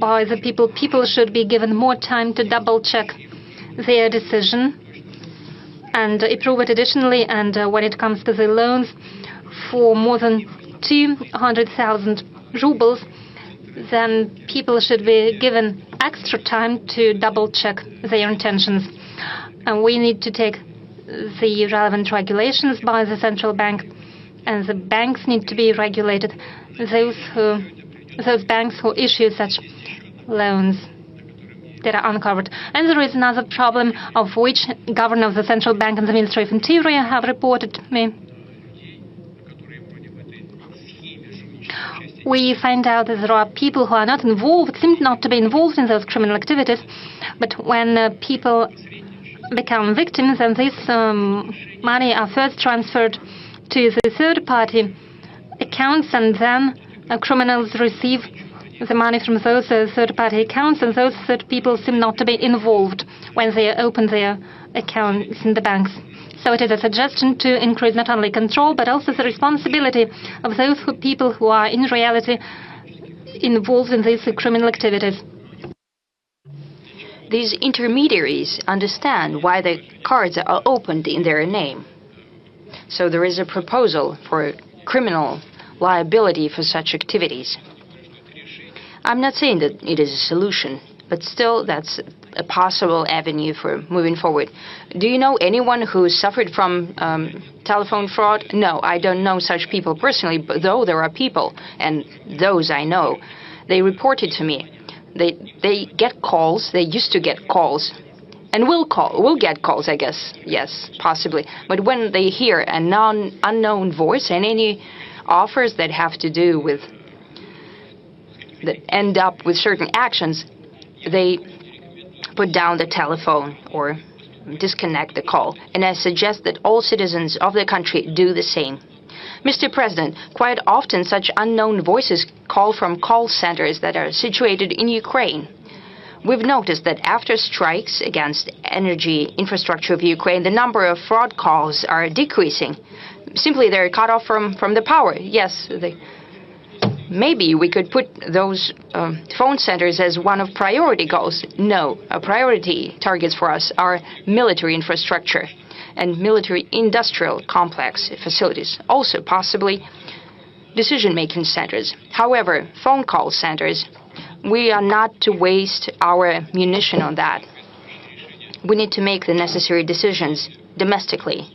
Speaker 2: by the people. People should be given more time to double-check their decision and approve it additionally. And when it comes to the loans for more than 200,000 rubles, then people should be given extra time to double-check their intentions. And we need to take the relevant regulations by the central bank, and the banks need to be regulated. Those banks who issue such loans that are uncovered. And there is another problem of which Governor of the Central Bank and the Ministry of Interior have reported to me. We find out that there are people who are not involved, seem not to be involved in those criminal activities, but when people become victims, and this money are first transferred to the third-party accounts, and then criminals receive the money from those third-party accounts, and those third people seem not to be involved when they open their accounts in the banks. So it is a suggestion to increase not only control, but also the responsibility of those people who are in reality involved in these criminal activities.
Speaker 4: These intermediaries understand why the cards are opened in their name. So there is a proposal for criminal liability for such activities. I'm not saying that it is a solution, but still that's a possible avenue for moving forward. Do you know anyone who suffered from telephone fraud? No, I don't know such people personally, but though there are people, and those I know, they reported to me. They get calls, they used to get calls, and will get calls, I guess, yes, possibly. But when they hear an unknown voice and any offers that have to do with, that end up with certain actions, they put down the telephone or disconnect the call. And I suggest that all citizens of the country do the same. Mr. President, quite often such unknown voices call from call centers that are situated in Ukraine. We've noticed that after strikes against energy infrastructure of Ukraine, the number of fraud calls are decreasing. Simply they're cut off from the power. Yes, maybe we could put those phone centers as one of priority goals. No, priority targets for us are military infrastructure and military industrial complex facilities, also possibly decision-making centers. However, phone call centers, we are not to waste our munition on that. We need to make the necessary decisions domestically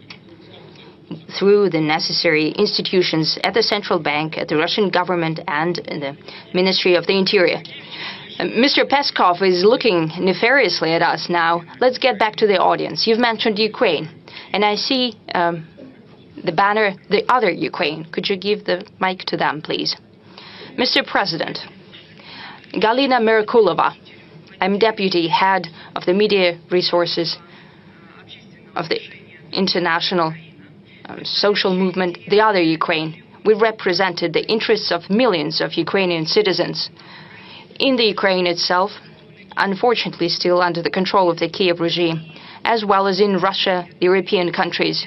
Speaker 4: through the necessary institutions at the central bank, at the Russian government, and in the Ministry of the Interior. Mr. Peskov is looking nefariously at us now. Let's get back to the audience. You've mentioned Ukraine, and I see the banner, the other Ukraine. Could you give the mic to them, please? Mr. President, Galina Merkulova, I'm deputy head of the media resources of the international social movement, the other Ukraine. We represented the interests of millions of Ukrainian citizens. In the Ukraine itself, unfortunately still under the control of the Kiev regime, as well as in Russia, European countries.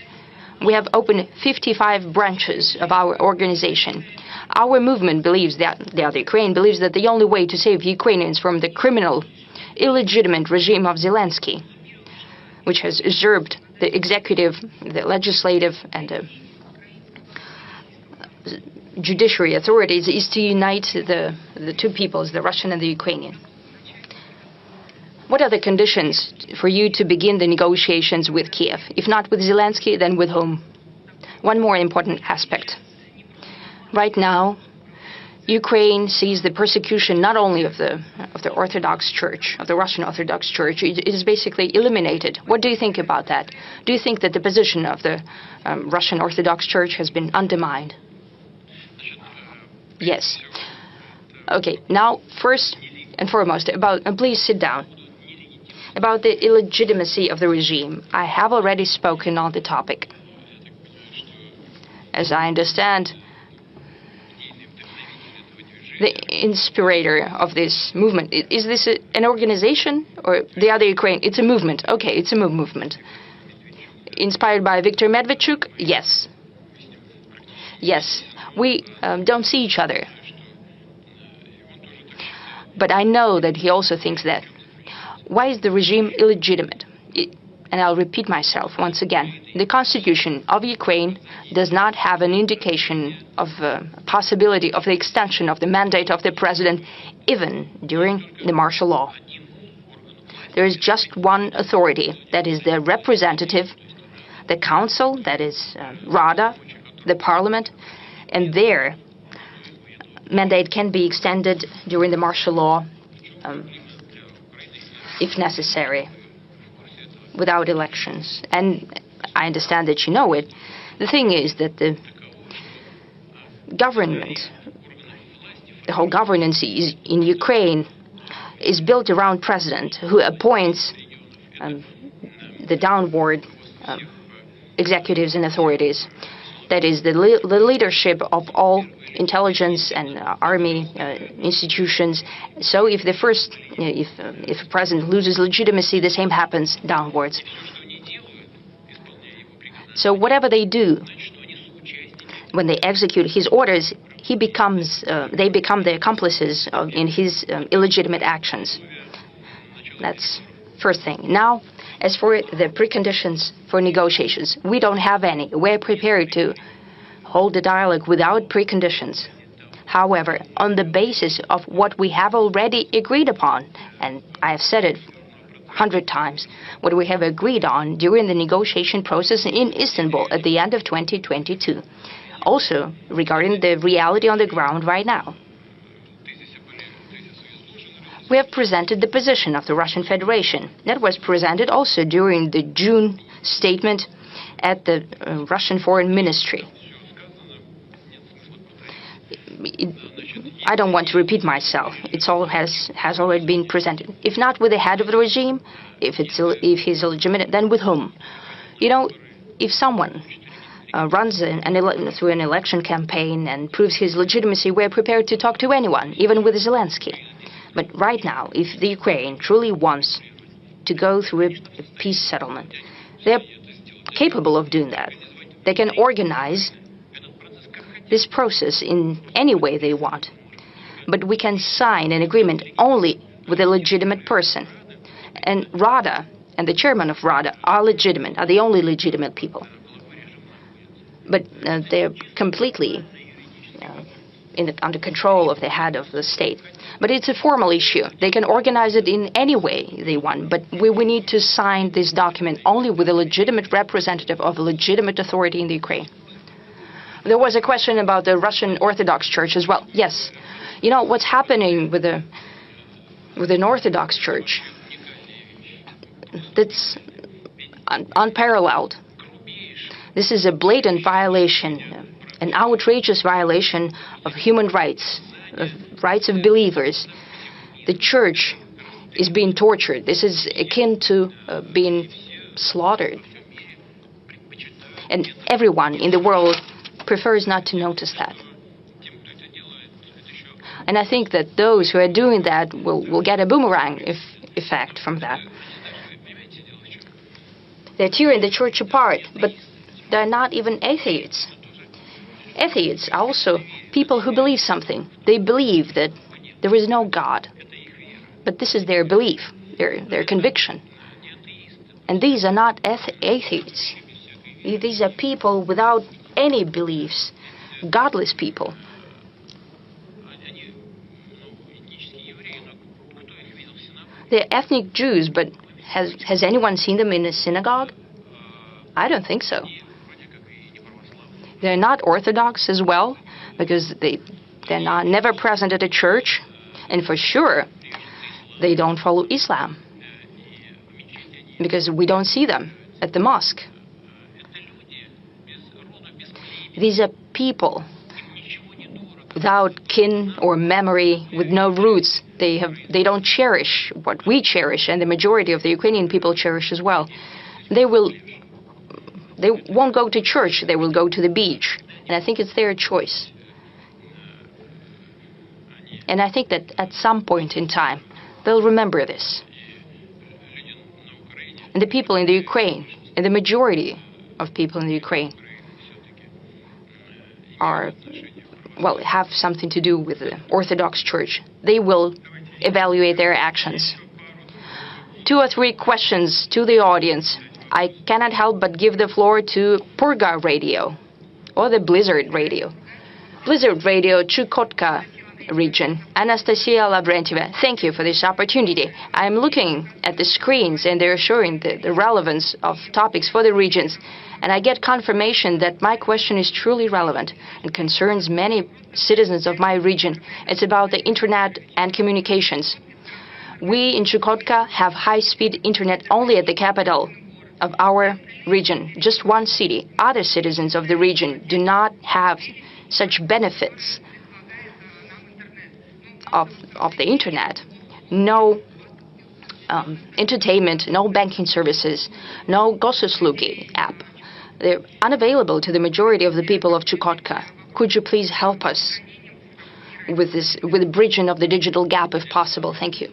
Speaker 4: We have opened 55 branches of our organization. Our movement believes that, the other Ukraine believes that the only way to save Ukrainians from the criminal, illegitimate regime of Zelensky, which has usurped the executive, the legislative, and the judiciary authorities, is to unite the two peoples, the Russian and the Ukrainian. What are the conditions for you to begin the negotiations with Kiev? If not with Zelensky, then with whom? One more important aspect. Right now, Ukraine sees the persecution not only of the Orthodox Church, of the Russian Orthodox Church. It is basically eliminated. What do you think about that? Do you think that the position of the Russian Orthodox Church has been undermined? Yes. Okay, now first and foremost, please sit down. About the illegitimacy of the regime, I have already spoken on the topic. As I understand, the inspirator of this movement, is this an organization or the other Ukraine? It's a movement. Okay, it's a movement. Inspired by Viktor Medvedchuk? Yes. Yes, we don't see each other. But I know that he also thinks that. Why is the regime illegitimate? And I'll repeat myself once again. The constitution of Ukraine does not have an indication of possibility of the extension of the mandate of the president, even during the martial law. There is just one authority, that is the representative, the council, that is Rada, the parliament, and their mandate can be extended during the martial law if necessary, without elections. And I understand that you know it. The thing is that the government, the whole governance in Ukraine is built around president who appoints the downward executives and authorities. That is the leadership of all intelligence and army institutions. So if if a president loses legitimacy, the same happens downwards. So whatever they do, when they execute his orders, they become the accomplices in his illegitimate actions. That's first thing. Now, as for the preconditions for negotiations, we don't have any. We're prepared to hold a dialogue without preconditions. However, on the basis of what we have already agreed upon, and I have said it 100 times, what we have agreed on during the negotiation process in Istanbul at the end of 2022. Also, regarding the reality on the ground right now. We have presented the position of the Russian Federation. That was presented also during the June statement at the Russian Foreign Ministry. I don't want to repeat myself. It all has already been presented. If not with the head of the regime, if he's illegitimate, then with whom? You know, if someone runs through an election campaign and proves his legitimacy, we're prepared to talk to anyone, even with Zelensky. But right now, if the Ukraine truly wants to go through a peace settlement, they're capable of doing that. They can organize this process in any way they want. But we can sign an agreement only with a legitimate person. And Rada and the chairman of Rada are legitimate, are the only legitimate people. But they're completely under control of the head of the state. But it's a formal issue. They can organize it in any way they want. But we need to sign this document only with a legitimate representative of a legitimate authority in the Ukraine. There was a question about the Russian Orthodox Church as well. Yes. You know, what's happening with an Orthodox Church, that's unparalleled. This is a blatant violation, an outrageous violation of human rights, of rights of believers. The church is being tortured. This is akin to being slaughtered. And everyone in the world prefers not to notice that. And I think that those who are doing that will get a boomerang effect from that. They're tearing the church apart, but they're not even atheists. Atheists are also people who believe something. They believe that there is no God. But this is their belief, their conviction. And these are not atheists. These are people without any beliefs, godless people. They're ethnic Jews, but has anyone seen them in a synagogue? I don't think so. They're not Orthodox as well, because they're never present at a church, and for sure, they don't follow Islam, because we don't see them at the mosque. These are people without kin or memory, with no roots. They don't cherish what we cherish, and the majority of the Ukrainian people cherish as well. They won't go to church, they will go to the beach. And I think it's their choice. And I think that at some point in time, they'll remember this. And the people in the Ukraine, and the majority of people in the Ukraine, have something to do with the Orthodox Church. They will evaluate their actions. 2 or 3 questions to the audience. I cannot help but give the floor to Purga Radio, or the Blizzard Radio. Blizzard Radio, Chukotka region. Anastasia Lavrentieva, thank you for this opportunity. I'm looking at the screens, and they're showing the relevance of topics for the regions. And I get confirmation that my question is truly relevant and concerns many citizens of my region. It's about the internet and communications. We in Chukotka have high-speed internet only at the capital of our region, just one city. Other citizens of the region do not have such benefits of the internet. No entertainment, no banking services, no Gosuslugi app. They're unavailable to the majority of the people of Chukotka. Could you please help us with the bridging of the digital gap if possible? Thank you.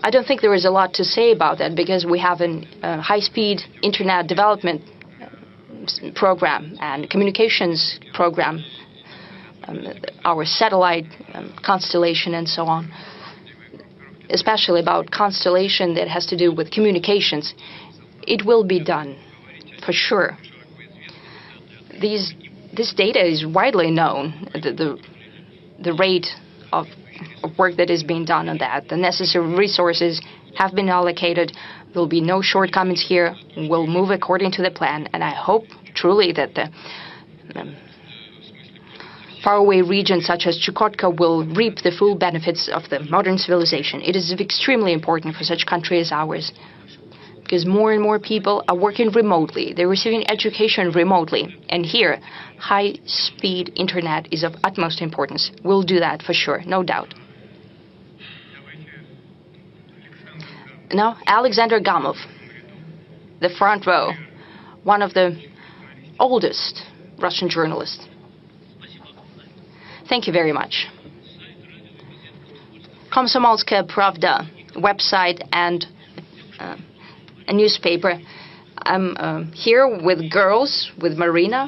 Speaker 4: I don't think there is a lot to say about that, because we have a high-speed internet development program and communications program, our satellite constellation and so on, especially about constellation that has to do with communications. It will be done, for sure. This data is widely known, the rate of work that is being done on that. The necessary resources have been allocated. There will be no shortcomings here. We'll move according to the plan, and I hope truly that the faraway regions such as Chukotka will reap the full benefits of the modern civilization. It is extremely important for such a country as ours, because more and more people are working remotely. They're receiving education remotely. And here, high-speed internet is of utmost importance. We'll do that for sure, no doubt. Now, Alexander Gamov, the front row, one of the oldest Russian journalists. Thank you very much. Komsomolskaya Pravda website and a newspaper. I'm here with girls, with Marina,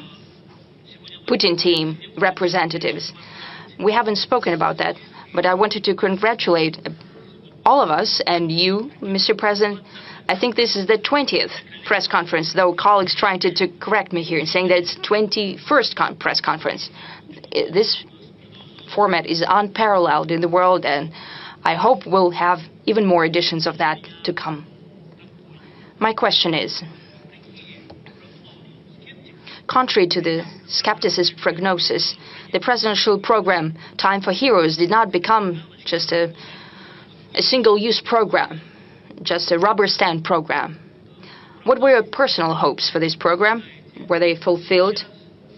Speaker 4: Putin team representatives. We haven't spoken about that, but I wanted to congratulate all of us and you, Mr. President. I think this is the 20th press conference, though colleagues trying to correct me here, saying that it's 21st press conference. This format is unparalleled in the world, and I hope we'll have even more editions of that to come. My question is, contrary to the skepticist prognosis, the presidential program, Time for Heroes, did not become just a single-use program, just a rubber stamp program. What were your personal hopes for this program? Were they fulfilled?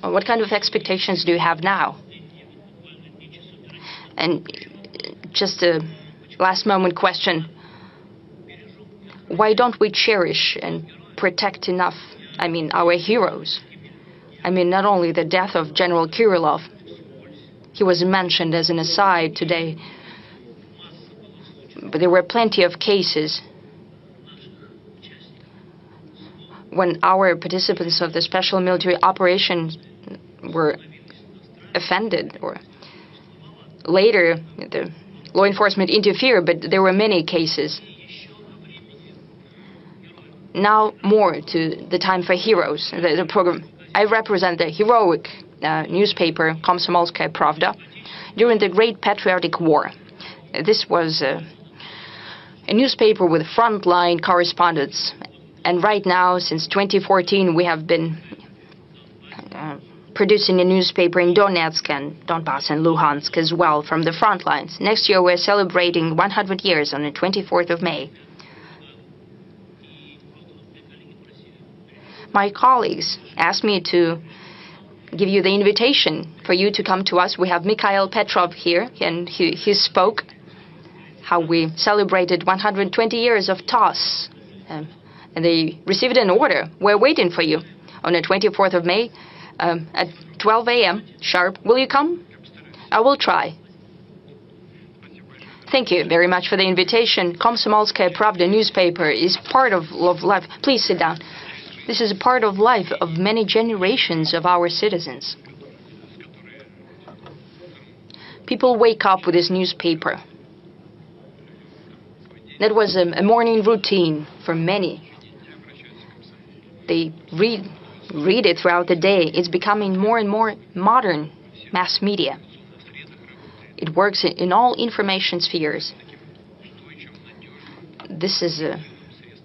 Speaker 4: Or what kind of expectations do you have now? And just a last-moment question. Why don't we cherish and protect enough, our heroes? Not only the death of General Kirillov. He was mentioned as an aside today. But there were plenty of cases when our participants of the special military operation were offended, or later the law enforcement interfered, but there were many cases. Now more to the Time for Heroes, the program. I represent the heroic newspaper Komsomolskaya Pravda during the Great Patriotic War. This was a newspaper with frontline correspondents. And right now, since 2014, we have been producing a newspaper in Donetsk and Donbass and Luhansk as well from the front lines. Next year, we're celebrating 100 years on the 24th of May. My colleagues asked me to give you the invitation for you to come to us. We have Mikhail Petrov here, and he spoke how we celebrated 120 years of TOS. And they received an order. We're waiting for you on the 24th of May at 12 a.m. sharp. Will you come? I will try. Thank you very much for the invitation. Komsomolskaya Pravda newspaper is part of life. Please sit down. This is a part of life of many generations of our citizens. People wake up with this newspaper. That was a morning routine for many. They read it throughout the day. It's becoming more and more modern mass media. It works in all information spheres. This is a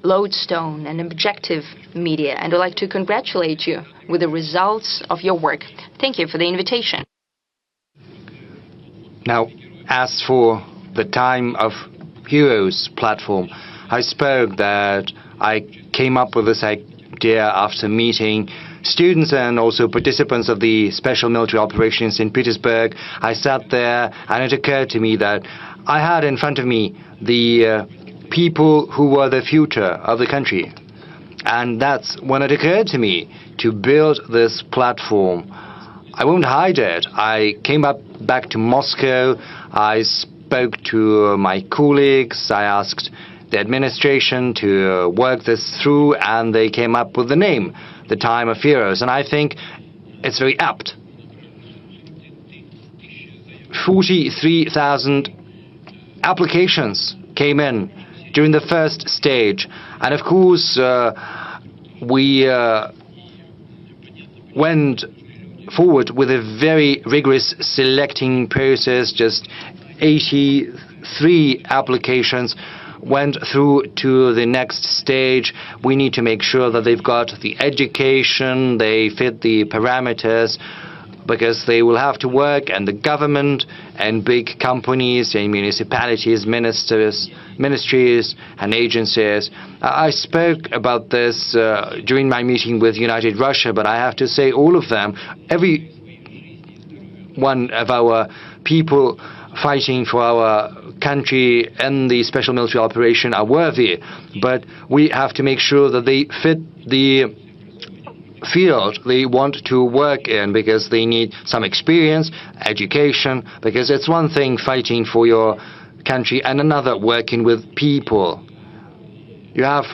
Speaker 4: lodestone and objective media, and I'd like to congratulate you with the results of your work. Thank you for the invitation.
Speaker 5: Now, as for the Time of Heroes platform, I spoke that I came up with this idea after meeting students and also participants of the special military operation in St. Petersburg. I sat there and it occurred to me that I had in front of me the people who were the future of the country. And that's when it occurred to me to build this platform. I won't hide it. I came back to Moscow. I spoke to my colleagues. I asked the administration to work this through, and they came up with the name, the Time of Heroes. And I think it's very apt. 43,000 applications came in during the first stage. And of course, we went forward with a very rigorous selecting process. Just 83 applications went through to the next stage. We need to make sure that they've got the education, they fit the parameters, because they will have to work, and the government and big companies and municipalities, ministries and agencies. I spoke about this during my meeting with United Russia, but I have to say all of them, every one of our people fighting for our country and the special military operation are worthy, but we have to make sure that they fit the field they want to work in, because they need some experience, education, because it's one thing fighting for your country and another working with people. You have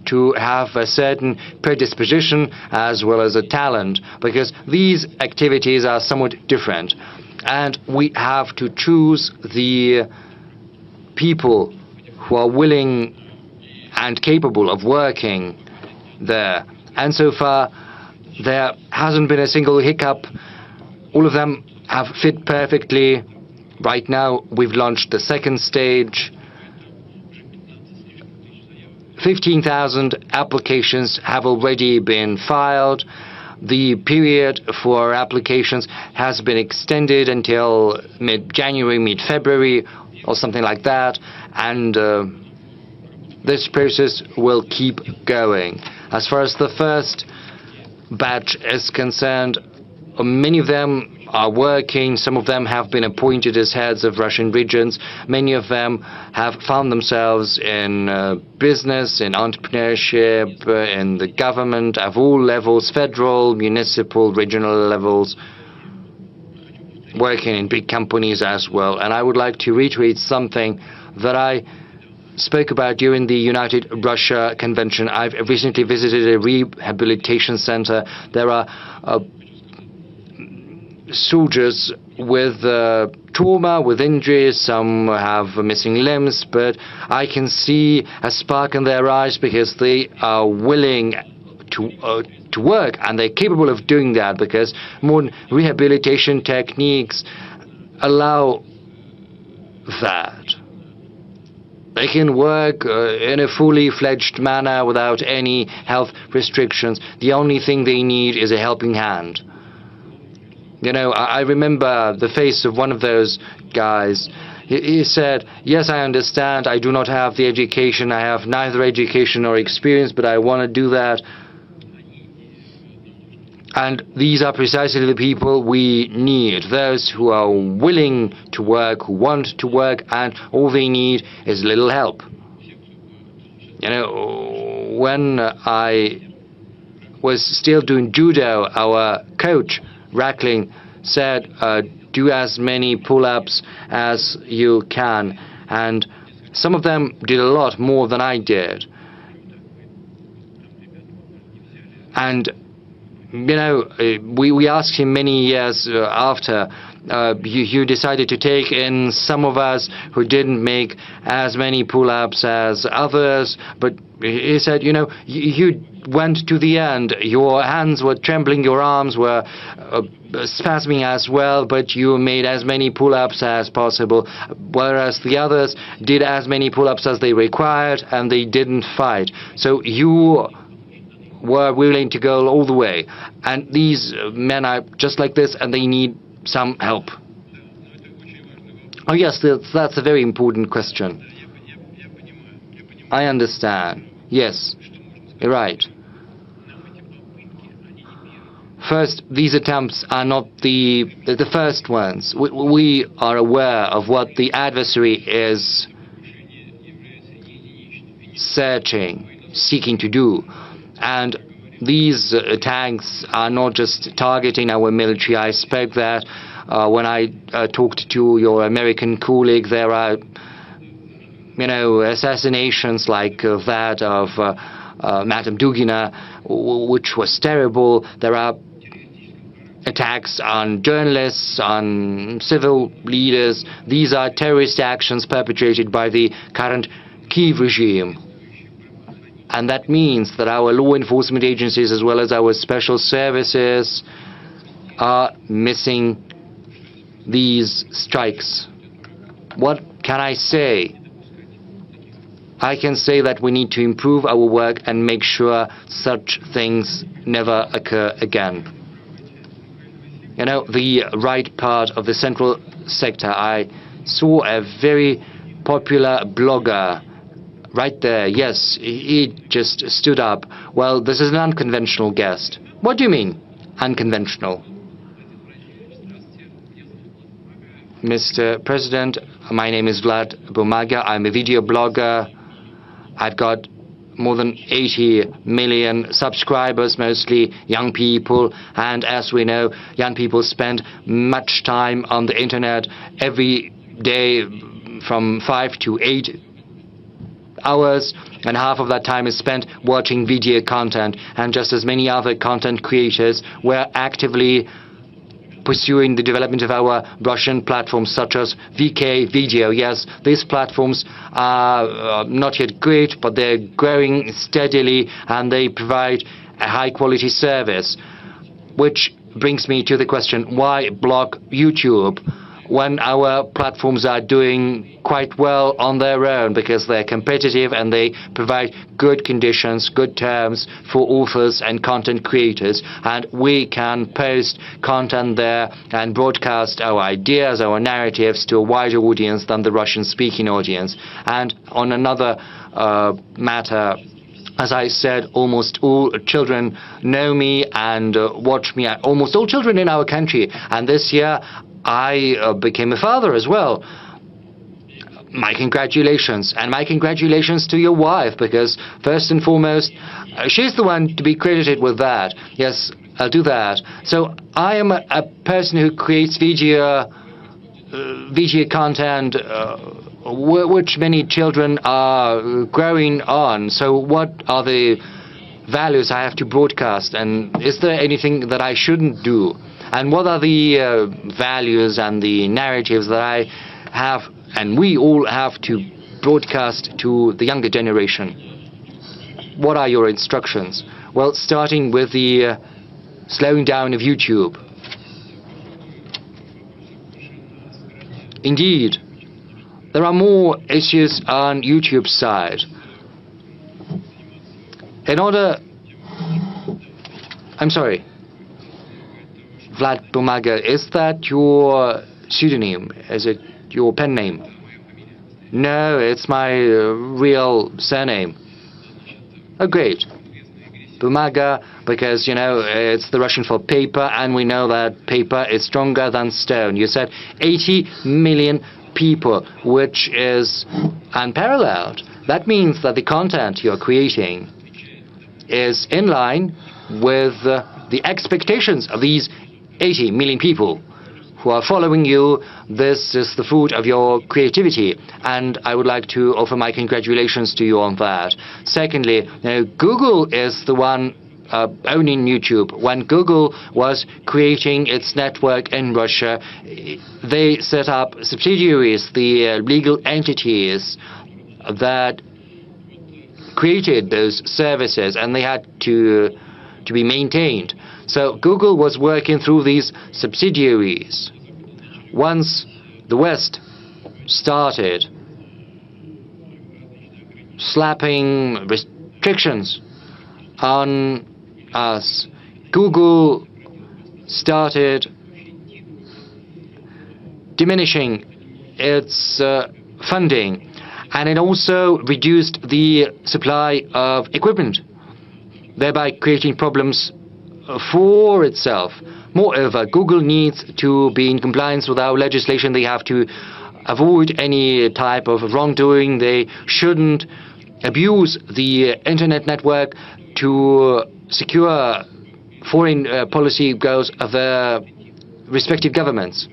Speaker 5: to have a certain predisposition as well as a talent, because these activities are somewhat different, and we have to choose the people who are willing and capable of working there. And so far, there hasn't been a single hiccup. All of them have fit perfectly. Right now, we've launched the second stage. 15,000 applications have already been filed. The period for applications has been extended until mid-January, mid-February, or something like that. And this process will keep going. As far as the first batch is concerned, many of them are working. Some of them have been appointed as heads of Russian regions. Many of them have found themselves in business, in entrepreneurship, in the government of all levels, federal, municipal, regional levels, working in big companies as well. And I would like to reiterate something that I spoke about during the United Russia Convention. I've recently visited a rehabilitation center. There are soldiers with trauma, with injuries. Some have missing limbs, but I can see a spark in their eyes, because they are willing to work, and they're capable of doing that, because modern rehabilitation techniques allow that. they can work in a fully fledged manner without any health restrictions. The only thing they need is a helping hand. You know, I remember the face of one of those guys. He said, yes, I understand, I do not have the education, I have neither education nor experience, but I want to do that. And these are precisely the people we need, those who are willing to work, who want to work, and all they need is a little help. You know, when I was still doing judo, our coach, Rackling, said, do as many pull-ups as you can. And some of them did a lot more than I did. And you know, we asked him many years after, you decided to take in some of us who didn't make as many pull-ups as others, but he said, you know, you went to the end. Your hands were trembling, your arms were spasming as well, but you made as many pull-ups as possible, whereas the others did as many pull-ups as they required, and they didn't fight. So you were willing to go all the way. And these men are just like this, and they need some help. Oh yes, that's a very important question. I understand. Yes, you're right. First, these attempts are not the first ones. We are aware of what the adversary is seeking to do. And these attacks are not just targeting our military. I expect that when I talked to your American colleague, there are, you know, assassinations like that of Madame Dugina, which was terrible. There are attacks on journalists, on civil leaders. These are terrorist actions perpetrated by the current Kiev regime. And that means that our law enforcement agencies as well as our special services are missing these strikes. What can I say? I can say that we need to improve our work and make sure such things never occur again. You know, the right part of the central sector, I saw a very popular blogger right there. Yes, he just stood up. Well, this is an unconventional guest. What do you mean, unconventional? Mr. President, my name is Vlad Bumaga. I'm a video blogger. I've got more than 80 million subscribers, mostly young people. And as we know, young people spend much time on the internet every day from 5 to 8 hours, and half of that time is spent watching video content. And just as many other content creators, we're actively pursuing the development of our Russian platforms such as VK Video. Yes, these platforms are not yet great, but they're growing steadily and they provide a high-quality service. Which brings me to the question, why block YouTube when our platforms are doing quite well on their own, because they're competitive and they provide good conditions, good terms for authors and content creators, and we can post content there and broadcast our ideas, our narratives to a wider audience than the Russian-speaking audience. And on another matter, as I said, almost all children know me and watch me, almost all children in our country, and this year I became a father as well. My congratulations, and my congratulations to your wife, because first and foremost, she's the one to be credited with that. Yes, I'll do that. So I am a person who creates video content which many children are growing on. So what are the values I have to broadcast, and is there anything that I shouldn't do? And what are the values and the narratives that I have and we all have to broadcast to the younger generation? What are your instructions? Well, starting with the slowing down of YouTube. Indeed, there are more issues on YouTube side. In order... I'm sorry. Vlad Bumaga, is that your pseudonym? Is it your pen name? No, it's my real surname. Oh, great. Bumaga, because, you know, it's the Russian for paper, and we know that paper is stronger than stone. You said 80 million people, which is unparalleled. That means that the content you're creating is in line with the expectations of these 80 million people who are following you. This is the fruit of your creativity, and I would like to offer my congratulations to you on that. Secondly, Google is the one owning YouTube. When Google was creating its network in Russia, they set up subsidiaries, the legal entities that created those services, and they had to be maintained. So Google was working through these subsidiaries. Once the West started slapping restrictions on us, Google started diminishing its funding, and it also reduced the supply of equipment, thereby creating problems for itself. Moreover, Google needs to be in compliance with our legislation. They have to avoid any type of wrongdoing. They shouldn't abuse the internet network to secure foreign policy goals of their respective governments.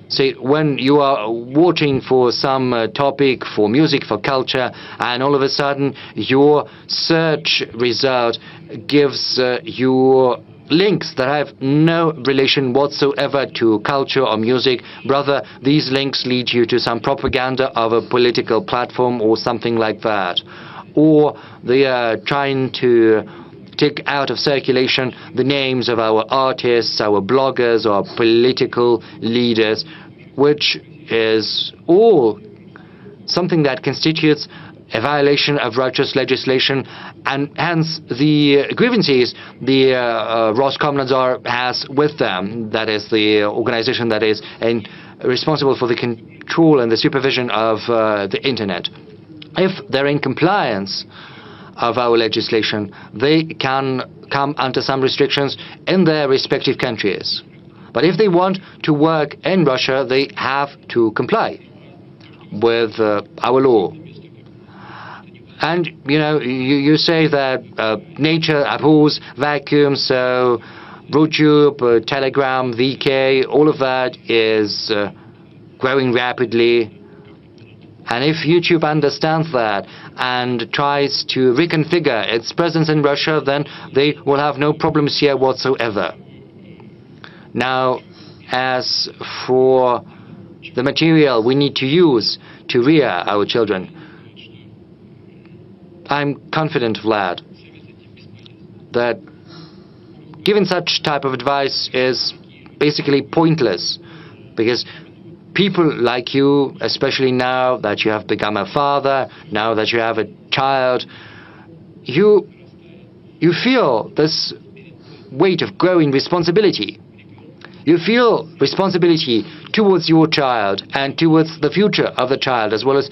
Speaker 5: See, when you are watching for some topic, for music, for culture, and all of a sudden your search result gives you links that have no relation whatsoever to culture or music, rather these links lead you to some propaganda of a political platform or something like that. Or they are trying to take out of circulation the names of our artists, our bloggers, or political leaders, which is all something that constitutes a violation of Russia's legislation, and hence the grievances the Roskomnadzor has with them, that is the organization that is responsible for the control and the supervision of the internet. If they're in compliance of our legislation, they can come under some restrictions in their respective countries. But if they want to work in Russia, they have to comply with our law. And, you know, you say that nature abhors vacuum, so YouTube, Telegram, VK, all of that is growing rapidly. And if YouTube understands that and tries to reconfigure its presence in Russia, then they will have no problems here whatsoever. Now, as for the material we need to use to rear our children, I'm confident, Vlad, that giving such type of advice is basically pointless, because people like you, especially now that you have become a father, now that you have a child, you feel this weight of growing responsibility. You feel responsibility towards your child and towards the future of the child, as well as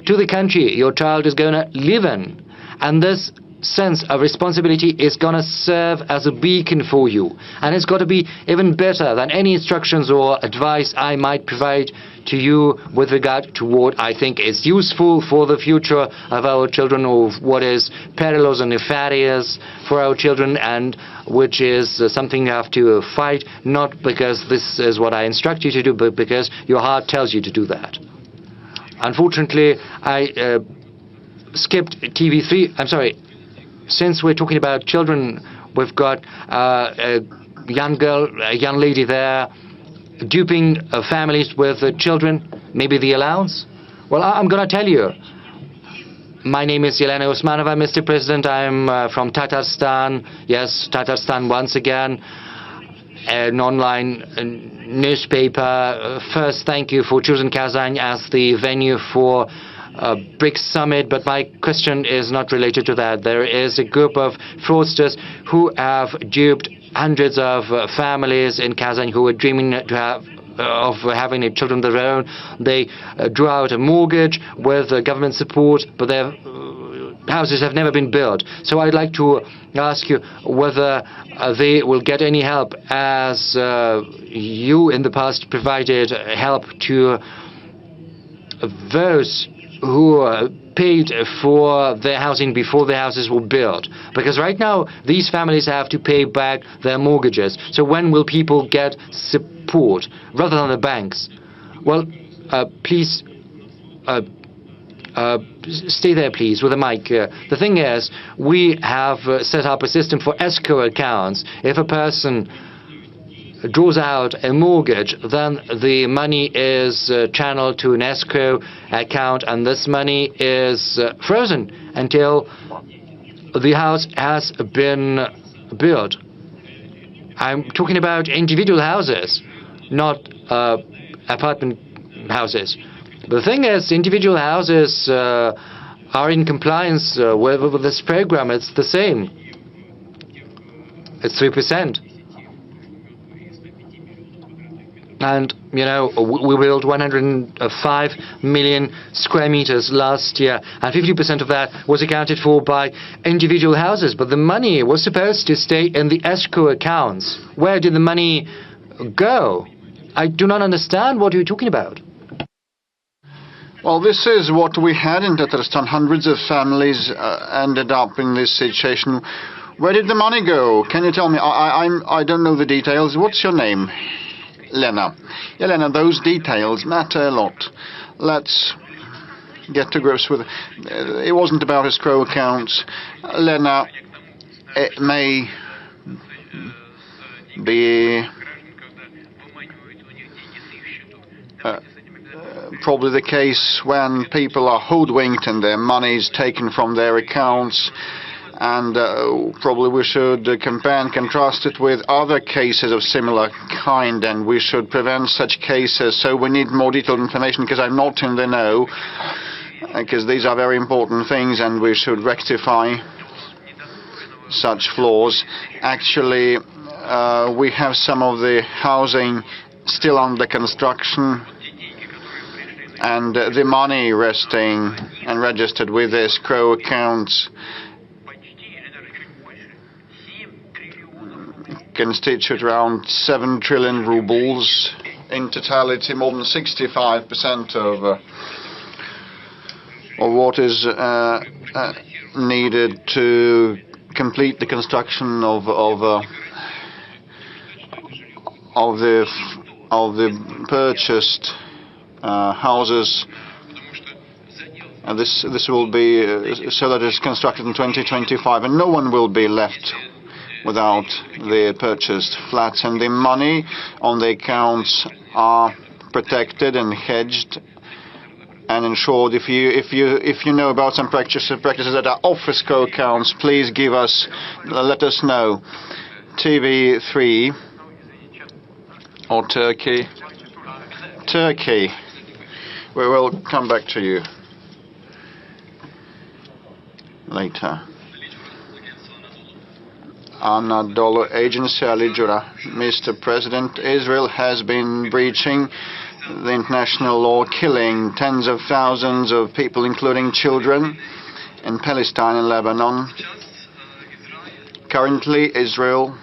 Speaker 5: to the country your child is going to live in. And this sense of responsibility is going to serve as a beacon for you. And it's got to be even better than any instructions or advice I might provide to you with regard to what I think is useful for the future of our children, or what is perilous and nefarious for our children, and which is something you have to fight, not because this is what I instruct you to do, but because your heart tells you to do that. Unfortunately, I skipped TV3. I'm sorry. Since we're talking about children, we've got a young girl, a young lady there, duping families with children, maybe the allowance. Well, I'm going to tell you. My name is Yelena Usmanova, Mr. President. I'm from Tatarstan. Yes, Tatarstan once again. an online newspaper. First, thank you for choosing Kazan as the venue for BRICS summit, but my question is not related to that. There is a group of fraudsters who have duped hundreds of families in Kazan who were dreaming of having children of their own. They drew out a mortgage with government support, but their houses have never been built. So I'd like to ask you whether they will get any help, as you in the past provided help to those who paid for their housing before their houses were built. Because right now, these families have to pay back their mortgages. So when will people get support rather than the banks? Well, please stay there, please, with the mic. The thing is, we have set up a system for escrow accounts. If a person draws out a mortgage, then the money is channeled to an escrow account, and this money is frozen until the house has been built. I'm talking about individual houses, not apartment houses. The thing is, individual houses are in compliance with this program. It's the same. It's 3%. And, you know, we built 105 million square meters last year, and 50% of that was accounted for by individual houses. But the money was supposed to stay in the escrow accounts. Where did the money go? I do not understand what you're talking about.
Speaker 1: Well, this is what we had in Tatarstan. Hundreds of families ended up in this situation. Where did the money go? Can you tell me? I don't know the details. What's your name? Lena. Yeah, Lena, those details matter a lot. Let's get to grips with it. It wasn't about escrow accounts. Lena, it may be probably the case when people are hoodwinked and their money is taken from their accounts. And probably we should compare and contrast it with other cases of similar kind, and we should prevent such cases. So we need more detailed information, because I'm not in the know, because these are very important things, and we should rectify such flaws. Actually, we have some of the housing still under construction, and the money resting and registered with escrow accounts constitute around 7 trillion rubles. In totality, more than 65% of what is needed to complete the construction of the purchased houses. And this will be so that it's constructed in 2025, and no one will be left without the purchased flats, and the money on the accounts are protected and hedged and insured. If you know about some practices that are off escrow accounts, please give us, let us know. TV3 or Turkey. We will come back to you later. Anadolu Agency, Ali Jura. Mr. President, Israel has been breaching the international law, killing tens of thousands of people, including children, in Palestine and Lebanon. Currently, Israel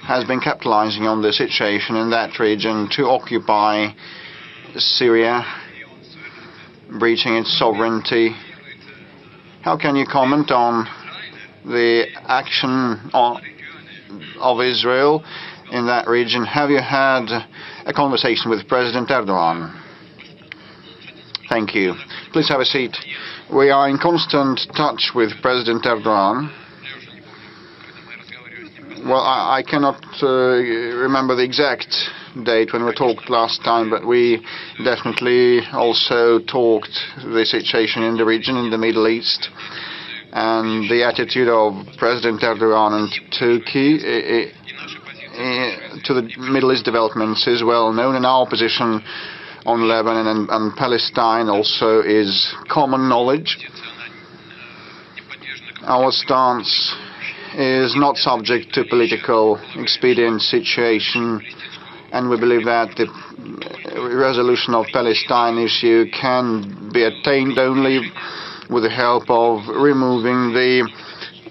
Speaker 1: has been capitalizing on the situation in that region to occupy Syria, breaching its sovereignty. How can you comment on the action of Israel in that region? Have you had a conversation with President Erdogan? Thank you. Please have a seat. We are in constant touch with President Erdogan. Well, I cannot remember the exact date when we talked last time, but we definitely also talked the situation in the region, in the Middle East. And the attitude of President Erdogan and Turkey to the Middle East developments is well known, and our position on Lebanon and Palestine also is common knowledge. Our stance is not subject to political expedient situation, and we believe that the resolution of Palestine issue can be attained only with the help of removing the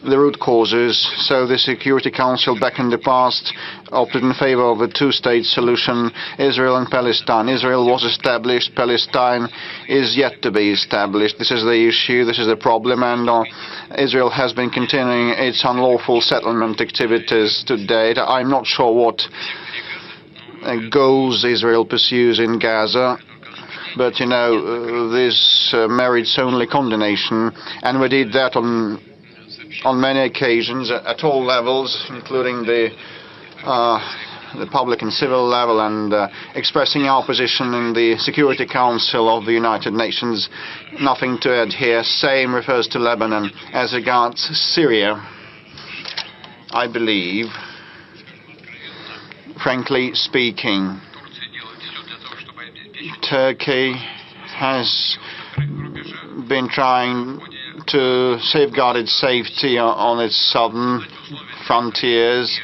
Speaker 1: root causes. So the Security Council back in the past opted in favor of a two-state solution, Israel and Palestine. Israel was established, Palestine is yet to be established. This is the issue, this is the problem, and Israel has been continuing its unlawful settlement activities to date. I'm not sure what goals Israel pursues in Gaza, but this merits only condemnation, and we did that on many occasions at all levels, including the public and civil level, and expressing our position in the Security Council of the United Nations. Nothing to add here. Same refers to Lebanon. As regards Syria, I believe, frankly speaking, Turkey has been trying to safeguard its safety on its southern frontiers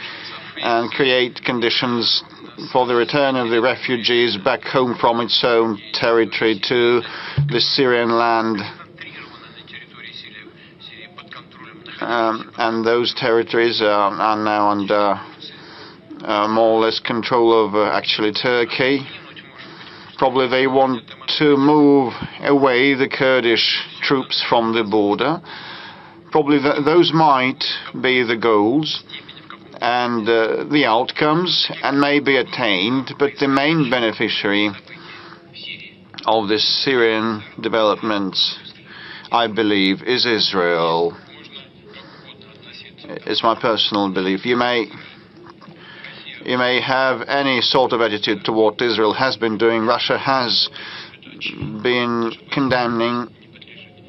Speaker 1: and create conditions for the return of the refugees back home from its own territory to the Syrian land. And those territories are now under more or less control of actually Turkey. Probably they want to move away the Kurdish troops from the border. Probably those might be the goals and the outcomes, and may be attained, but the main beneficiary of this Syrian developments, I believe, is Israel. It's my personal belief. You may have any sort of attitude to what Israel has been doing. Russia has been condemning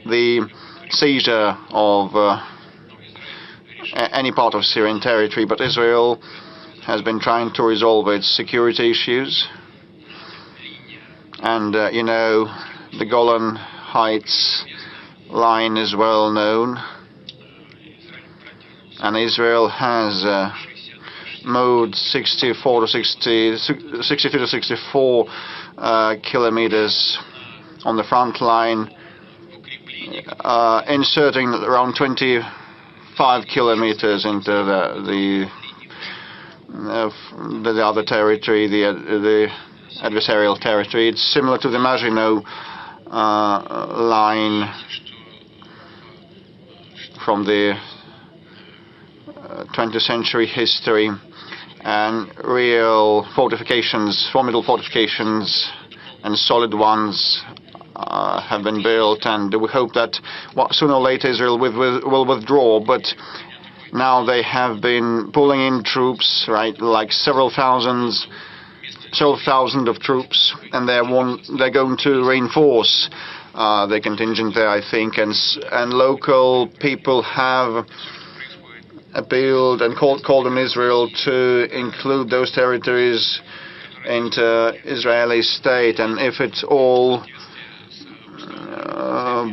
Speaker 1: the seizure of any part of Syrian territory, but Israel has been trying to resolve its security issues. And, the Golan Heights line is well known. And Israel has moved 62 to 64 kilometers on the front line, inserting around 25 kilometers into the other territory, the adversarial territory. It's similar to the Maginot line from the 20th century history, and real fortifications, formidable fortifications and solid ones have been built, and we hope that sooner or later Israel will withdraw. But now they have been pulling in troops, right, like several thousand of troops, and they're going to reinforce their contingent there, I think, and local people have appealed and called on Israel to include those territories into Israeli state, and if it all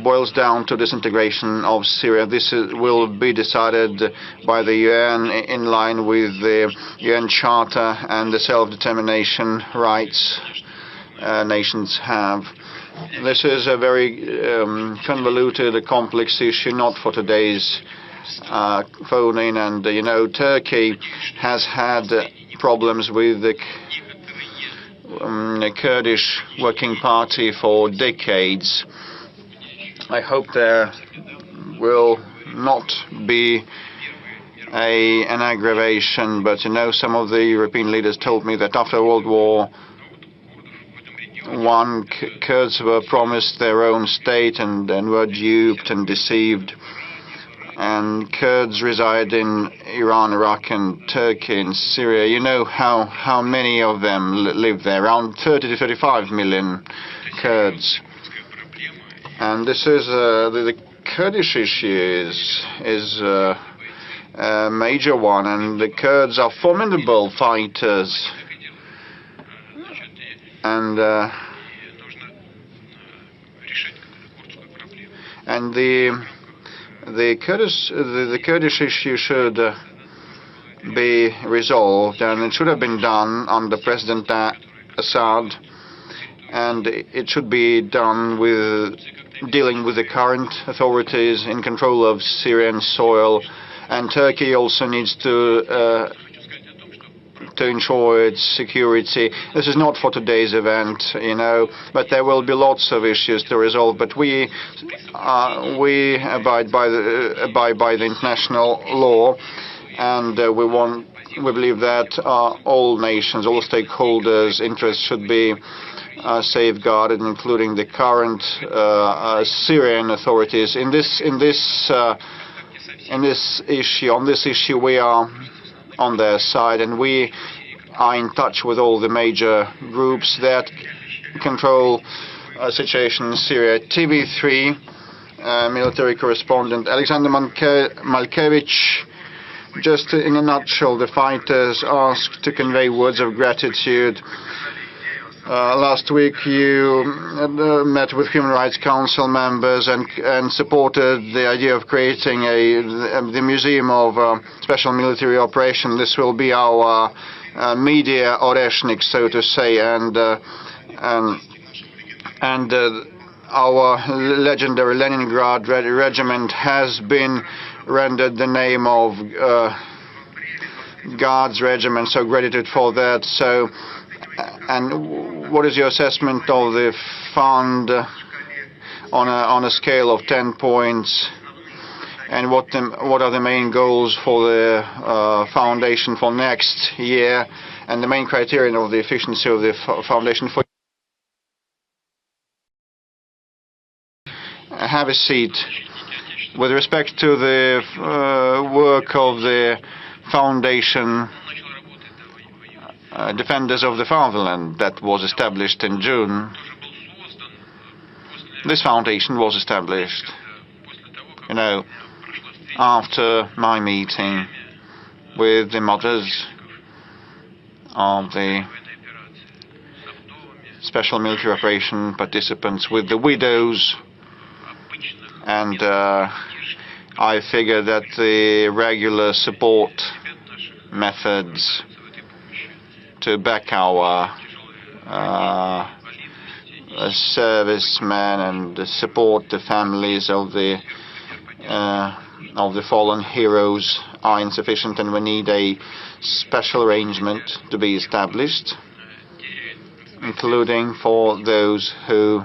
Speaker 1: boils down to disintegration of Syria, this will be decided by the UN in line with the UN Charter and the self-determination rights nations have. This is a very convoluted, complex issue, not for today's phone-in, and Turkey has had problems with the Kurdish Working Party for decades. I hope there will not be an aggravation, but some of the European leaders told me that after World War I, Kurds were promised their own state and were duped and deceived. And Kurds reside in Iran, Iraq, and Turkey, and Syria. You know how many of them live there, around 30 to 35 million Kurds. And this is the Kurdish issue is major one, and the Kurds are formidable fighters. And the Kurdish issue should be resolved, and it should have been done under President Assad, and it should be done with dealing with the current authorities in control of Syrian soil, and Turkey also needs to ensure its security. This is not for today's event, but there will be lots of issues to resolve. But we abide by the international law, and we believe that all nations, all stakeholders' interests should be safeguarded, including the current Syrian authorities. On this issue, we are on their side, and we are in touch with all the major groups that control a situation in Syria. TV3 military correspondent Alexander Malkevich. Just in a nutshell, the fighters asked to convey words of gratitude. Last week you met with Human Rights Council members and supported the idea of creating the Museum of Special Military Operation. This will be our media Oreshnik, so to say, and our legendary Leningrad regiment has been rendered the name of Guards Regiment, so gratitude for that. So, and what is your assessment of the fund on a scale of 10 points? And what are the main goals for the foundation for next year, and the main criterion of the efficiency of the foundation for? Have a seat. With respect to the work of the foundation, Defenders of the Fatherland, that was established in June. This foundation was established, after my meeting with the mothers of the special military operation participants, with the widows, and I figure that the regular support methods to back our servicemen and support the families of the fallen heroes are insufficient, and we need a special arrangement to be established, including for those who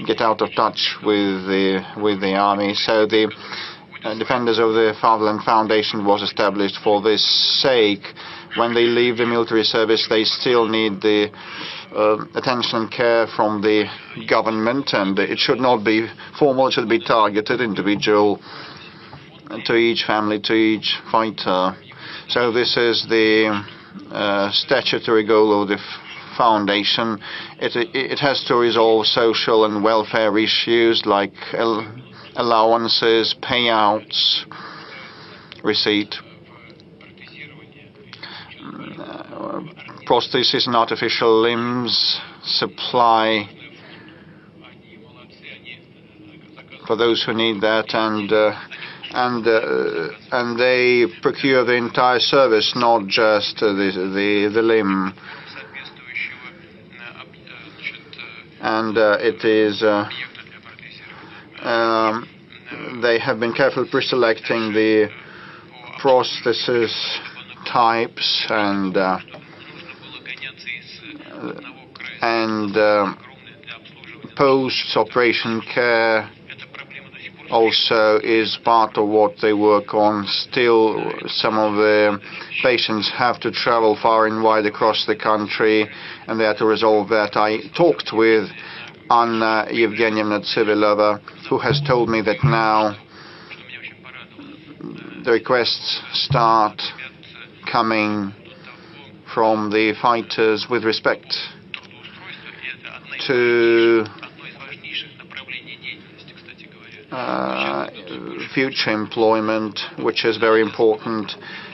Speaker 1: get out of touch with the army. So the Defenders of the Fatherland Foundation was established for this sake. When they leave the military service, they still need the attention and care from the government, and it should not be formal, it should be targeted, individual, to each family, to each fighter. So this is the statutory goal of the foundation. It has to resolve social and welfare issues like allowances, payouts, receipt, prosthesis and artificial limbs, supply for those who need that, and they procure the entire service, not just the limb. And it is they have been carefully pre-selecting the prosthesis types and post-operation care also is part of what they work on. Still, some of the patients have to travel far and wide across the country, and they have to resolve that. I talked with Anna Yevgenievna Tsivilova, who has told me that now the requests start coming from the fighters with respect to future employment, which is very important,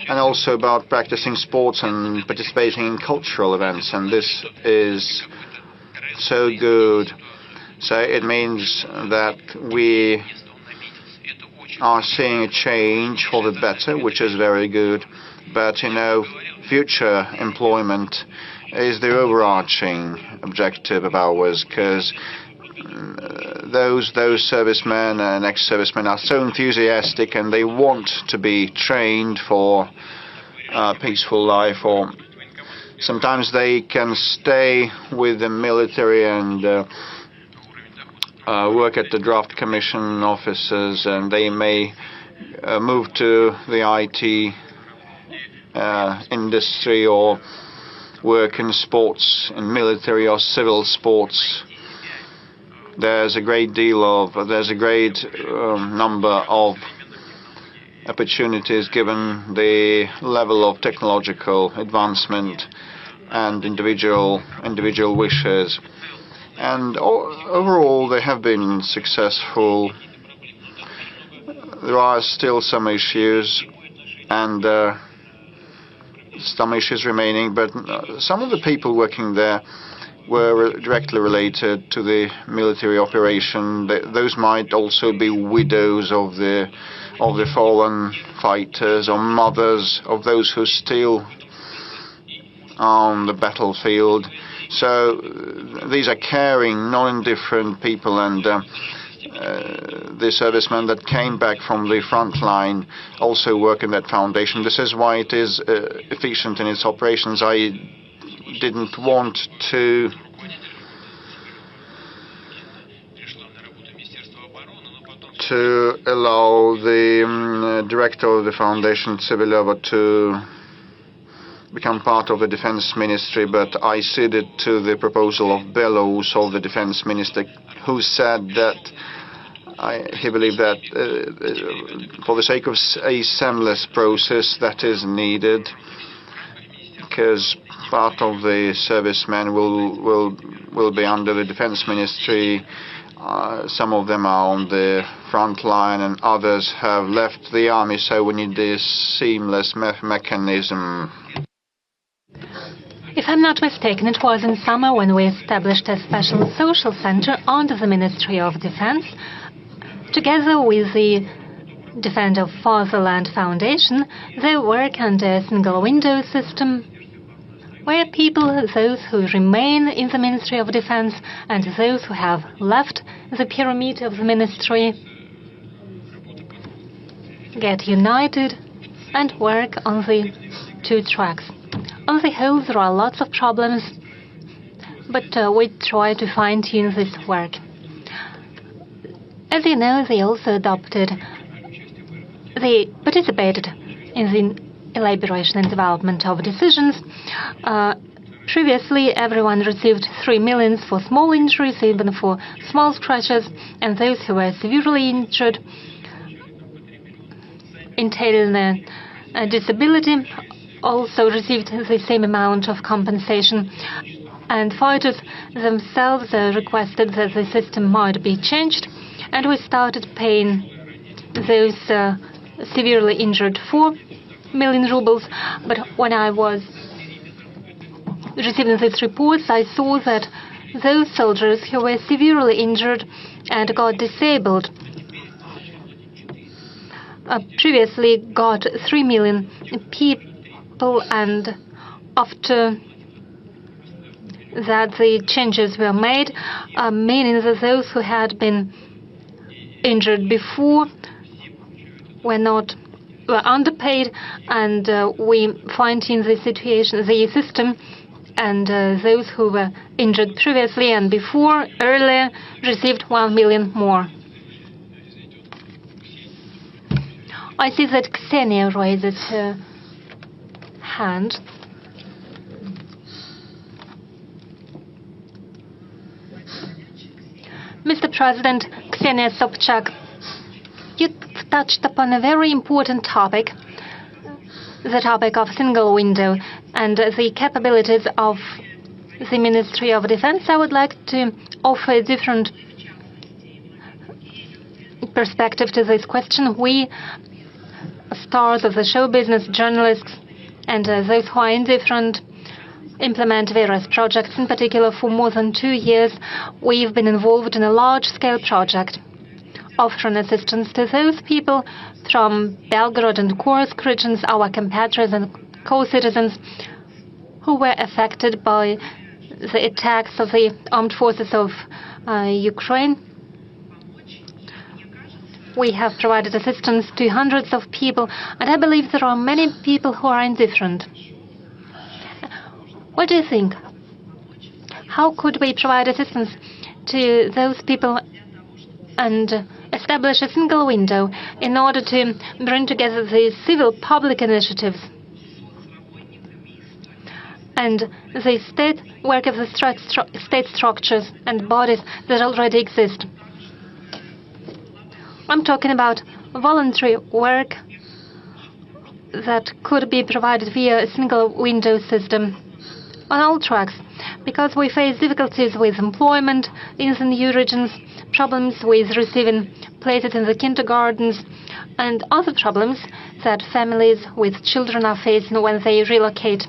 Speaker 1: and also about practicing sports and participating in cultural events. And this is so good. So it means that we are seeing a change for the better, which is very good. But, future employment is the overarching objective of ours, because those servicemen and ex-servicemen are so enthusiastic and they want to be trained for a peaceful life, or sometimes they can stay with the military and work at the draft commission offices, and they may move to the IT industry or work in sports, in military or civil sports. There's a great number of opportunities given the level of technological advancement and individual wishes. And overall, they have been successful. There are still some issues, and some issues remaining, but some of the people working there were directly related to the military operation. Those might also be widows of the fallen fighters, or mothers of those who still are on the battlefield. So these are caring, non-indifferent people, and the servicemen that came back from the front line also work in that foundation. This is why it is efficient in its operations. I didn't want to allow the director of the foundation, Tsibelova, to become part of the defense ministry, but I ceded to the proposal of Belarus, of the defense minister, who said that he believed that for the sake of a seamless process that is needed, because part of the servicemen will be under the defense ministry. Some of them are on the front line and others have left the army, so we need this seamless mechanism.
Speaker 2: If I'm not mistaken, it was in summer when we established a special social center under the Ministry of Defense, together with the Defend of Fatherland Foundation. They work under a single window system, where people, those who remain in the Ministry of Defense and those who have left the pyramid of the ministry, get united and work on the two tracks. On the whole, there are lots of problems, but we try to fine-tune this work. As you know, they participated in the elaboration and development of decisions. Previously, everyone received 3 million for small injuries, even for small scratches, and those who were severely injured, entailing a disability, also received the same amount of compensation. And fighters themselves requested that the system might be changed, and we started paying those severely injured 4 million rubles. But when I was receiving these reports, I saw that those soldiers who were severely injured and got disabled previously got 3 million people, and after that the changes were made, meaning that those who had been injured before were underpaid, and we fine-tuned the system, and those who were injured previously and earlier received 1 million more. I see that Ksenia raises her hand. Mr. President, Ksenia Sobchak, you touched upon a very important topic, the topic of single window and the capabilities of the Ministry of Defense. I would like to offer a different perspective to this question. We, stars of the show business, journalists, and those who are indifferent, implement various projects. In particular, for more than 2 years, we've been involved in a large-scale project offering assistance to those people from Belgorod and Kursk regions, our compatriots and co-citizens who were affected by the attacks of the armed forces of Ukraine. We have provided assistance to hundreds of people, and I believe there are many people who are indifferent. What do you think? How could we provide assistance to those people and establish a single window in order to bring together the civil public initiatives and the state work of the state structures and bodies that already exist? I'm talking about voluntary work that could be provided via a single window system on all tracks, because we face difficulties with employment in the new regions, problems with receiving places in the kindergartens, and other problems that families with children are facing when they relocate.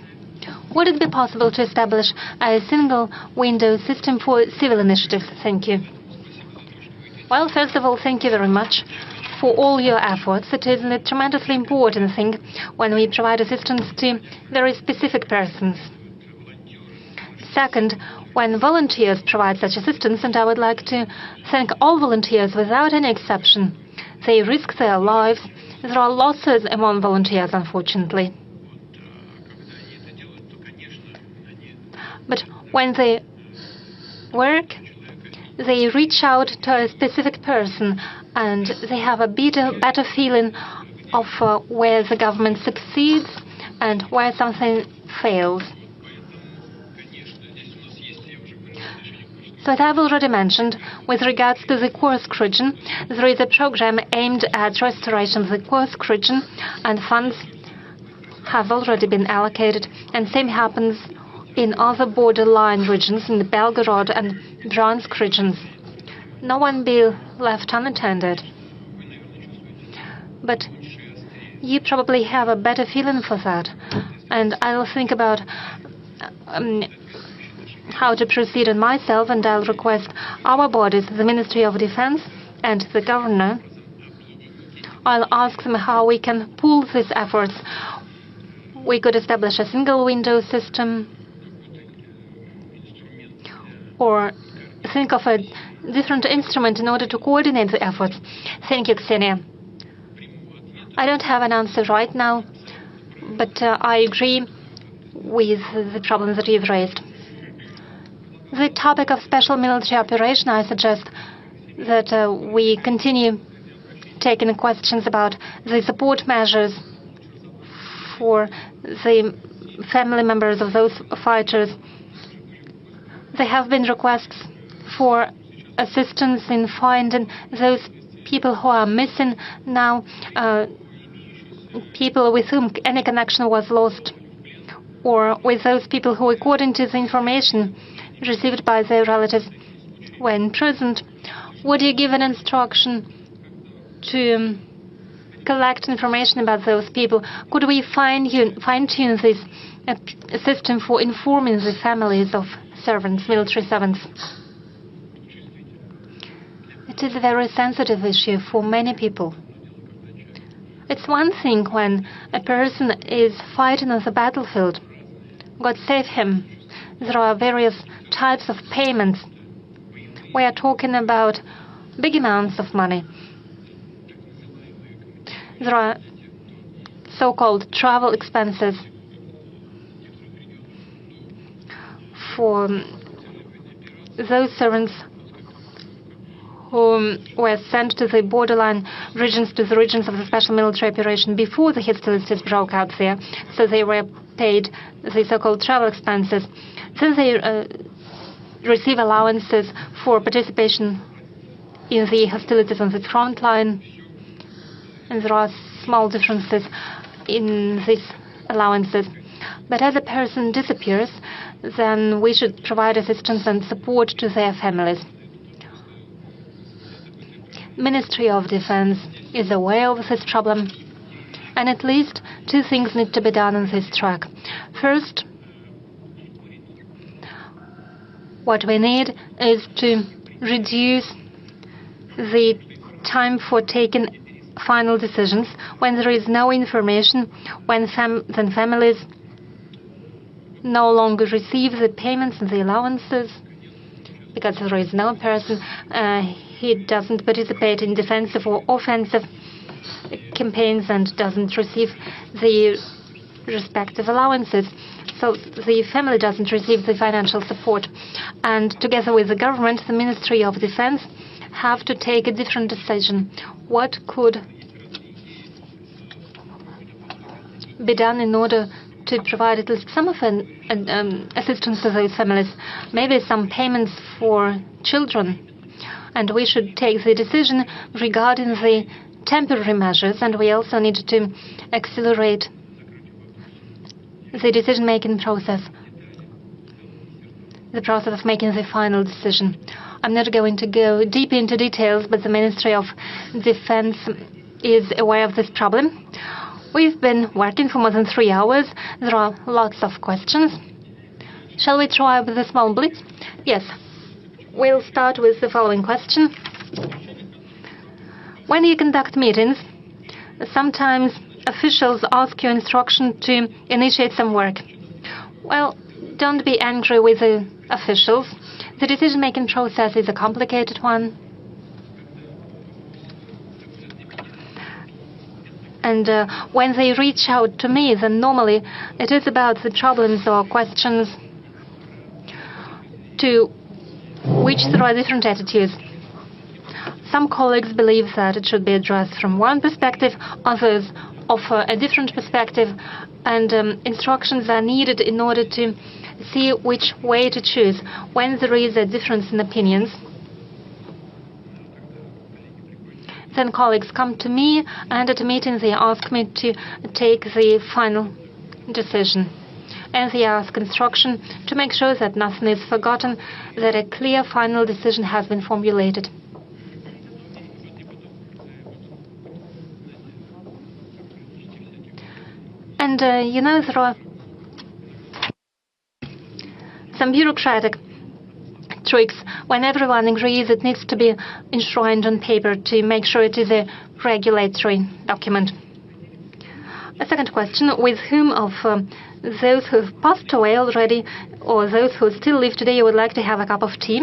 Speaker 2: Would it be possible to establish a single window system for civil initiatives? Thank you. Well, first of all, thank you very much for all your efforts. It is a tremendously important thing when we provide assistance to very specific persons. Second, when volunteers provide such assistance, and I would like to thank all volunteers without any exception. They risk their lives. There are losses among volunteers, unfortunately. But when they work, they reach out to a specific person, and they have a better feeling of where the government succeeds and where something fails. So as I've already mentioned, with regards to the Kursk region, there is a program aimed at restoration of the Kursk region, and funds have already been allocated, and same happens in other borderline regions, in the Belgorod and Bryansk regions. No one be left unattended. But you probably have a better feeling for that, and I'll think about how to proceed on myself, and I'll request our bodies, the Ministry of Defense and the governor. I'll ask them how we can pool these efforts. We could establish a single window system, or think of a different instrument in order to coordinate the efforts. Thank you, Ksenia. I don't have an answer right now, but I agree with the problems that you've raised. The topic of special military operation, I suggest that we continue taking questions about the support measures for the family members of those fighters. There have been requests for assistance in finding those people who are missing now, people with whom any connection was lost, or with those people who, according to the information received by their relatives, were imprisoned. Would you give an instruction to collect information about those people? Could we fine-tune this system for informing the families of servants, military servants? It is a very sensitive issue for many people. It's one thing when a person is fighting on the battlefield. God save him. There are various types of payments. We are talking about big amounts of money. There are so-called travel expenses for those servants who were sent to the borderline regions, to the regions of the special military operation before the hostilities broke out there. So they were paid the so-called travel expenses. Since they receive allowances for participation in the hostilities on the front line, and there are small differences in these allowances. But as a person disappears, then we should provide assistance and support to their families. Ministry of Defense is aware of this problem, and at least two things need to be done on this track. First, what we need is to reduce the time for taking final decisions when there is no information, when families no longer receive the payments and the allowances, because there is no person, he doesn't participate in defensive or offensive campaigns and doesn't receive the respective allowances. So the family doesn't receive the financial support. And together with the government, the Ministry of Defense have to take a different decision. What could be done in order to provide at least some of assistance to those families, maybe some payments for children. And we should take the decision regarding the temporary measures, and we also need to accelerate the decision-making process, the process of making the final decision. I'm not going to go deep into details, but the Ministry of Defense is aware of this problem. We've been working for more than 3 hours. There are lots of questions. Shall we try with a small blitz? Yes. We'll start with the following question. When you conduct meetings, sometimes officials ask you instruction to initiate some work. Well, don't be angry with the officials. The decision-making process is a complicated one. And when they reach out to me, then normally it is about the problems or questions to which there are different attitudes. Some colleagues believe that it should be addressed from one perspective, others offer a different perspective, and instructions are needed in order to see which way to choose when there is a difference in opinions. Then colleagues come to me, and at a meeting they ask me to take the final decision. And they ask instruction to make sure that nothing is forgotten, that a clear final decision has been formulated. And, there are some bureaucratic tricks. When everyone agrees, it needs to be enshrined on paper to make sure it is a regulatory document. A second question, with whom of those who have passed away already or those who still live today you would like to have a cup of tea?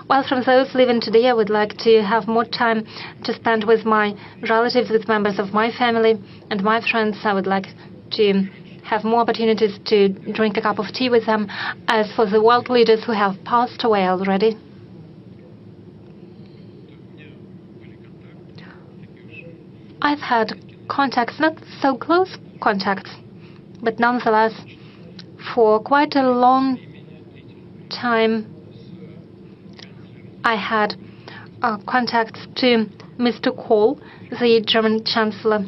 Speaker 2: Well, from those living today, I would like to have more time to spend with my relatives, with members of my family and my friends. I would like to have more opportunities to drink a cup of tea with them. As for the world leaders who have passed away already, I've had contacts, not so close contacts, but nonetheless, for quite a long time, I had contacts to Mr. Kohl, the German Chancellor.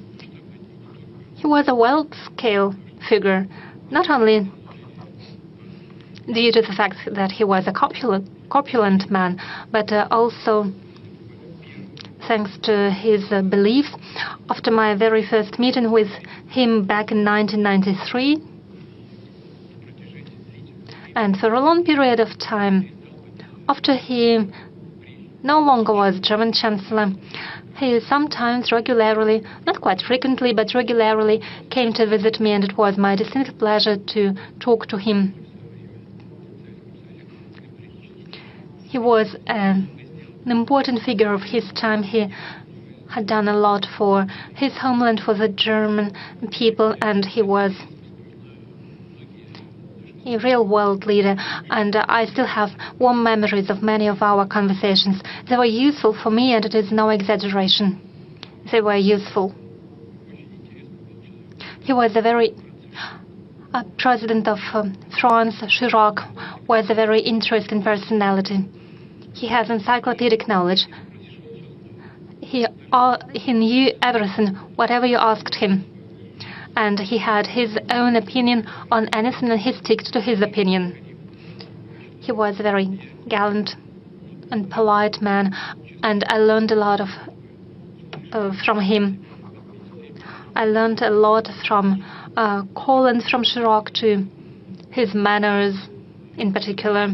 Speaker 2: He was a world-scale figure, not only due to the fact that he was a corpulent man, but also thanks to his beliefs. After my very first meeting with him back in 1993, and for a long period of time, after he no longer was German Chancellor, he sometimes regularly, not quite frequently, but regularly came to visit me, and it was my distinct pleasure to talk to him. He was an important figure of his time. He had done a lot for his homeland, for the German people, and he was a real world leader, and I still have warm memories of many of our conversations. They were useful for me, and it is no exaggeration. They were useful. He was a very President of France, Chirac, was a very interesting personality. He has encyclopedic knowledge. He knew everything, whatever you asked him. And he had his own opinion on anything, and he stuck to his opinion. He was a very gallant and polite man, and I learned a lot of from him. I learned a lot from Kohl and from Chirac too, his manners in particular.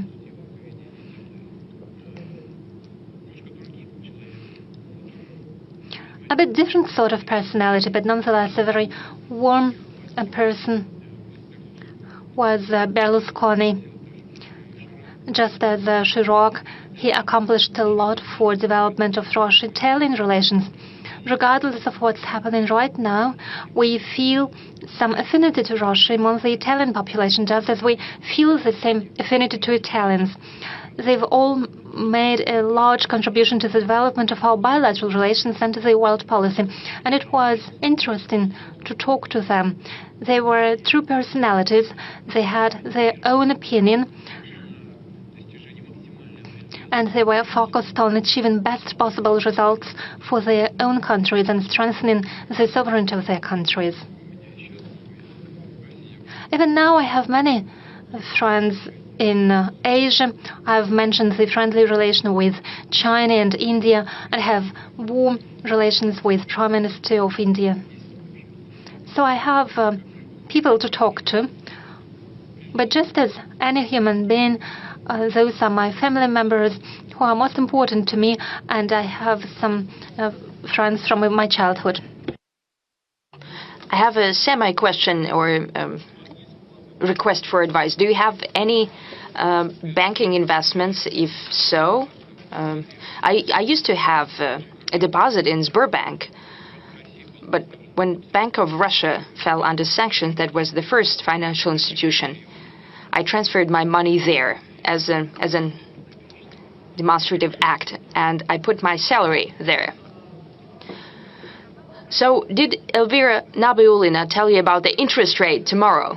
Speaker 2: A bit different sort of personality, but nonetheless a very warm person was Berlusconi. Just as Chirac, he accomplished a lot for development of Russia-Italian relations. Regardless of what's happening right now, we feel some affinity to Russia among the Italian population, just as we feel the same affinity to Italians. They've all made a large contribution to the development of our bilateral relations and to the world policy, and it was interesting to talk to them. They were true personalities. They had their own opinion, and they were focused on achieving best possible results for their own countries and strengthening the sovereignty of their countries. Even now, I have many friends in Asia. I've mentioned the friendly relation with China and India, and I have warm relations with Prime Minister of India. So I have people to talk to, but just as any human being, those are my family members who are most important to me, and I have some friends from my childhood.
Speaker 4: I have a semi-question or request for advice. Do you have any banking investments? If so, I used to have a deposit in Sberbank, but when Bank of Russia fell under sanctions, that was the first financial institution, I transferred my money there as an demonstrative act, and I put my salary there. So did Elvira Nabiulina tell you about the interest rate tomorrow?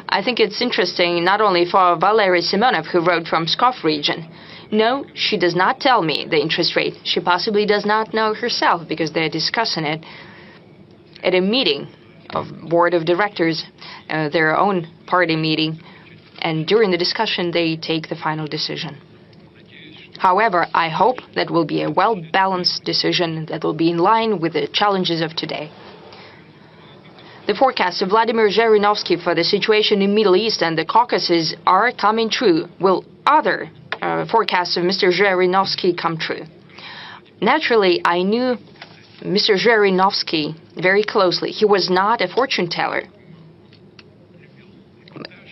Speaker 4: I think it's interesting not only for Valery Simonov, who wrote from Pskov region. No, she does not tell me the interest rate. She possibly does not know herself, because they're discussing it at a meeting of board of directors, their own party meeting, and during the discussion they take the final decision. However, I hope that will be a well-balanced decision that will be in line with the challenges of today. The forecasts of Vladimir Zhirinovsky for the situation in the Middle East and the Caucasus are coming true. Will other forecasts of Mr. Zhirinovsky come true? Naturally, I knew Mr. Zhirinovsky very closely. He was not a fortune teller,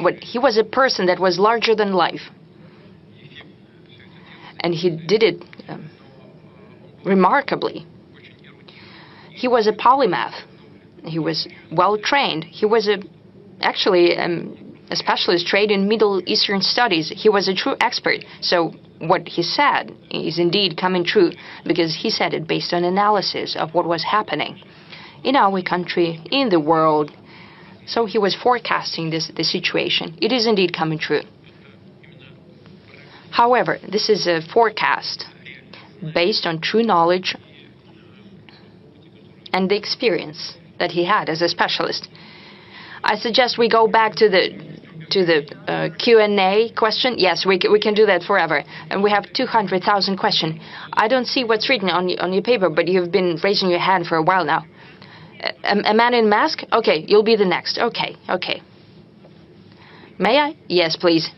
Speaker 4: but he was a person that was larger than life. And he did it remarkably. He was a polymath. He was well-trained. He was actually a specialist trained in Middle Eastern studies. He was a true expert. So what he said is indeed coming true, because he said it based on analysis of what was happening in our country, in the world. So he was forecasting the situation. It is indeed coming true. However, this is a forecast based on true knowledge and the experience that he had as a specialist. I suggest we go back to the Q&A question. Yes, we can do that forever. And we have 200,000 questions. I don't see what's written on your paper, but you've been raising your hand for a while now. A man in mask? Okay, you'll be the next. Okay. May I? Yes, please.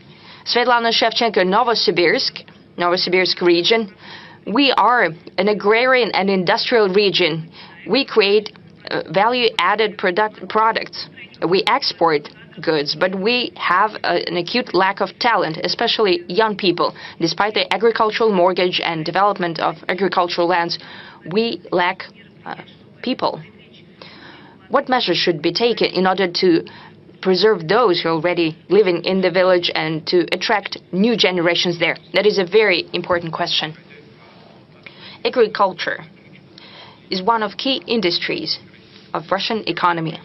Speaker 4: Svetlana Shevchenko, Novosibirsk region. We are an agrarian and industrial region. We create value-added products. We export goods, but we have an acute lack of talent, especially young people. Despite the agricultural mortgage and development of agricultural lands, we lack people. What measures should be taken in order to preserve those who are already living in the village and to attract new generations there? That is a very important question. Agriculture is one of key industries of Russian economy.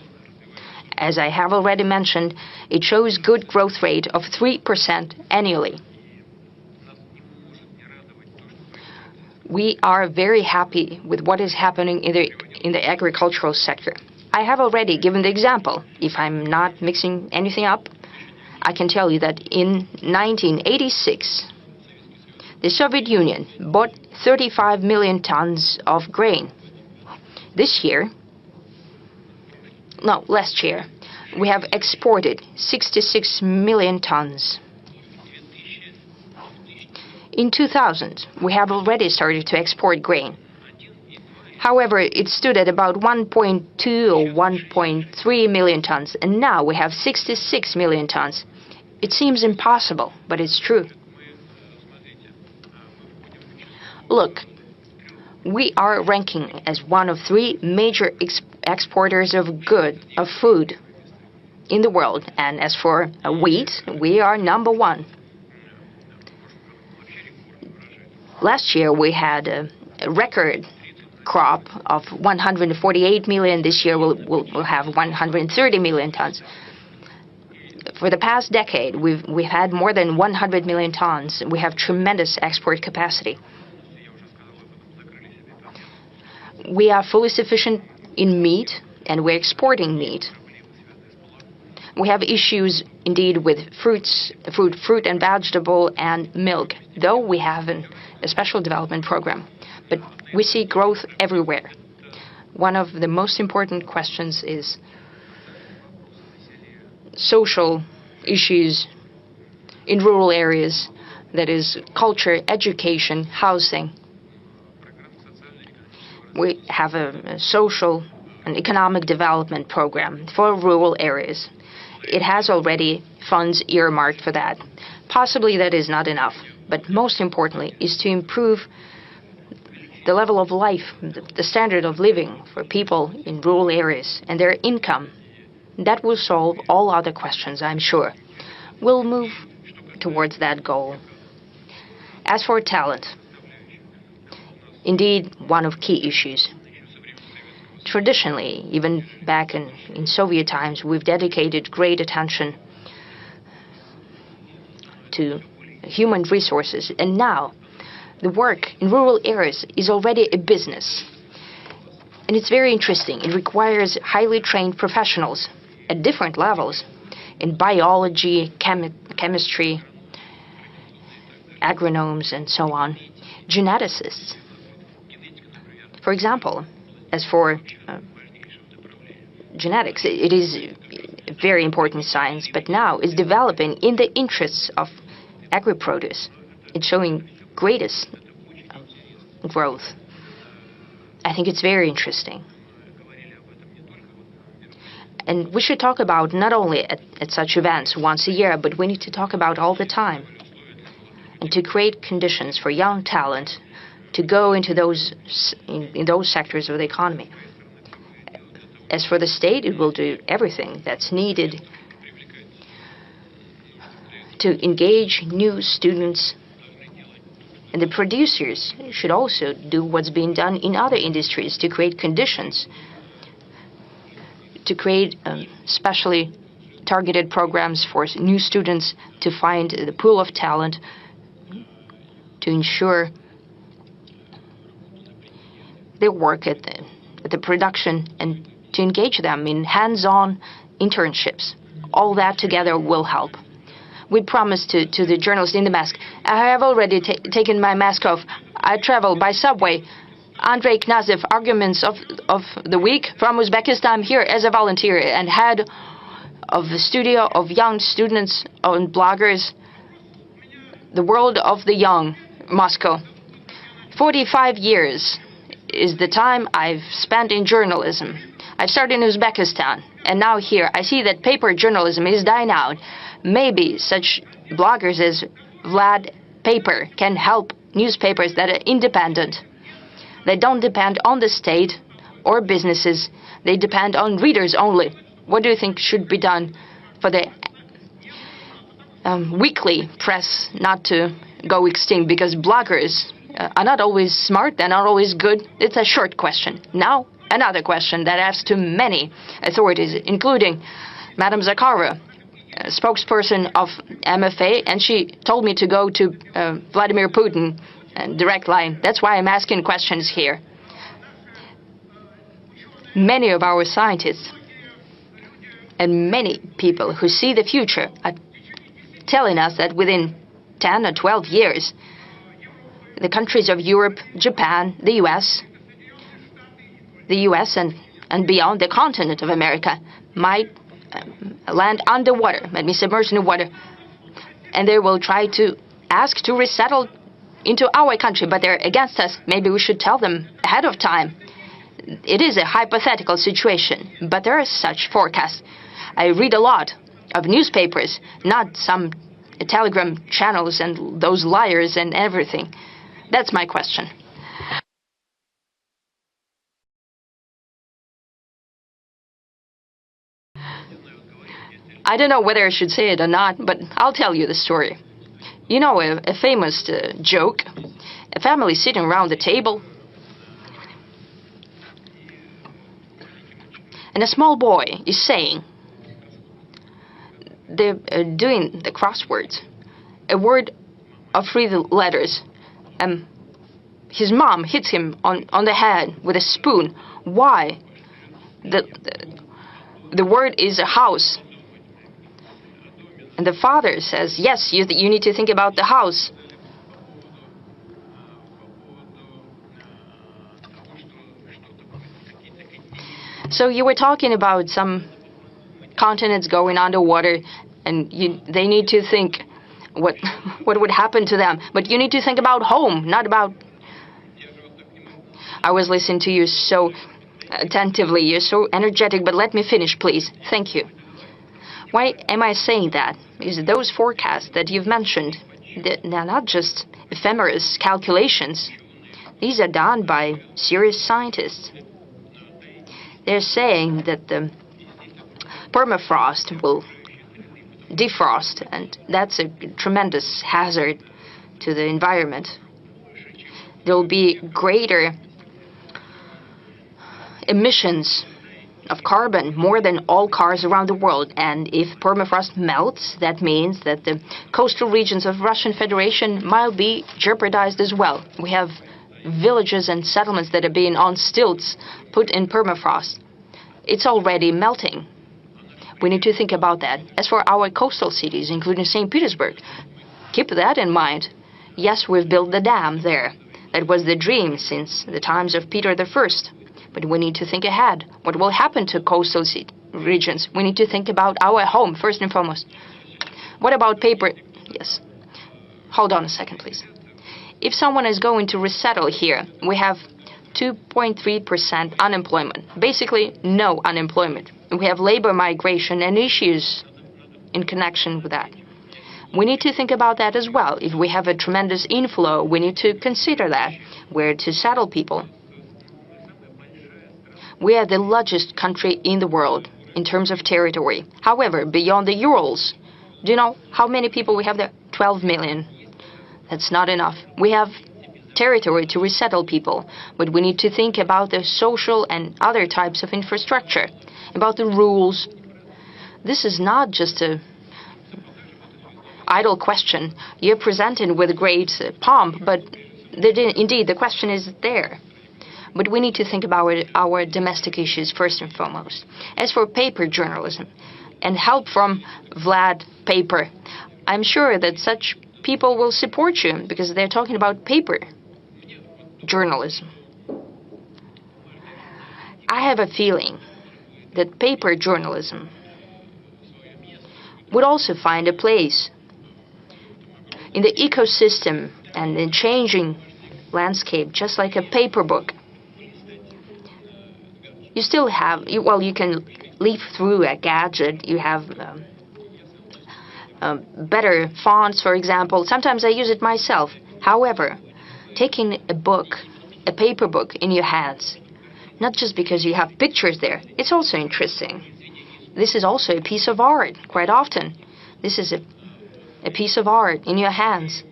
Speaker 4: As I have already mentioned, it shows good growth rate of 3% annually. We are very happy with what is happening in the agricultural sector. I have already given the example. If I'm not mixing anything up, I can tell you that in 1986, the Soviet Union bought 35 million tons of grain. Last year, we have exported 66 million tons. In 2000, we have already started to export grain. However, it stood at about 1.2 or 1.3 million tons, and now we have 66 million tons. It seems impossible, but it's true. Look, we are ranking as one of 3 major exporters of food in the world, and as for wheat, we are number 1. Last year we had a record crop of 148 million. This year we'll have 130 million tons. For the past decade, we've had more than 100 million tons. We have tremendous export capacity. We are fully sufficient in meat, and we're exporting meat. We have issues indeed with fruit and vegetable and milk, though we have a special development program. But we see growth everywhere. One of the most important questions is social issues in rural areas, that is culture, education, housing. We have a social and economic development program for rural areas. It has already funds earmarked for that. Possibly that is not enough, but most importantly is to improve the level of life, the standard of living for people in rural areas and their income. That will solve all other questions, I'm sure. We'll move towards that goal. As for talent, indeed one of key issues. Traditionally, even back in Soviet times, we've dedicated great attention to human resources, and now the work in rural areas is already a business. And it's very interesting. It requires highly trained professionals at different levels in biology, chemistry, agronomes, and so on, geneticists. For example, as for genetics, it is a very important science, but now it's developing in the interests of agri-produce. It's showing greatest growth. I think it's very interesting. And we should talk about not only at such events once a year, but we need to talk about all the time. And to create conditions for young talent to go into those in those sectors of the economy. As for the state, it will do everything that's needed to engage new students. And the producers should also do what's being done in other industries to create conditions, to create specially targeted programs for new students to find the pool of talent, to ensure their work at the production, and to engage them in hands-on internships. All that together will help. We promised to the journalist in the mask. I have already taken my mask off. I travel by subway. Andrei Knyazev, Arguments of the Week from Uzbekistan, here as a volunteer and head of the studio of young students and bloggers, The World of the Young, Moscow. 45 years is the time I've spent in journalism. I started in Uzbekistan, and now here I see that paper journalism is dying out. Maybe such bloggers as Vlad Paper can help newspapers that are independent. They don't depend on the state or businesses. They depend on readers only. What do you think should be done for the weekly press not to go extinct? Because bloggers are not always smart, they're not always good. It's a short question. Now, another question that asks to many authorities, including Madam Zakharova, spokesperson of MFA, and she told me to go to Vladimir Putin, direct line. That's why I'm asking questions here. Many of our scientists and many people who see the future are telling us that within 10 or 12 years, the countries of Europe, Japan, the U.S. the U.S. and beyond the continent of America might land underwater, might be submerged in the water, and they will try to ask to resettle into our country, but they're against us. Maybe we should tell them ahead of time. It is a hypothetical situation, but there are such forecasts. I read a lot of newspapers, not some telegram channels and those liars and everything. That's my question. I don't know whether I should say it or not, but I'll tell you the story. You know, a famous joke, a family sitting around the table, and a small boy is saying, they're doing the crosswords, a word of 3 letters. His mom hits him on the head with a spoon. Why? The word is a house. And the father says, yes, you need to think about the house. So you were talking about some continents going underwater, and they need to think what would happen to them. But you need to think about home, not about... I was listening to you so attentively. You're so energetic, but let me finish, please. Thank you. Why am I saying that? Because those forecasts that you've mentioned, they're not just ephemeris calculations. These are done by serious scientists. They're saying that the permafrost will defrost, and that's a tremendous hazard to the environment. There will be greater emissions of carbon, more than all cars around the world. And if permafrost melts, that means that the coastal regions of Russian Federation might be jeopardized as well. We have villages and settlements that are being on stilts, put in permafrost. It's already melting. We need to think about that. As for our coastal cities, including St. Petersburg, keep that in mind. Yes, we've built the dam there. That was the dream since the times of Peter I. But we need to think ahead. What will happen to coastal regions? We need to think about our home, first and foremost. What about paper? Yes. Hold on a second, please. If someone is going to resettle here, we have 2.3% unemployment. Basically, no unemployment. We have labor migration and issues in connection with that. We need to think about that as well. If we have a tremendous inflow, we need to consider that, where to settle people. We are the largest country in the world in terms of territory. However, beyond the Urals, do you know how many people we have there? 12 million. That's not enough. We have territory to resettle people, but we need to think about the social and other types of infrastructure, about the rules. This is not just a idle question. You're presented with great pomp, but indeed the question is there. But we need to think about our domestic issues first and foremost. As for paper journalism and help from Vlad Paper, I'm sure that such people will support you because they're talking about paper journalism. I have a feeling that paper journalism would also find a place in the ecosystem and in changing landscape, just like a paper book. You still have, you can leaf through a gadget. You have better fonts, for example. Sometimes I use it myself. However, taking a book, a paper book in your hands, not just because you have pictures there, it's also interesting. This is also a piece of art, quite often. This is a piece of art in your hands.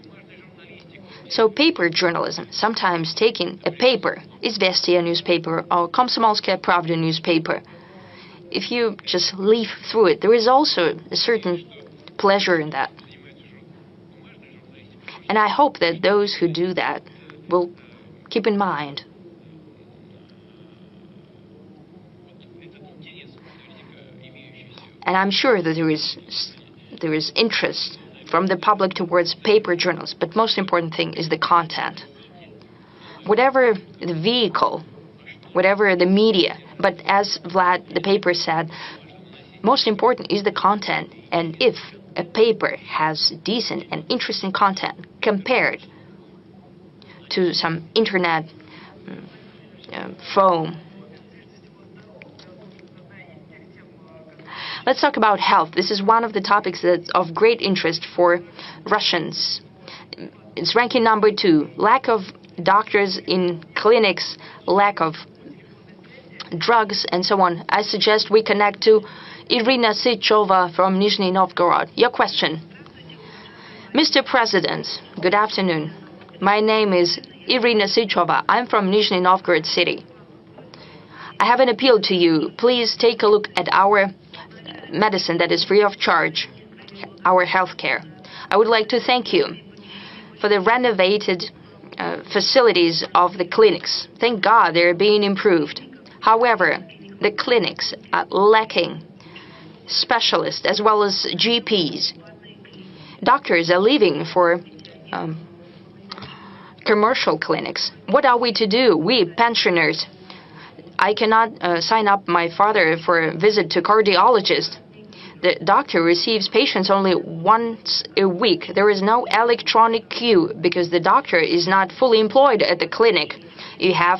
Speaker 4: So paper journalism, sometimes taking a paper, Izvestia newspaper or Komsomolskaya Pravda newspaper, if you just leaf through it, there is also a certain pleasure in that. And I hope that those who do that will keep in mind. And I'm sure that there is interest from the public towards paper journals, but most important thing is the content. Whatever the vehicle whatever the media. But as Vlad, the paper said, most important is the content. And if a paper has decent and interesting content compared to some internet foam. Let's talk about health. This is one of the topics that's of great interest for Russians. It's ranking number 2. Lack of doctors in clinics, lack of drugs, and so on. I suggest we connect to Irina Sychova from Nizhny Novgorod. Your question. Mr. President, good afternoon. My name is Irina Sychova. I'm from Nizhny Novgorod city. I have an appeal to you. Please take a look at our medicine that is free of charge, our healthcare. I would like to thank you for the renovated facilities of the clinics. Thank God they're being improved. However, the clinics are lacking specialists as well as GPs. Doctors are leaving for commercial clinics. What are we to do? We pensioners. I cannot sign up my father for a visit to cardiologist. The doctor receives patients only once a week. There is no electronic queue because the doctor is not fully employed at the clinic. You have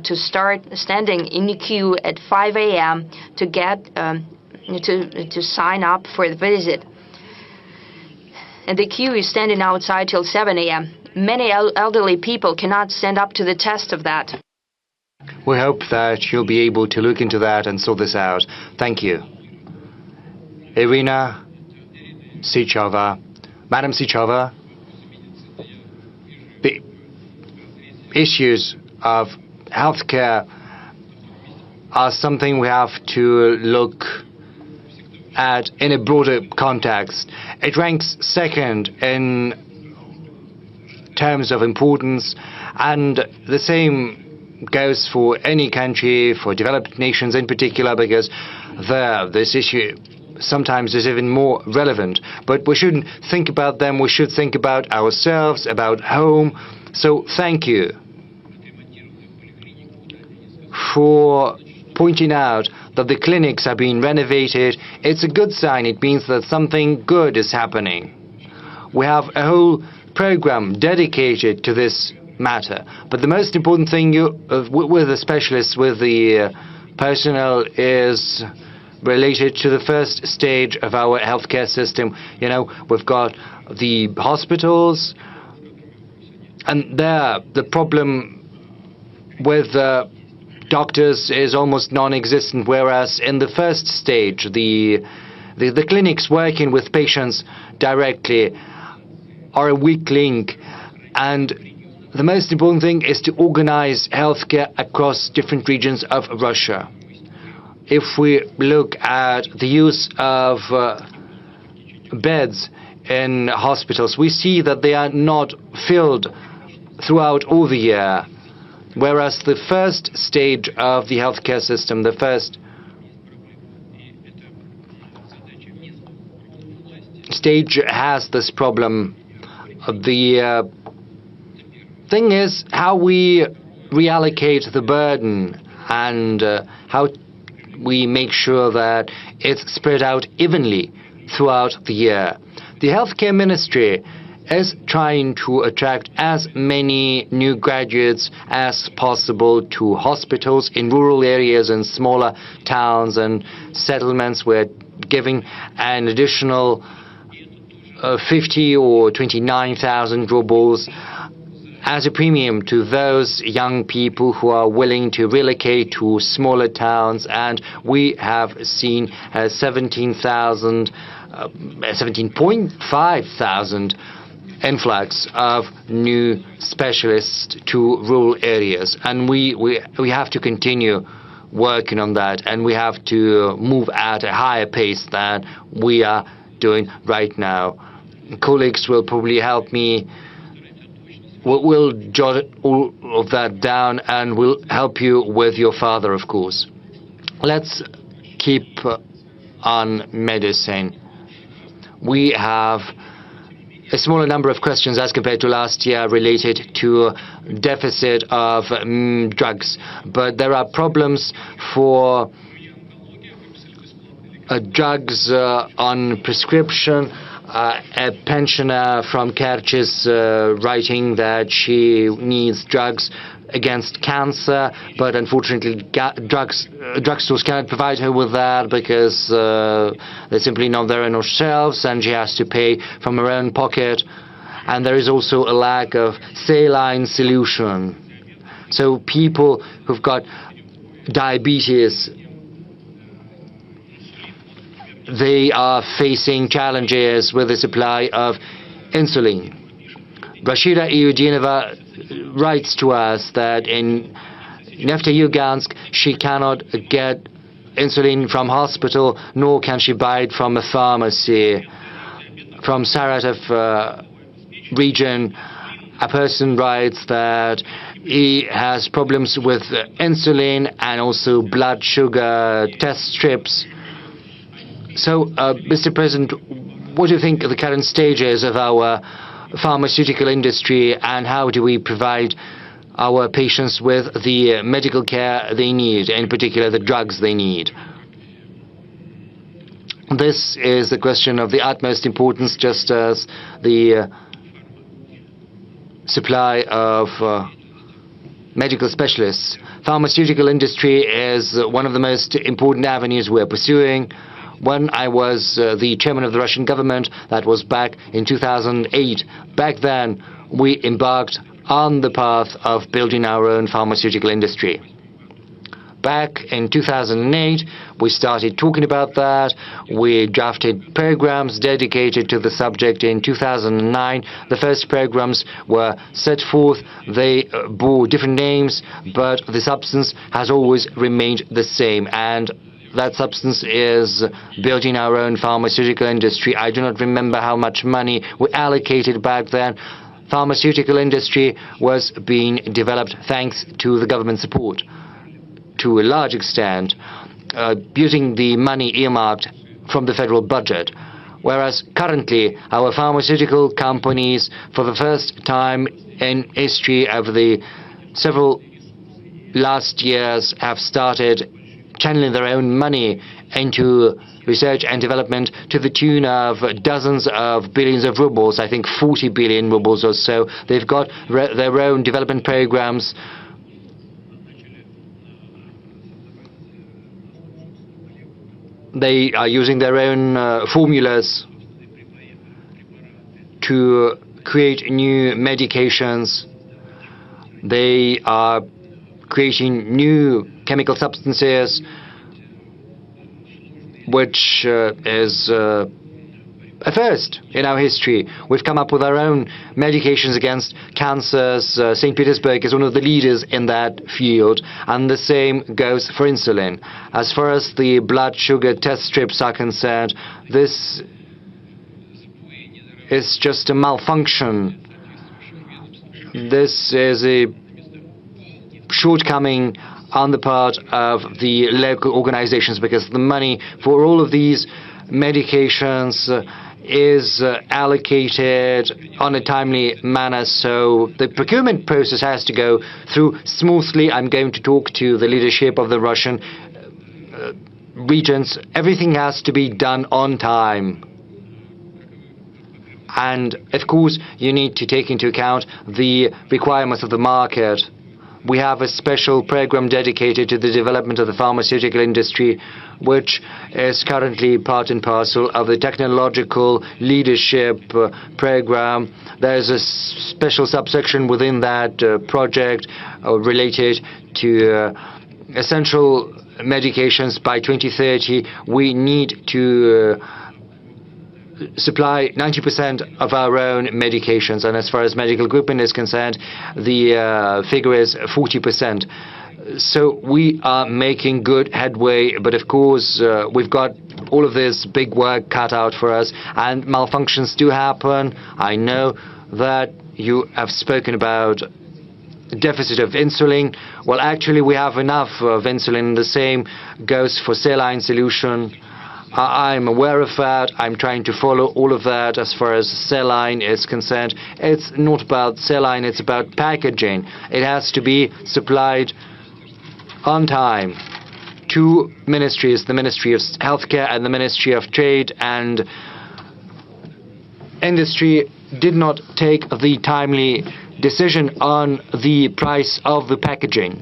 Speaker 4: to start standing in the queue at 5 a.m. to get to sign up for the visit. And the queue is standing outside till 7 a.m. Many elderly people cannot stand up to the test of that.
Speaker 5: We hope that you'll be able to look into that and sort this out. Thank you. Irina Sychova. Madam Sychova, the issues of healthcare are something we have to look at in a broader context. It ranks second in terms of importance, and the same goes for any country, for developed nations in particular, because there this issue sometimes is even more relevant. But we shouldn't think about them, we should think about ourselves, about home. So thank you for pointing out that the clinics are being renovated. It's a good sign. It means that something good is happening. We have a whole program dedicated to this matter. But the most important thing with the specialists, with the personnel, is related to the first stage of our healthcare system. You know, we've got the hospitals, and there the problem with doctors is almost non-existent, whereas in the first stage, the clinics working with patients directly are a weak link. And the most important thing is to organize healthcare across different regions of Russia. If we look at the use of beds in hospitals, we see that they are not filled throughout all the year, whereas the first stage of the healthcare system, the first stage has this problem. The thing is how we reallocate the burden and how we make sure that it's spread out evenly throughout the year. The healthcare ministry is trying to attract as many new graduates as possible to hospitals in rural areas and smaller towns and settlements. We're giving an additional 50 or 29,000 rubles as a premium to those young people who are willing to relocate to smaller towns, and we have seen 17.5 thousand influx of new specialists to rural areas, and we have to continue working on that, and we have to move at a higher pace than we are doing right now. Colleagues will probably help me. We'll jot all of that down, and we'll help you with your father, of course. Let's keep on medicine. We have a smaller number of questions as compared to last year related to deficit of drugs. But there are problems for drugs on prescription. A pensioner from Kerch is writing that she needs drugs against cancer, but unfortunately drugstores cannot provide her with that because they're simply not there on shelves, and she has to pay from her own pocket. And there is also a lack of saline solution. So people who've got diabetes, they are facing challenges with the supply of insulin. Rashida Iudinova writes to us that in Neftejugansk she cannot get insulin from hospital, nor can she buy it from a pharmacy. From Saratov region, a person writes that he has problems with insulin and also blood sugar test strips. So, Mr. President, what do you think of the current stages of our pharmaceutical industry, and how do we provide our patients with the medical care they need, in particular the drugs they need? This is the question of the utmost importance, just as the supply of medical specialists. Pharmaceutical industry is one of the most important avenues we're pursuing. When I was the chairman of the Russian government, that was back in 2008. Back then, we embarked on the path of building our own pharmaceutical industry. Back in 2008, we started talking about that. We drafted programs dedicated to the subject in 2009. The first programs were set forth. They bore different names, but the substance has always remained the same. And that substance is building our own pharmaceutical industry. I do not remember how much money we allocated back then. Pharmaceutical industry was being developed thanks to the government support, to a large extent, using the money earmarked from the federal budget. Whereas currently, our pharmaceutical companies, for the first time in history over the several last years, have started channeling their own money into research and development to the tune of dozens of billions of rubles, I think 40 billion rubles or so. They've got their own development programs. They are using their own formulas to create new medications. They are creating new chemical substances, which is a first in our history. We've come up with our own medications against cancers. St. Petersburg is one of the leaders in that field, and the same goes for insulin. As far as the blood sugar test strips are concerned, this is just a malfunction. This is a shortcoming on the part of the local organizations, because the money for all of these medications is allocated on a timely manner, so the procurement process has to go through smoothly. I'm going to talk to the leadership of the Russian regions. Everything has to be done on time. And, of course, you need to take into account the requirements of the market. We have a special program dedicated to the development of the pharmaceutical industry, which is currently part and parcel of the technological leadership program. There's a special subsection within that project related to essential medications. By 2030, we need to supply 90% of our own medications, and as far as medical equipment is concerned, the figure is 40%. So we are making good headway, but of course we've got all of this big work cut out for us, and malfunctions do happen. I know that you have spoken about deficit of insulin. Well, actually we have enough of insulin. The same goes for saline solution. I'm aware of that. I'm trying to follow all of that as far as saline is concerned. It's not about saline, it's about packaging. It has to be supplied on time. Two ministries, the Ministry of Healthcare and the Ministry of Trade and Industry, did not take the timely decision on the price of the packaging.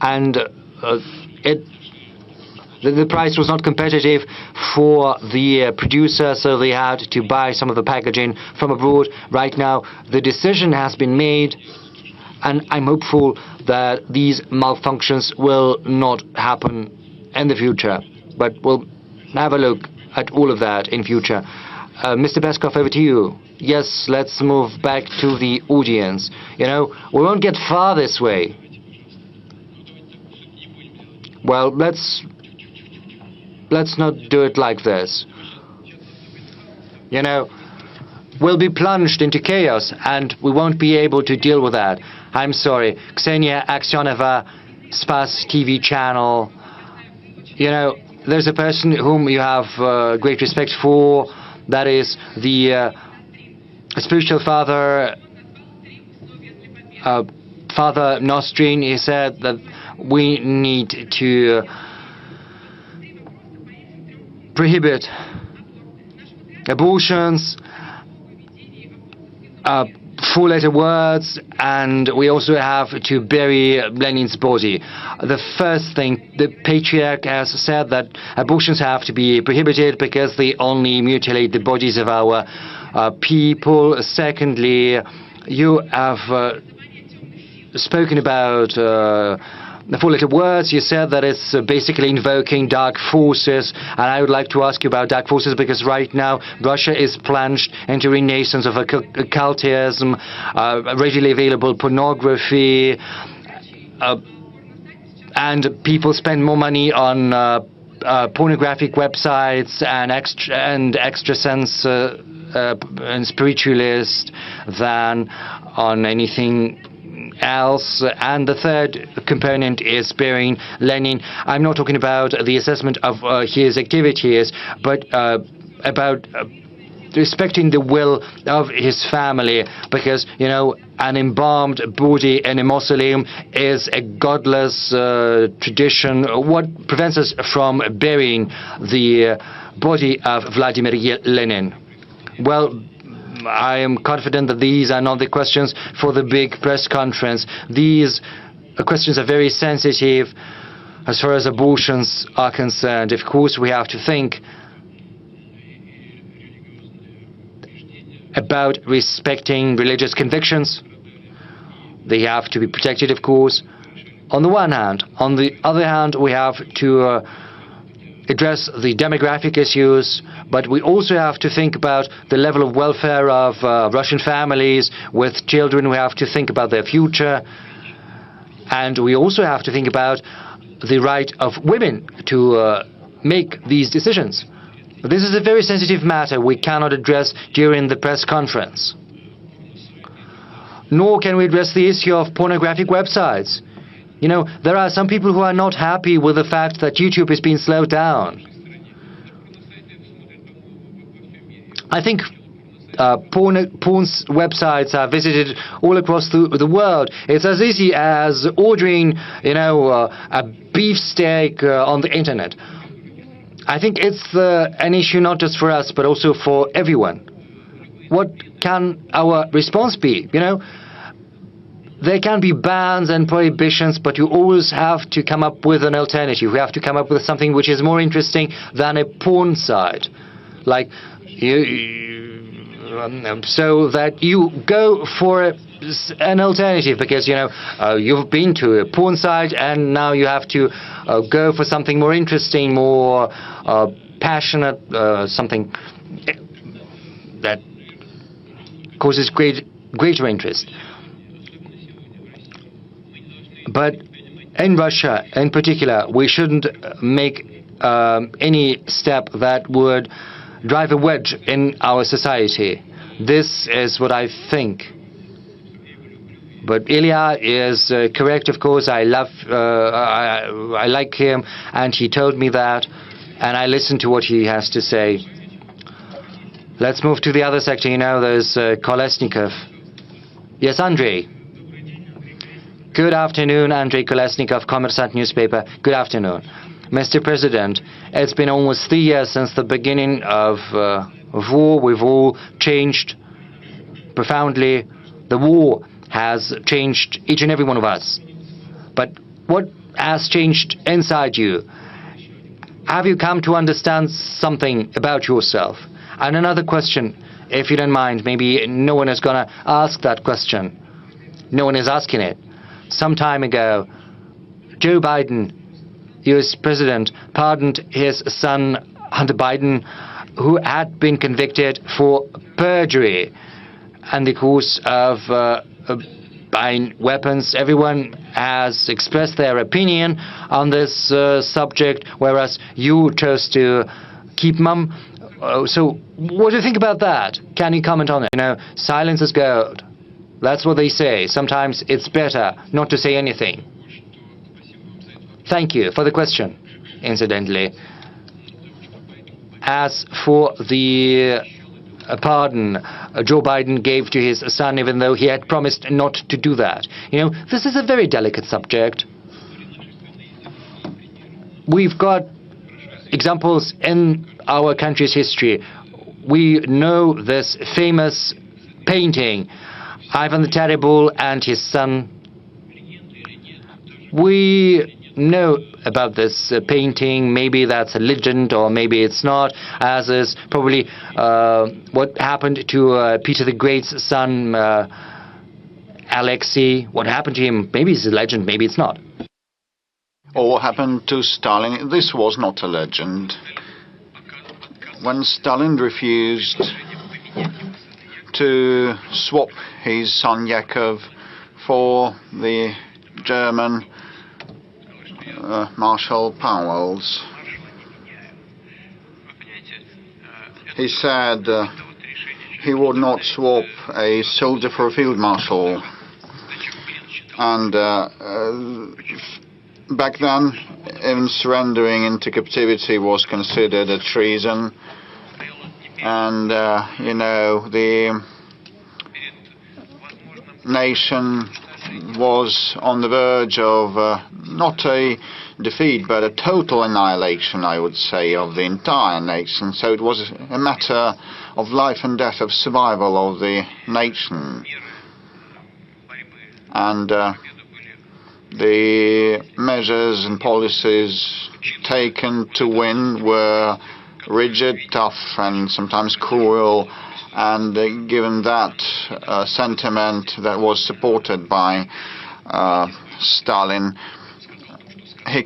Speaker 5: And the price was not competitive for the producer, so they had to buy some of the packaging from abroad. Right now, the decision has been made, and I'm hopeful that these malfunctions will not happen in the future. But we'll have a look at all of that in future. Mr. Peskov, over to you. Yes, let's move back to the audience. You know, we won't get far this way. Well, let's not do it like this. You know, we'll be plunged into chaos and we won't be able to deal with that. I'm sorry. Ksenia Aksionova, Spas TV channel. You know, there's a person whom you have great respect for. That is the spiritual father, Father Nostrin. He said that we need to prohibit abortions, four-letter words, and we also have to bury Lenin's body. The first thing, the patriarch has said that abortions have to be prohibited because they only mutilate the bodies of our people. Secondly, you have spoken about the four-letter words. You said that it's basically invoking dark forces, and I would like to ask you about dark forces because right now Russia is plunged into renaissance of occultism, readily available pornography, and people spend more money on pornographic websites and extrasense and spiritualist than on anything else. And the third component is burying Lenin. I'm not talking about the assessment of his activities, but about respecting the will of his family, because, you know, an embalmed body in a mausoleum is a godless tradition. What prevents us from burying the body of Vladimir Lenin? Well, I am confident that these are not the questions for the big press conference. These questions are very sensitive as far as abortions are concerned. Of course, we have to think about respecting religious convictions. They have to be protected, of course, on the one hand. On the other hand, we have to address the demographic issues, but we also have to think about the level of welfare of Russian families with children. We have to think about their future, and we also have to think about the right of women to make these decisions. This is a very sensitive matter we cannot address during the press conference. Nor can we address the issue of pornographic websites. You know, there are some people who are not happy with the fact that YouTube is being slowed down. I think porn websites are visited all across the world. It's as easy as ordering, you know, a beefsteak on the internet. I think it's an issue not just for us, but also for everyone. What can our response be? You know, there can be bans and prohibitions, but you always have to come up with an alternative. You have to come up with something which is more interesting than a porn site. Like, so that you go for an alternative, because, you know, you've been to a porn site and now you have to go for something more interesting, more passionate, something that causes greater interest. But in Russia, in particular, we shouldn't make any step that would drive a wedge in our society. This is what I think. But Ilya is correct, of course. I like him, and he told me that, and I listened to what he has to say. Let's move to the other sector. There's Kolesnikov. Yes, Andrei. Good afternoon, Andrei Kolesnikov, Kommersant newspaper. Good afternoon. Mr. President, it's been almost 3 years since the beginning of war. We've all changed profoundly. The war has changed each and every one of us. But what has changed inside you? Have you come to understand something about yourself? And another question, if you don't mind, maybe no one is going to ask that question. No one is asking it. Some time ago, Joe Biden, U.S. President, pardoned his son, Hunter Biden, who had been convicted for perjury and the course of buying weapons. Everyone has expressed their opinion on this subject, whereas you chose to keep mum. So what do you think about that? Can you comment on it? Silence is gold. That's what they say. Sometimes it's better not to say anything. Thank you for the question, incidentally. As for the pardon Joe Biden gave to his son, even though he had promised not to do that. This is a very delicate subject. We've got examples in our country's history. We know this famous painting, Ivan the Terrible and his son. We know about this painting. Maybe that's a legend, or maybe it's not, as is probably what happened to Peter the Great's son, Alexei. What happened to him? Maybe it's a legend, maybe it's not.
Speaker 1: Or what happened to Stalin? This was not a legend. When Stalin refused to swap his son Yakov for the German martial powers, he said he would not swap a soldier for a field marshal. And back then, even surrendering into captivity was considered a treason. And, the nation was on the verge of not a defeat, but a total annihilation, I would say, of the entire nation. So it was a matter of life and death, of survival of the nation. And the measures and policies taken to win were rigid, tough, and sometimes cruel. And given that sentiment that was supported by Stalin, he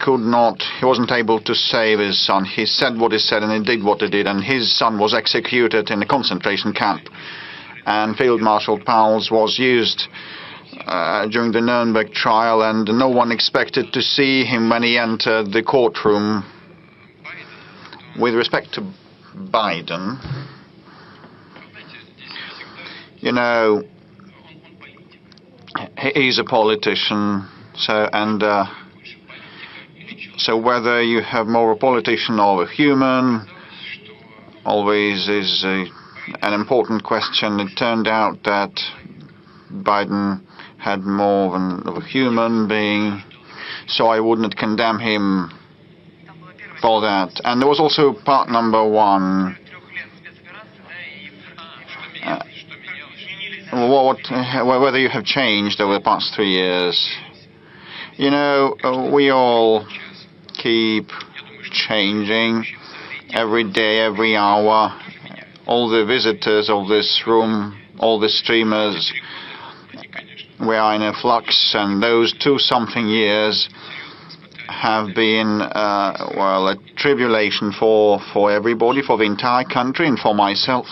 Speaker 1: wasn't able to save his son. He said what he said and he did what he did, and his son was executed in a concentration camp. And Field Marshal Pauls was used during the Nuremberg trial, and no one expected to see him when he entered the courtroom. With respect to Biden, he's a politician, so whether you have more a politician or a human always is an important question. It turned out that Biden had more of a human being, so I wouldn't condemn him for that. And there was also part number one. Whether you have changed over the past 3 years. We all keep changing every day, every hour. All the visitors of this room, all the streamers, we are in a flux, and those 2-something years have been, a tribulation for everybody, for the entire country, and for myself.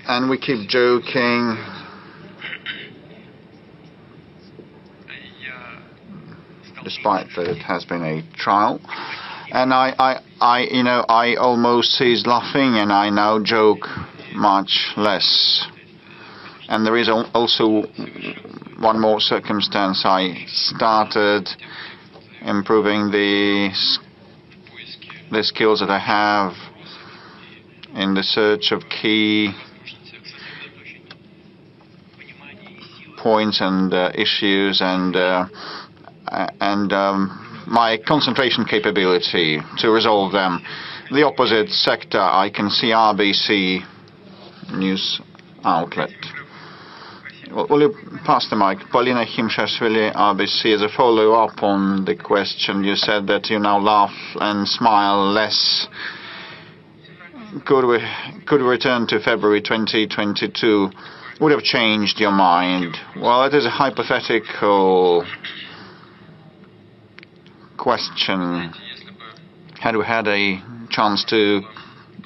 Speaker 1: And we keep joking. Despite that it has been a trial. And I almost ceased laughing, and I now joke much less. And there is also one more circumstance. I started improving the skills that I have in the search of key points and issues, and my concentration capability to resolve them. The opposite sector, I can see RBC news outlet. Will you pass the mic? Polina Himshashvili, RBC, as a follow-up on the question. You said that you now laugh and smile less. Could we return to February 2022? Would have changed your mind? Well, it is a hypothetical question. Had we had a chance to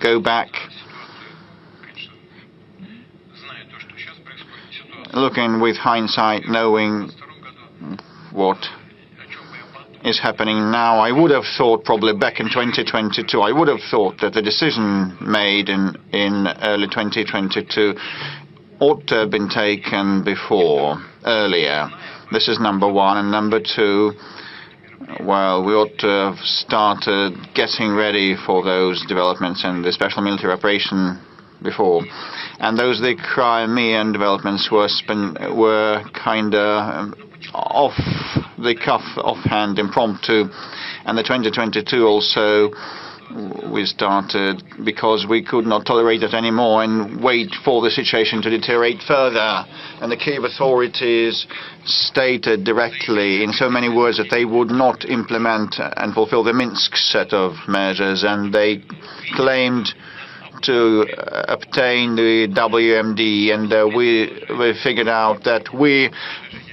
Speaker 1: go back, looking with hindsight, knowing what is happening now, I would have thought probably back in 2022, I would have thought that the decision made in early 2022 ought to have been taken earlier. This is number one. And number two, well, we ought to have started getting ready for those developments and the special military operation before. And those the Crimean developments were kind of off the cuff, offhand, impromptu. And the 2022 also we started because we could not tolerate it anymore and wait for the situation to deteriorate further. And the Kiev authorities stated directly in so many words that they would not implement and fulfill the Minsk set of measures, and they claimed to obtain the WMD, and we figured out that we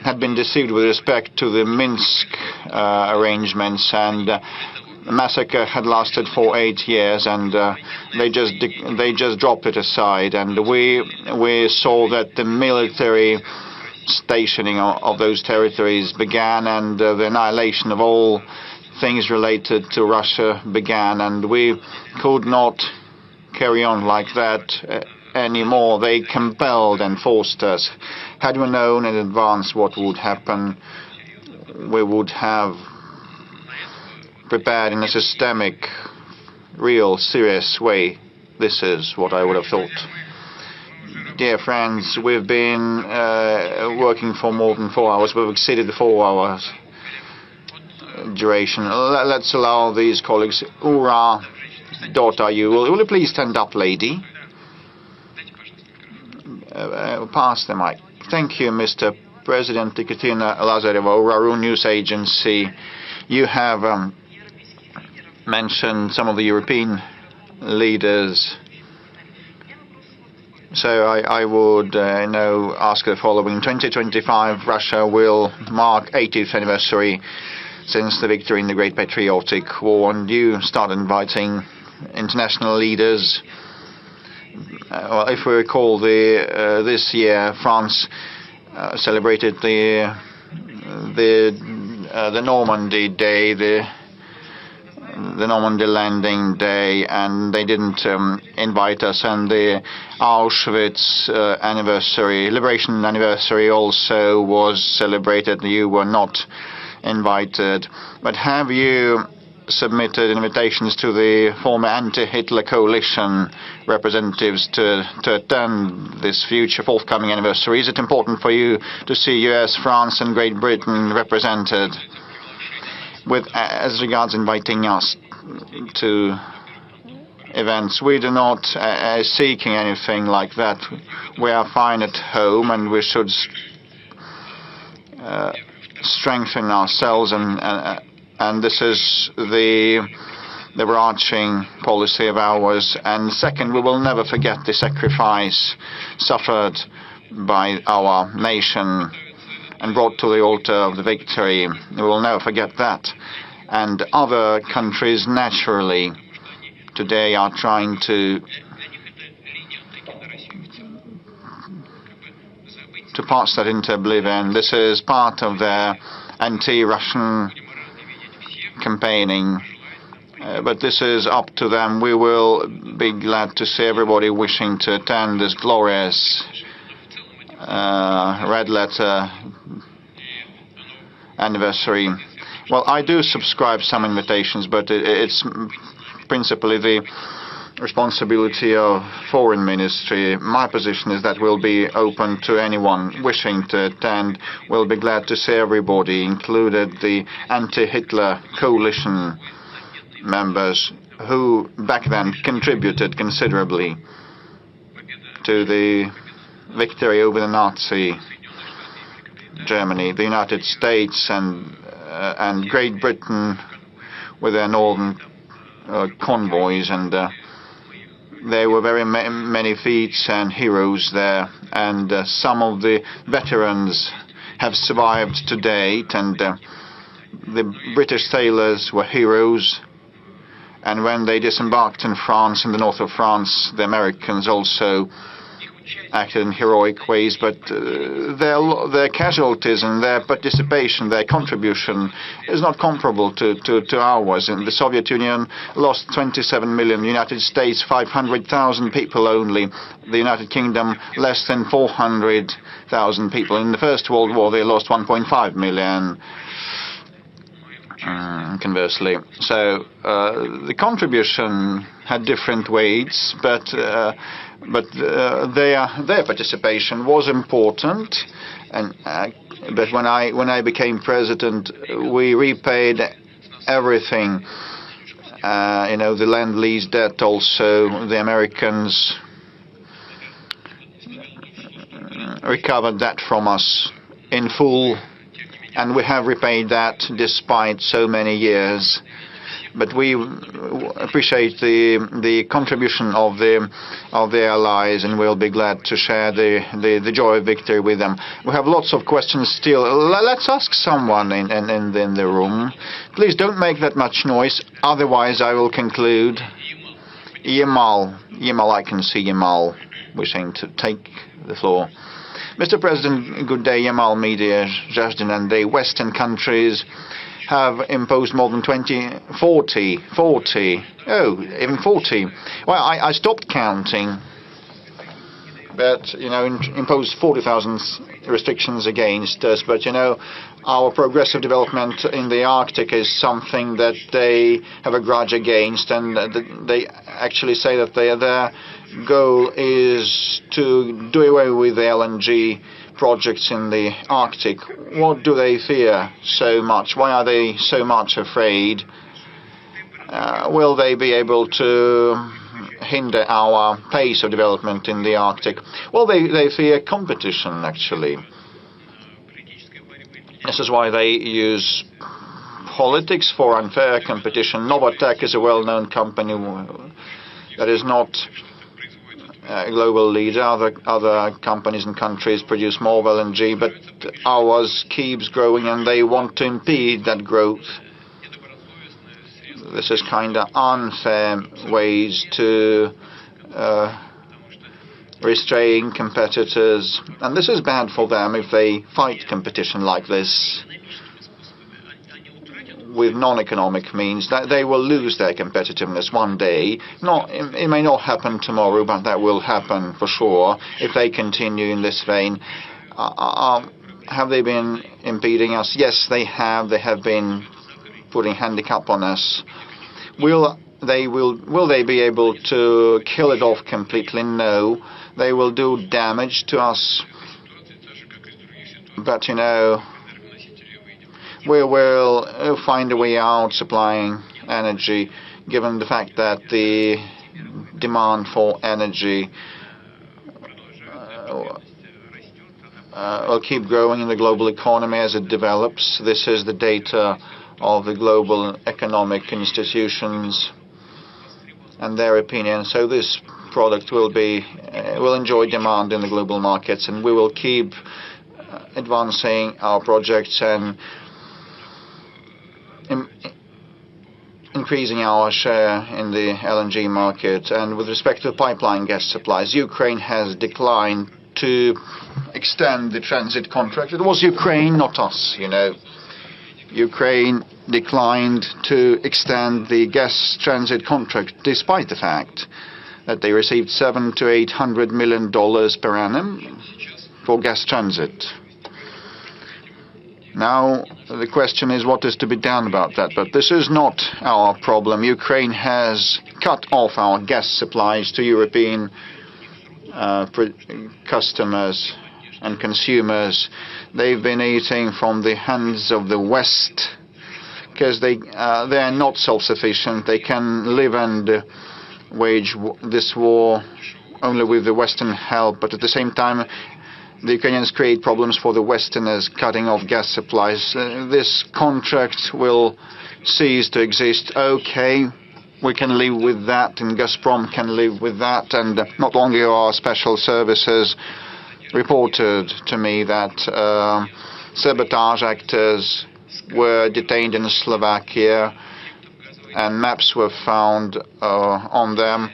Speaker 1: had been deceived with respect to the Minsk arrangements, and the massacre had lasted for 8 years, and they just dropped it aside. And we saw that the military stationing of those territories began, and the annihilation of all things related to Russia began, and we could not carry on like that anymore. They compelled and forced us. Had we known in advance what would happen, we would have prepared in a systemic, real, serious way. This is what I would have thought. Dear friends, we've been working for more than 4 hours. We've exceeded the 4 hours duration. Let's allow these colleagues. Ura, daughter, will you please stand up, lady? Pass the mic. Thank you, Mr. President. Ekaterina Lazareva, Ura News Agency. You have mentioned some of the European leaders. So I would ask the following. 2025, Russia will mark 80th anniversary since the victory in the Great Patriotic War, and you start inviting international leaders. Well, if we recall, this year France celebrated the Normandy Day, the Normandy landing day, and they didn't invite us. And the Auschwitz anniversary, liberation anniversary, also was celebrated. You were not invited. But have you submitted invitations to the former anti-Hitler coalition representatives to attend this future forthcoming anniversary? Is it important for you to see U.S., France, and Great Britain represented? As regards inviting us to events, we do not seeking anything like that. We are fine at home, and we should strengthen ourselves, and this is the overarching policy of ours. And second, we will never forget the sacrifice suffered by our nation and brought to the altar of the victory. We will never forget that. And other countries, naturally, today are trying to pass that into oblivion. This is part of their anti-Russian campaigning. But this is up to them. We will be glad to see everybody wishing to attend this glorious red letter anniversary. Well, I do subscribe some invitations, but it's principally the responsibility of Foreign Ministry. My position is that we'll be open to anyone wishing to attend. We'll be glad to see everybody, included the anti-Hitler coalition members who back then contributed considerably to the victory over the Nazi Germany. The United States and Great Britain with their northern convoys, and there were very many feats and heroes there, and some of the veterans have survived to date, and the British sailors were heroes. And when they disembarked in France, in the north of France, the Americans also acted in heroic ways, but their casualties and their participation, their contribution is not comparable to ours. And the Soviet Union lost 27 million, the United States 500,000 people only, the United Kingdom less than 400,000 people. In the First World War they lost 1.5 million. Conversely, so the contribution had different weights, but their participation was important. And but when I became president, we repaid everything. The Lend-Lease debt. Also, the Americans recovered that from us in full. And we have repaid that despite so many years. But we appreciate the contribution of the allies, and we'll be glad to share the joy of victory with them. We have lots of questions still. Let's ask someone in the room. Please don't make that much noise, otherwise I will conclude. Yamal, I can see Yamal wishing to take the floor. Mr. President, good day. Yamal Media, Zhazdin, and the Western countries have imposed more than 40. Well, I stopped counting, but, imposed 40,000 restrictions against us. But, our progressive development in the Arctic is something that they have a grudge against, and they actually say that their goal is to do away with the LNG projects in the Arctic. What do they fear so much? Why are they so much afraid? Will they be able to hinder our pace of development in the Arctic? Well, they fear competition, actually. This is why they use politics for unfair competition. Novatek is a well-known company that is not a global leader. Other companies and countries produce more LNG, but ours keeps growing, and they want to impede that growth. This is kind of unfair ways to restrain competitors, and this is bad for them if they fight competition like this with non-economic means. That they will lose their competitiveness one day. It may not happen tomorrow, but that will happen for sure if they continue in this vein. Have they been impeding us? Yes, they have. They have been putting handicap on us. Will they be able to kill it off completely? No. They will do damage to us. But, we will find a way out supplying energy, given the fact that the demand for energy will keep growing in the global economy as it develops. This is the data of the global economic institutions and their opinion. So this product will enjoy demand in the global markets, and we will keep advancing our projects and increasing our share in the LNG market. And with respect to pipeline gas supplies, Ukraine has declined to extend the transit contract. It was Ukraine, not us, Ukraine declined to extend the gas transit contract, despite the fact that they received $700 to $800 million per annum for gas transit. Now, the question is what is to be done about that. But this is not our problem. Ukraine has cut off our gas supplies to European customers and consumers. They've been eating from the hands of the West because they are not self-sufficient. They can live and wage this war only with the Western help, but at the same time the Ukrainians create problems for the Westerners, cutting off gas supplies. This contract will cease to exist. Okay, we can live with that, and Gazprom can live with that. And not only our special services reported to me that sabotage actors were detained in Slovakia, and maps were found on them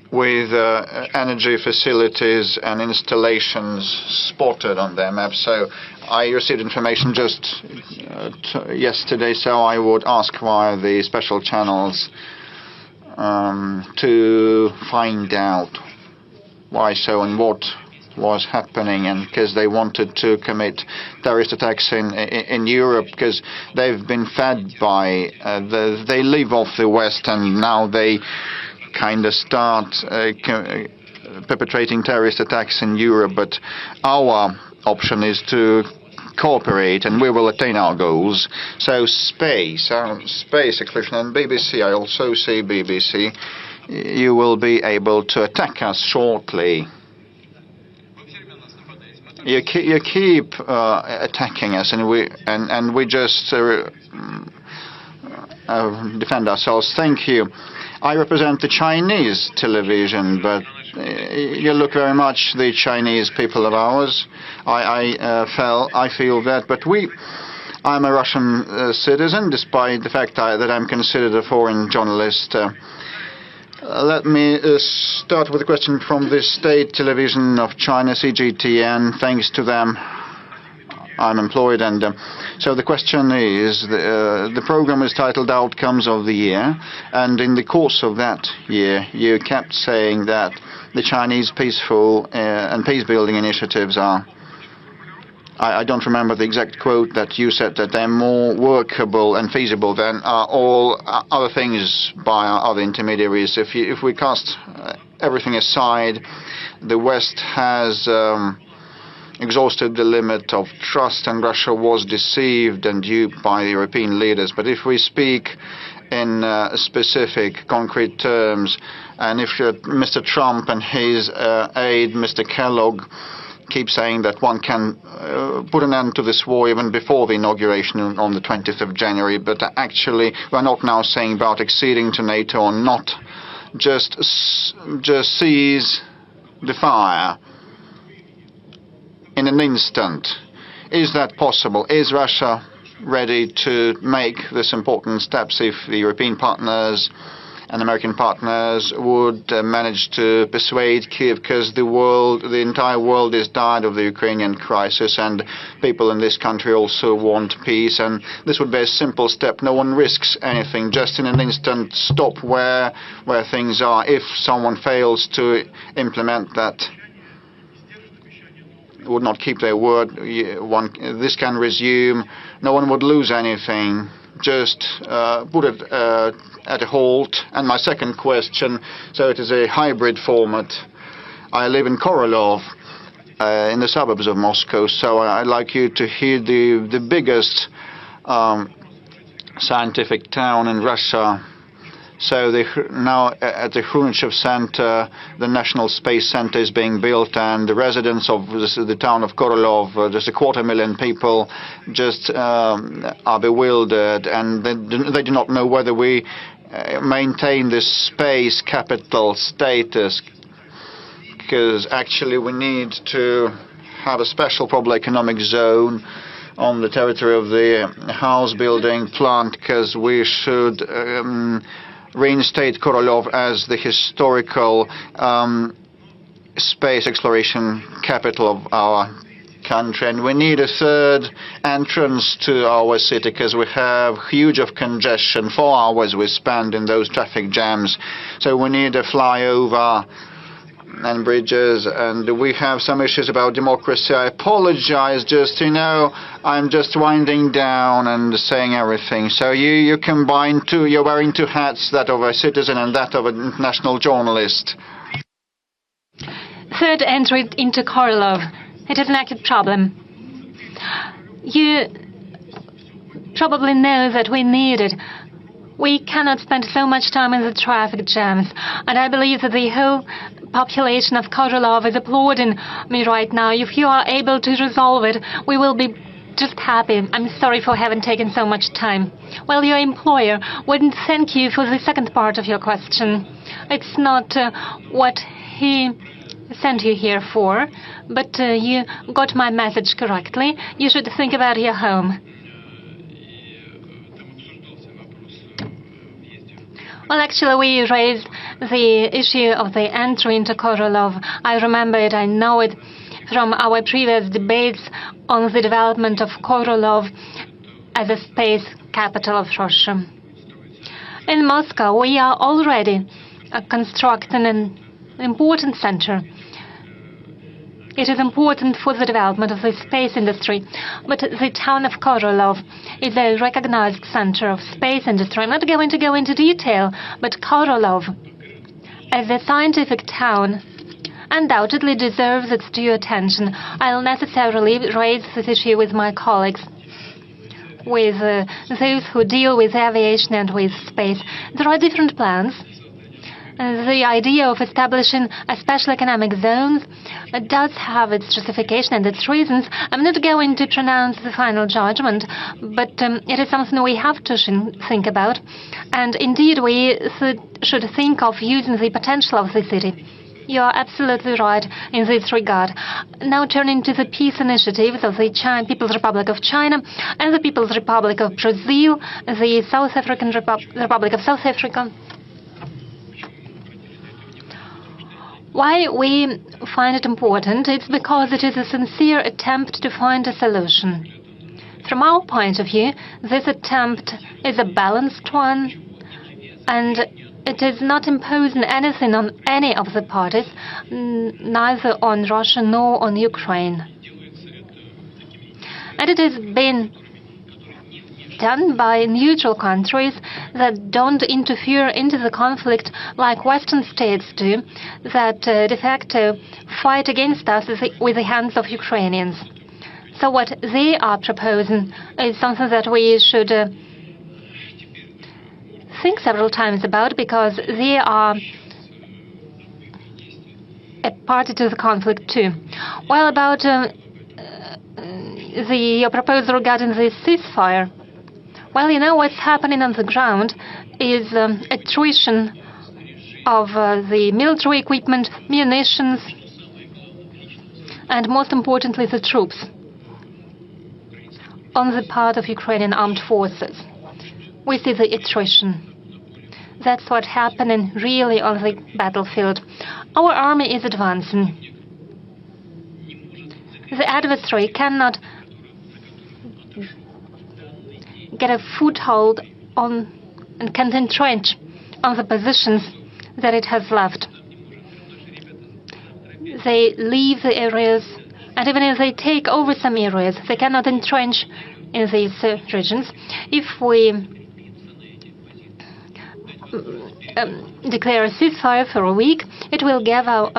Speaker 1: with energy facilities and installations spotted on their maps. So I received information just yesterday, so I would ask via the special channels to find out why so and what was happening, and because they wanted to commit terrorist attacks in Europe, because they've been fed by they live off the West, and now they kind of start perpetrating terrorist attacks in Europe. But our option is to cooperate, and we will attain our goals. So space exclusion, and BBC, I also see BBC, you will be able to attack us shortly. You keep attacking us, and we just defend ourselves. Thank you. I represent the Chinese television, but you look very much the Chinese people of ours. I feel that, but I'm a Russian citizen, despite the fact that I'm considered a foreign journalist. Let me start with a question from the state television of China, CGTN. Thanks to them, I'm employed, and so the question is, the program is titled Outcomes of the Year, and in the course of that year, you kept saying that the Chinese peaceful and peace-building initiatives are, I don't remember the exact quote that you said, that they're more workable and feasible than all other things by other intermediaries. If we cast everything aside, the West has exhausted the limit of trust, and Russia was deceived and duped by the European leaders. But if we speak in specific, concrete terms, and if Mr. Trump and his aide, Mr. Kellogg, keep saying that one can put an end to this war even before the inauguration on the 20th of January, but actually we're not now saying about acceding to NATO or not, just seize the fire in an instant. Is that possible? Is Russia ready to make this important steps if the European partners and American partners would manage to persuade Kyiv, because the entire world is tired of the Ukrainian crisis, and people in this country also want peace, and this would be a simple step. No one risks anything, just in an instant stop where things are. If someone fails to implement that, would not keep their word, this can resume. No one would lose anything. Just put it at a halt. And my second question, so it is a hybrid format. I live in Korolyov, in the suburbs of Moscow, so I'd like you to hear the biggest scientific town in Russia. So now at the Khrushchev Center, the National Space Center is being built, and the residents of the town of Korolyov, there's 250,000 people, just are bewildered, and they do not know whether we maintain this space capital status, because actually we need to have a special probably economic zone on the territory of the house building plant, because we should reinstate Korolyov as the historical space exploration capital of our country, and we need a third entrance to our city because we have huge of congestion. 4 hours we spend in those traffic jams. So we need a flyover and bridges, and we have some issues about democracy. I apologize, I'm just winding down and saying everything. So you combine you're wearing 2 hats, that of a citizen and that of an international journalist.
Speaker 2: Third entry into Korolov. It is an acute problem. You probably know that we need it. We cannot spend so much time in the traffic jams. And I believe that the whole population of Korolov is applauding me right now. If you are able to resolve it, we will be just happy. I'm sorry for having taken so much time. Well, your employer wouldn't thank you for the second part of your question. It's not what he sent you here for, but you got my message correctly. You should think about your home. Well, actually, we raised the issue of the entry into Korolov. I remember it, I know it from our previous debates on the development of Korolov as a space capital of Russia. In Moscow, we are already constructing an important center. It is important for the development of the space industry, but the town of Korolov is a recognized center of space industry. I'm not going to go into detail, but Korolov, as a scientific town, undoubtedly deserves its due attention. I'll necessarily raise this issue with my colleagues, with those who deal with aviation and with space. There are different plans. The idea of establishing a special economic zone does have its justification and its reasons. I'm not going to pronounce the final judgment, but it is something we have to think about. And indeed, we should think of using the potential of the city. You are absolutely right in this regard. Now turning to the peace initiatives of the People's Republic of China and the People's Republic of Brazil, the South African Republic of South Africa. Why we find it important? It's because it is a sincere attempt to find a solution. From our point of view, this attempt is a balanced one, and it is not imposing anything on any of the parties, neither on Russia nor on Ukraine. And it has been done by neutral countries that don't interfere into the conflict like Western states do, that de facto fight against us with the hands of Ukrainians. So what they are proposing is something that we should think several times about, because they are a party to the conflict too. Well, about your proposal regarding the ceasefire, well, you know what's happening on the ground is attrition of the military equipment, munitions, and most importantly, the troops on the part of Ukrainian armed forces. We see the attrition. That's what's happening really on the battlefield. Our army is advancing. The adversary cannot get a foothold on and can entrench on the positions that it has left. They leave the areas, and even if they take over some areas, they cannot entrench in these regions. If we declare a ceasefire for a week, it will give our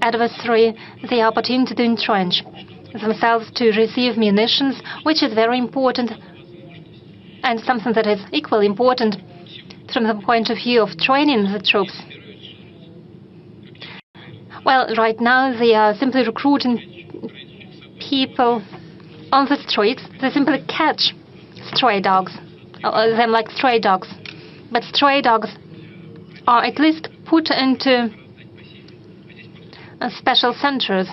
Speaker 2: adversary the opportunity to entrench themselves, to receive munitions, which is very important, and something that is equally important from the point of view of training the troops. Well, right now they are simply recruiting people on the streets. They simply catch stray dogs, them like stray dogs. But stray dogs are at least put into special centers.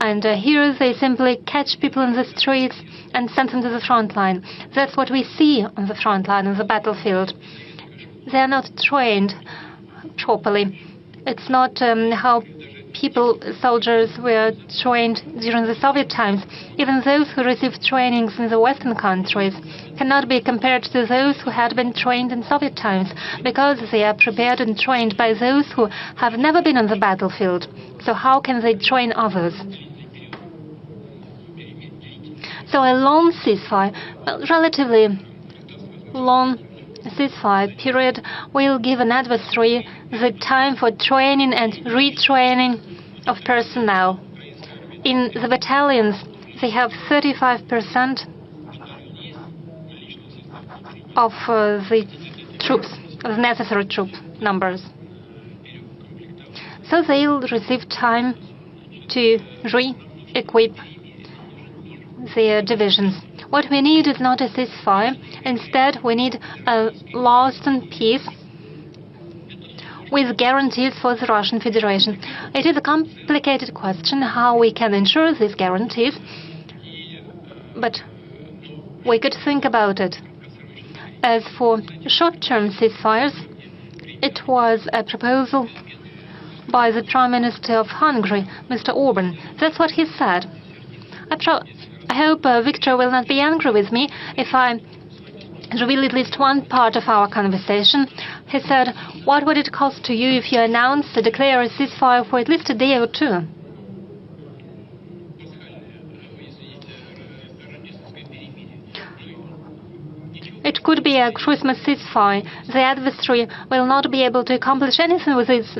Speaker 2: And here they simply catch people in the streets and send them to the front line. That's what we see on the front line, on the battlefield. They are not trained properly. It's not how soldiers were trained during the Soviet times, even those who received trainings in the Western countries, cannot be compared to those who had been trained in Soviet times, because they are prepared and trained by those who have never been on the battlefield. So how can they train others? So a long ceasefire, relatively long ceasefire period, will give an adversary the time for training and retraining of personnel. In the battalions, they have 35% of the troops, of the necessary troop numbers. So they'll receive time to re-equip their divisions. What we need is not a ceasefire. Instead, we need a lasting peace with guarantees for the Russian Federation. It is a complicated question how we can ensure these guarantees, but we could think about it. As for short-term ceasefires, it was a proposal by the Prime Minister of Hungary, Mr. Orban. That's what he said. I hope Victor will not be angry with me if I reveal at least one part of our conversation. He said, "What would it cost to you if you announced to declare a ceasefire for at least a day or two?" It could be a Christmas ceasefire. The adversary will not be able to accomplish anything with these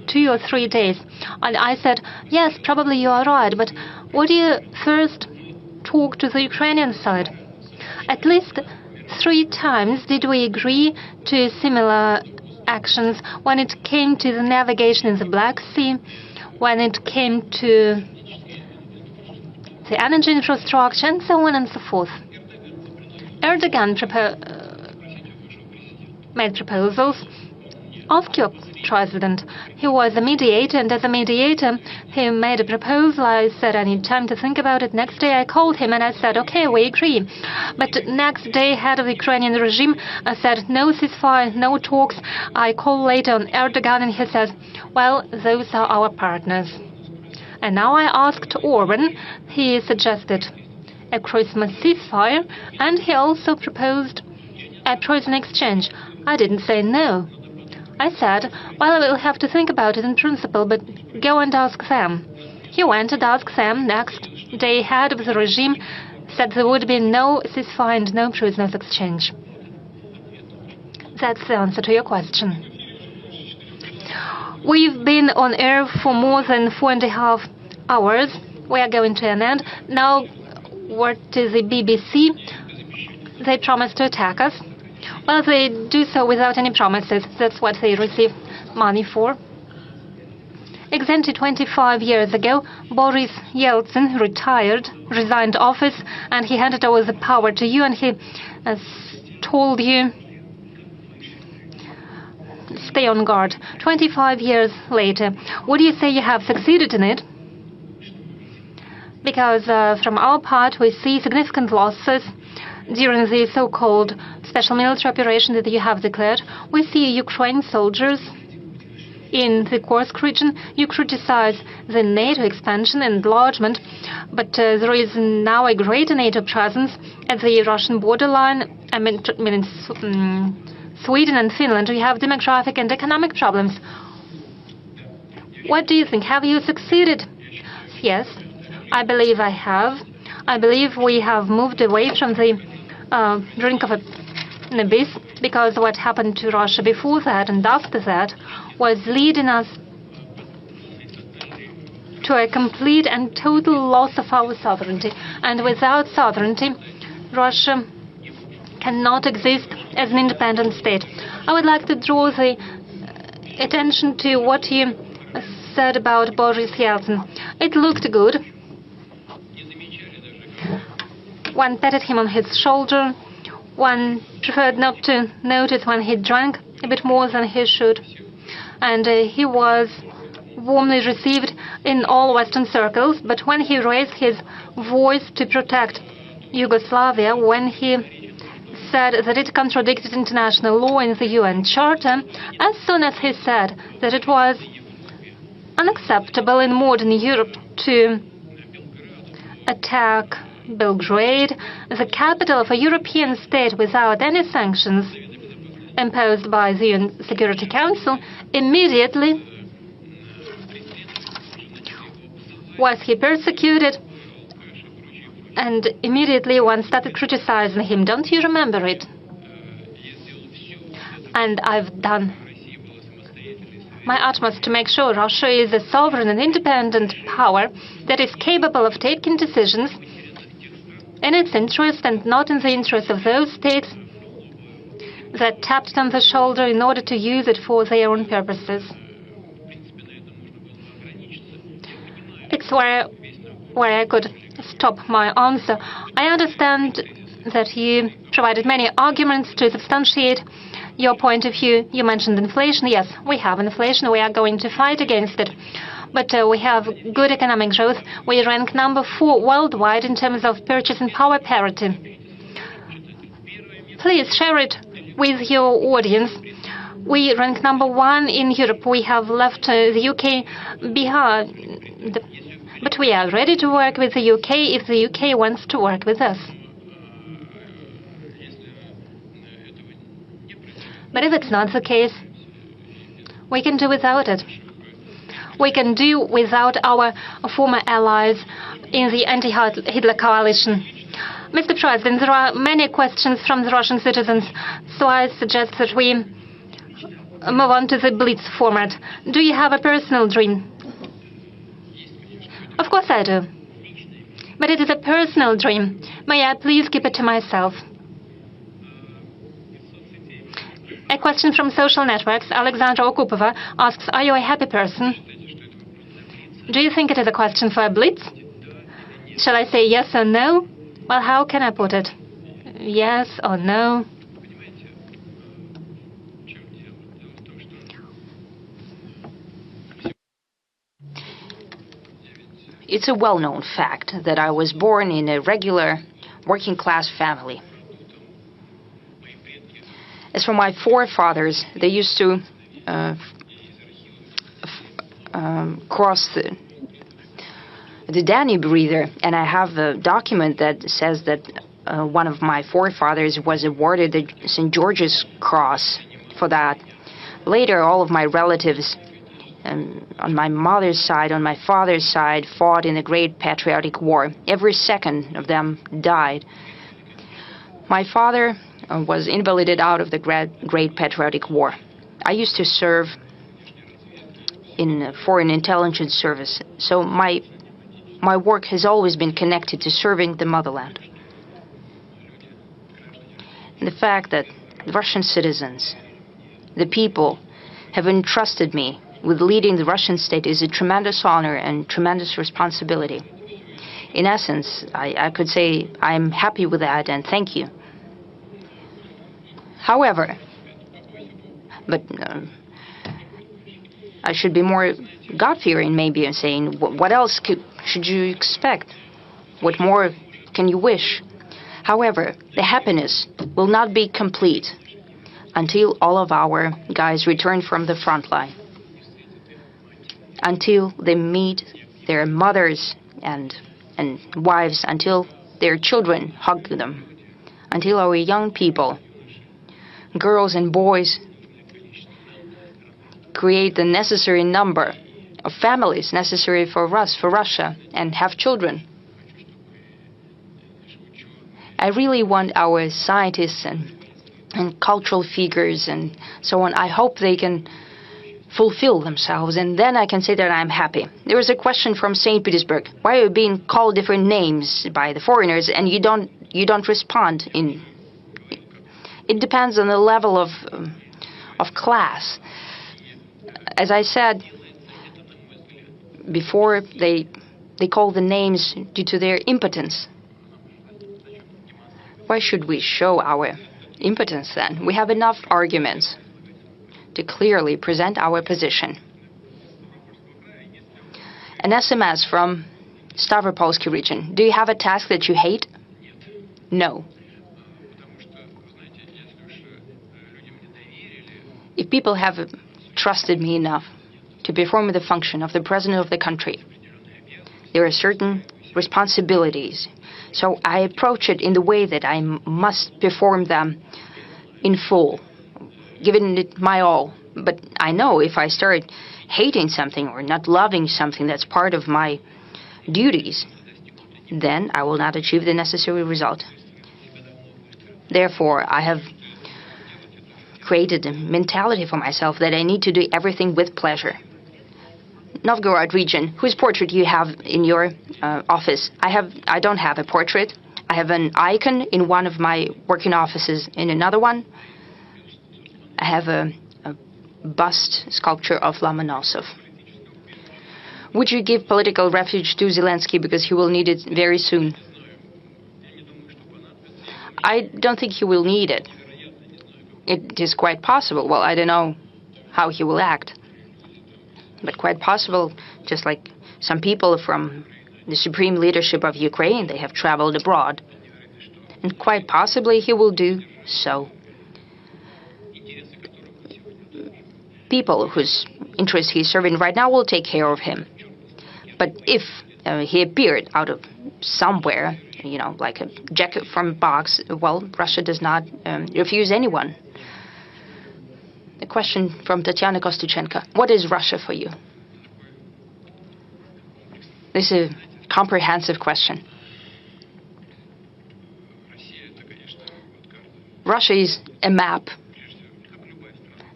Speaker 2: 2 or 3 days. And I said, yes, probably you are right, but would you first talk to the Ukrainian side? At least 3 times did we agree to similar actions when it came to the navigation in the Black Sea, when it came to the energy infrastructure, and so on and so forth. Erdogan made proposals. Ask your president. He was a mediator, and as a mediator, he made a proposal. I said, I need time to think about it. Next day, I called him, and I said, okay, we agree. But next day, head of the Ukrainian regime said, no ceasefire, no talks. I called later on Erdogan, and he says, well, those are our partners. And now I asked Orban. He suggested a Christmas ceasefire, and he also proposed a prisoner exchange. I didn't say no. I said, well, I will have to think about it in principle, but go and ask them. He went and asked them. Next day, head of the regime said there would be no ceasefire and no prisoners exchange. That's the answer to your question. We've been on air for more than 4.5 hours. We are going to an end. Now, what is the BBC? They promised to attack us. Well, they do so without any promises. That's what they receive money for. Exactly 25 years ago, Boris Yeltsin resigned office, and he handed over the power to you, and he told you, stay on guard. 25 years later, would you say you have succeeded in it? Because from our part, we see significant losses during the so-called special military operation that you have declared. We see Ukrainian soldiers in the Kursk region. You criticize the NATO expansion and enlargement, but there is now a greater NATO presence at the Russian borderline. I mean in Sweden and Finland, we have demographic and economic problems. What do you think? Have you succeeded? Yes, I believe I have. I believe we have moved away from the brink of an abyss, because what happened to Russia before that and after that was leading us to a complete and total loss of our sovereignty. And without sovereignty, Russia cannot exist as an independent state. I would like to draw the attention to what you said about Boris Yeltsin. It looked good. One patted him on his shoulder. One preferred not to notice when he drank a bit more than he should. And he was warmly received in all Western circles. But when he raised his voice to protect Yugoslavia, when he said that it contradicted international law in the UN Charter, as soon as he said that it was unacceptable in modern Europe to attack Belgrade, the capital of a European state, without any sanctions imposed by the UN Security Council. Immediately was he persecuted, and immediately one started criticizing him. Don't you remember it? And I've done my utmost to make sure Russia is a sovereign and independent power that is capable of taking decisions in its interest and not in the interest of those states that tapped it on the shoulder in order to use it for their own purposes. It's where I could stop my answer. I understand that you provided many arguments to substantiate your point of view. You mentioned inflation. Yes, we have inflation. We are going to fight against it. But we have good economic growth. We rank number 4 worldwide in terms of purchasing power parity. Please share it with your audience. We rank number 1 in Europe. We have left the UK behind. But we are ready to work with the UK if the UK wants to work with us. But if it's not the case, we can do without it. We can do without our former allies in the anti-Hitler coalition. Mr. President, there are many questions from the Russian citizens, so I suggest that we move on to the Blitz format. Do you have a personal dream? Of course I do. But it is a personal dream. May I please keep it to myself? A question from social networks. Alexandra Okupova asks, are you a happy person? Do you think it is a question for a Blitz? Shall I say yes or no? Well, how can I put it? Yes or no?
Speaker 4: It's a well-known fact that I was born in a regular working-class family. As for my forefathers, they used to cross the Danube River, and I have a document that says that one of my forefathers was awarded the St. George's Cross for that. Later, all of my relatives on my mother's side, on my father's side, fought in the Great Patriotic War. Every second of them died. My father was invalided out of the Great Patriotic War. I used to serve in Foreign Intelligence Service, so my work has always been connected to serving the motherland. And the fact that the Russian citizens, the people, have entrusted me with leading the Russian state is a tremendous honor and tremendous responsibility. In essence, I could say I'm happy with that and thank you. However, but I should be more God-fearing maybe in saying, what else should you expect? What more can you wish? However, the happiness will not be complete until all of our guys return from the front line, until they meet their mothers and wives, until their children hug them, until our young people, girls and boys, create the necessary number of families necessary for us, for Russia, and have children. I really want our scientists and cultural figures and so on, I hope they can fulfill themselves, and then I can say that I'm happy. There was a question from St. Petersburg. Why are you being called different names by the foreigners and you don't respond? It depends on the level of class. As I said before, they call the names due to their impotence. Why should we show our impotence then? We have enough arguments to clearly present our position. An SMS from Stavropolsky region. Do you have a task that you hate? No. If people have trusted me enough to perform the function of the president of the country, there are certain responsibilities. So I approach it in the way that I must perform them in full, giving it my all. But I know if I start hating something or not loving something that's part of my duties, then I will not achieve the necessary result. Therefore, I have created a mentality for myself that I need to do everything with pleasure. Novgorod region, whose portrait you have in your office? I don't have a portrait. I have an icon in one of my working offices. In another one, I have a bust sculpture of Lomonosov. Would you give political refuge to Zelensky because he will need it very soon? I don't think he will need it. It is quite possible. Well, I don't know how he will act. But quite possible, just like some people from the supreme leadership of Ukraine, they have traveled abroad. And quite possibly he will do so. People whose interests he's serving right now will take care of him. But if he appeared out of somewhere, like a jacket from a box, well, Russia does not refuse anyone. A question from Tatiana Kostychenko. What is Russia for you? This is a comprehensive question. Russia is a map.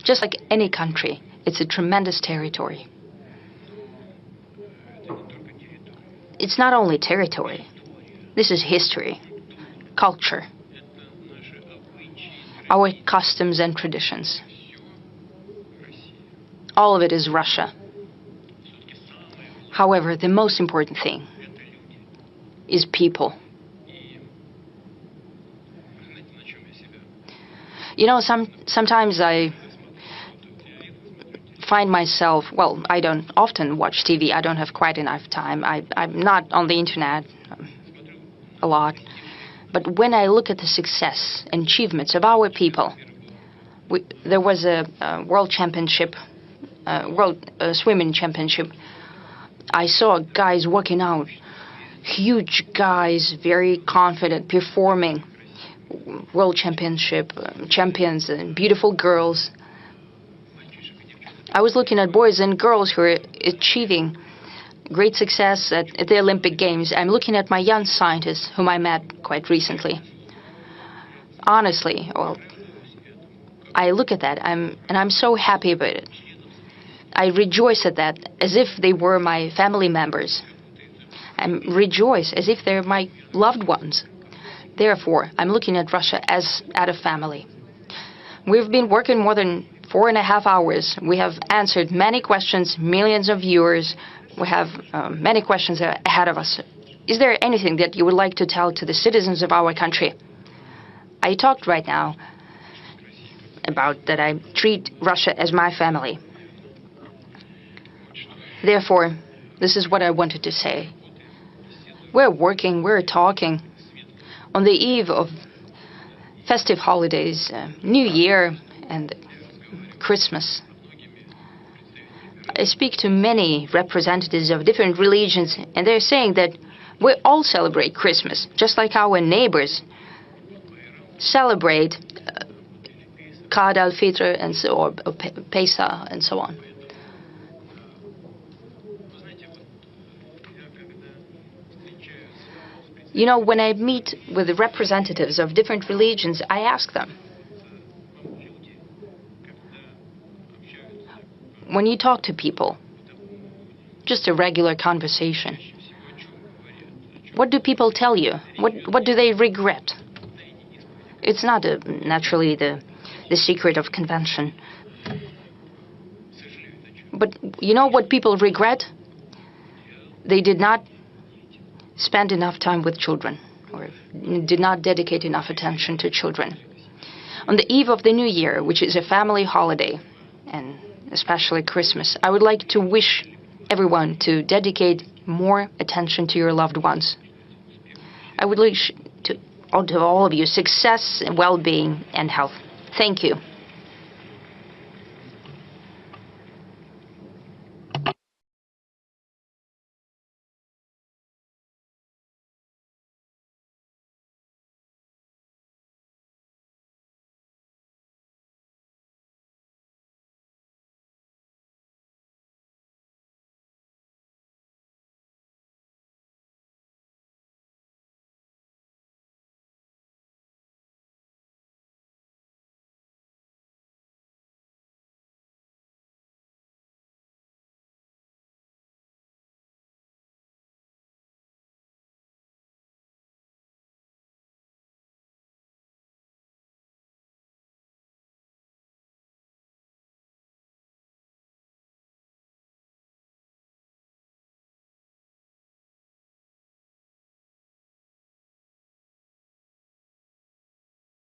Speaker 4: Just like any country, it's a tremendous territory. It's not only territory. This is history, culture, our customs and traditions. All of it is Russia. However, the most important thing is people. Sometimes I find myself, well, I don't often watch TV. I don't have quite enough time. I'm not on the internet a lot. But when I look at the success and achievements of our people, there was a world championship, world swimming championship. I saw guys walking out, huge guys, very confident, performing. World championship, champions, and beautiful girls. I was looking at boys and girls who are achieving great success at the Olympic Games. I'm looking at my young scientists, whom I met quite recently. Honestly, well, I look at that, and I'm so happy about it. I rejoice at that as if they were my family members. I rejoice as if they're my loved ones. Therefore, I'm looking at Russia as at a family. We've been working more than 4.5 hours. We have answered many questions, millions of viewers. We have many questions ahead of us. Is there anything that you would like to tell to the citizens of our country? I talked right now about that I treat Russia as my family. Therefore, this is what I wanted to say. We're working, we're talking. On the eve of festive holidays, New Year and Christmas, I speak to many representatives of different religions, and they're saying that we all celebrate Christmas, just like our neighbors celebrate Qad al-Fitr and or Pesach and so on. When I meet with the representatives of different religions, I ask them, when you talk to people, just a regular conversation, what do people tell you? What do they regret? It's not naturally the secret of convention. But you know what people regret? They did not spend enough time with children, or did not dedicate enough attention to children. On the eve of the New Year, which is a family holiday, and especially Christmas, I would like to wish everyone to dedicate more attention to your loved ones. I would wish to all of you success, well-being, and health. Thank you.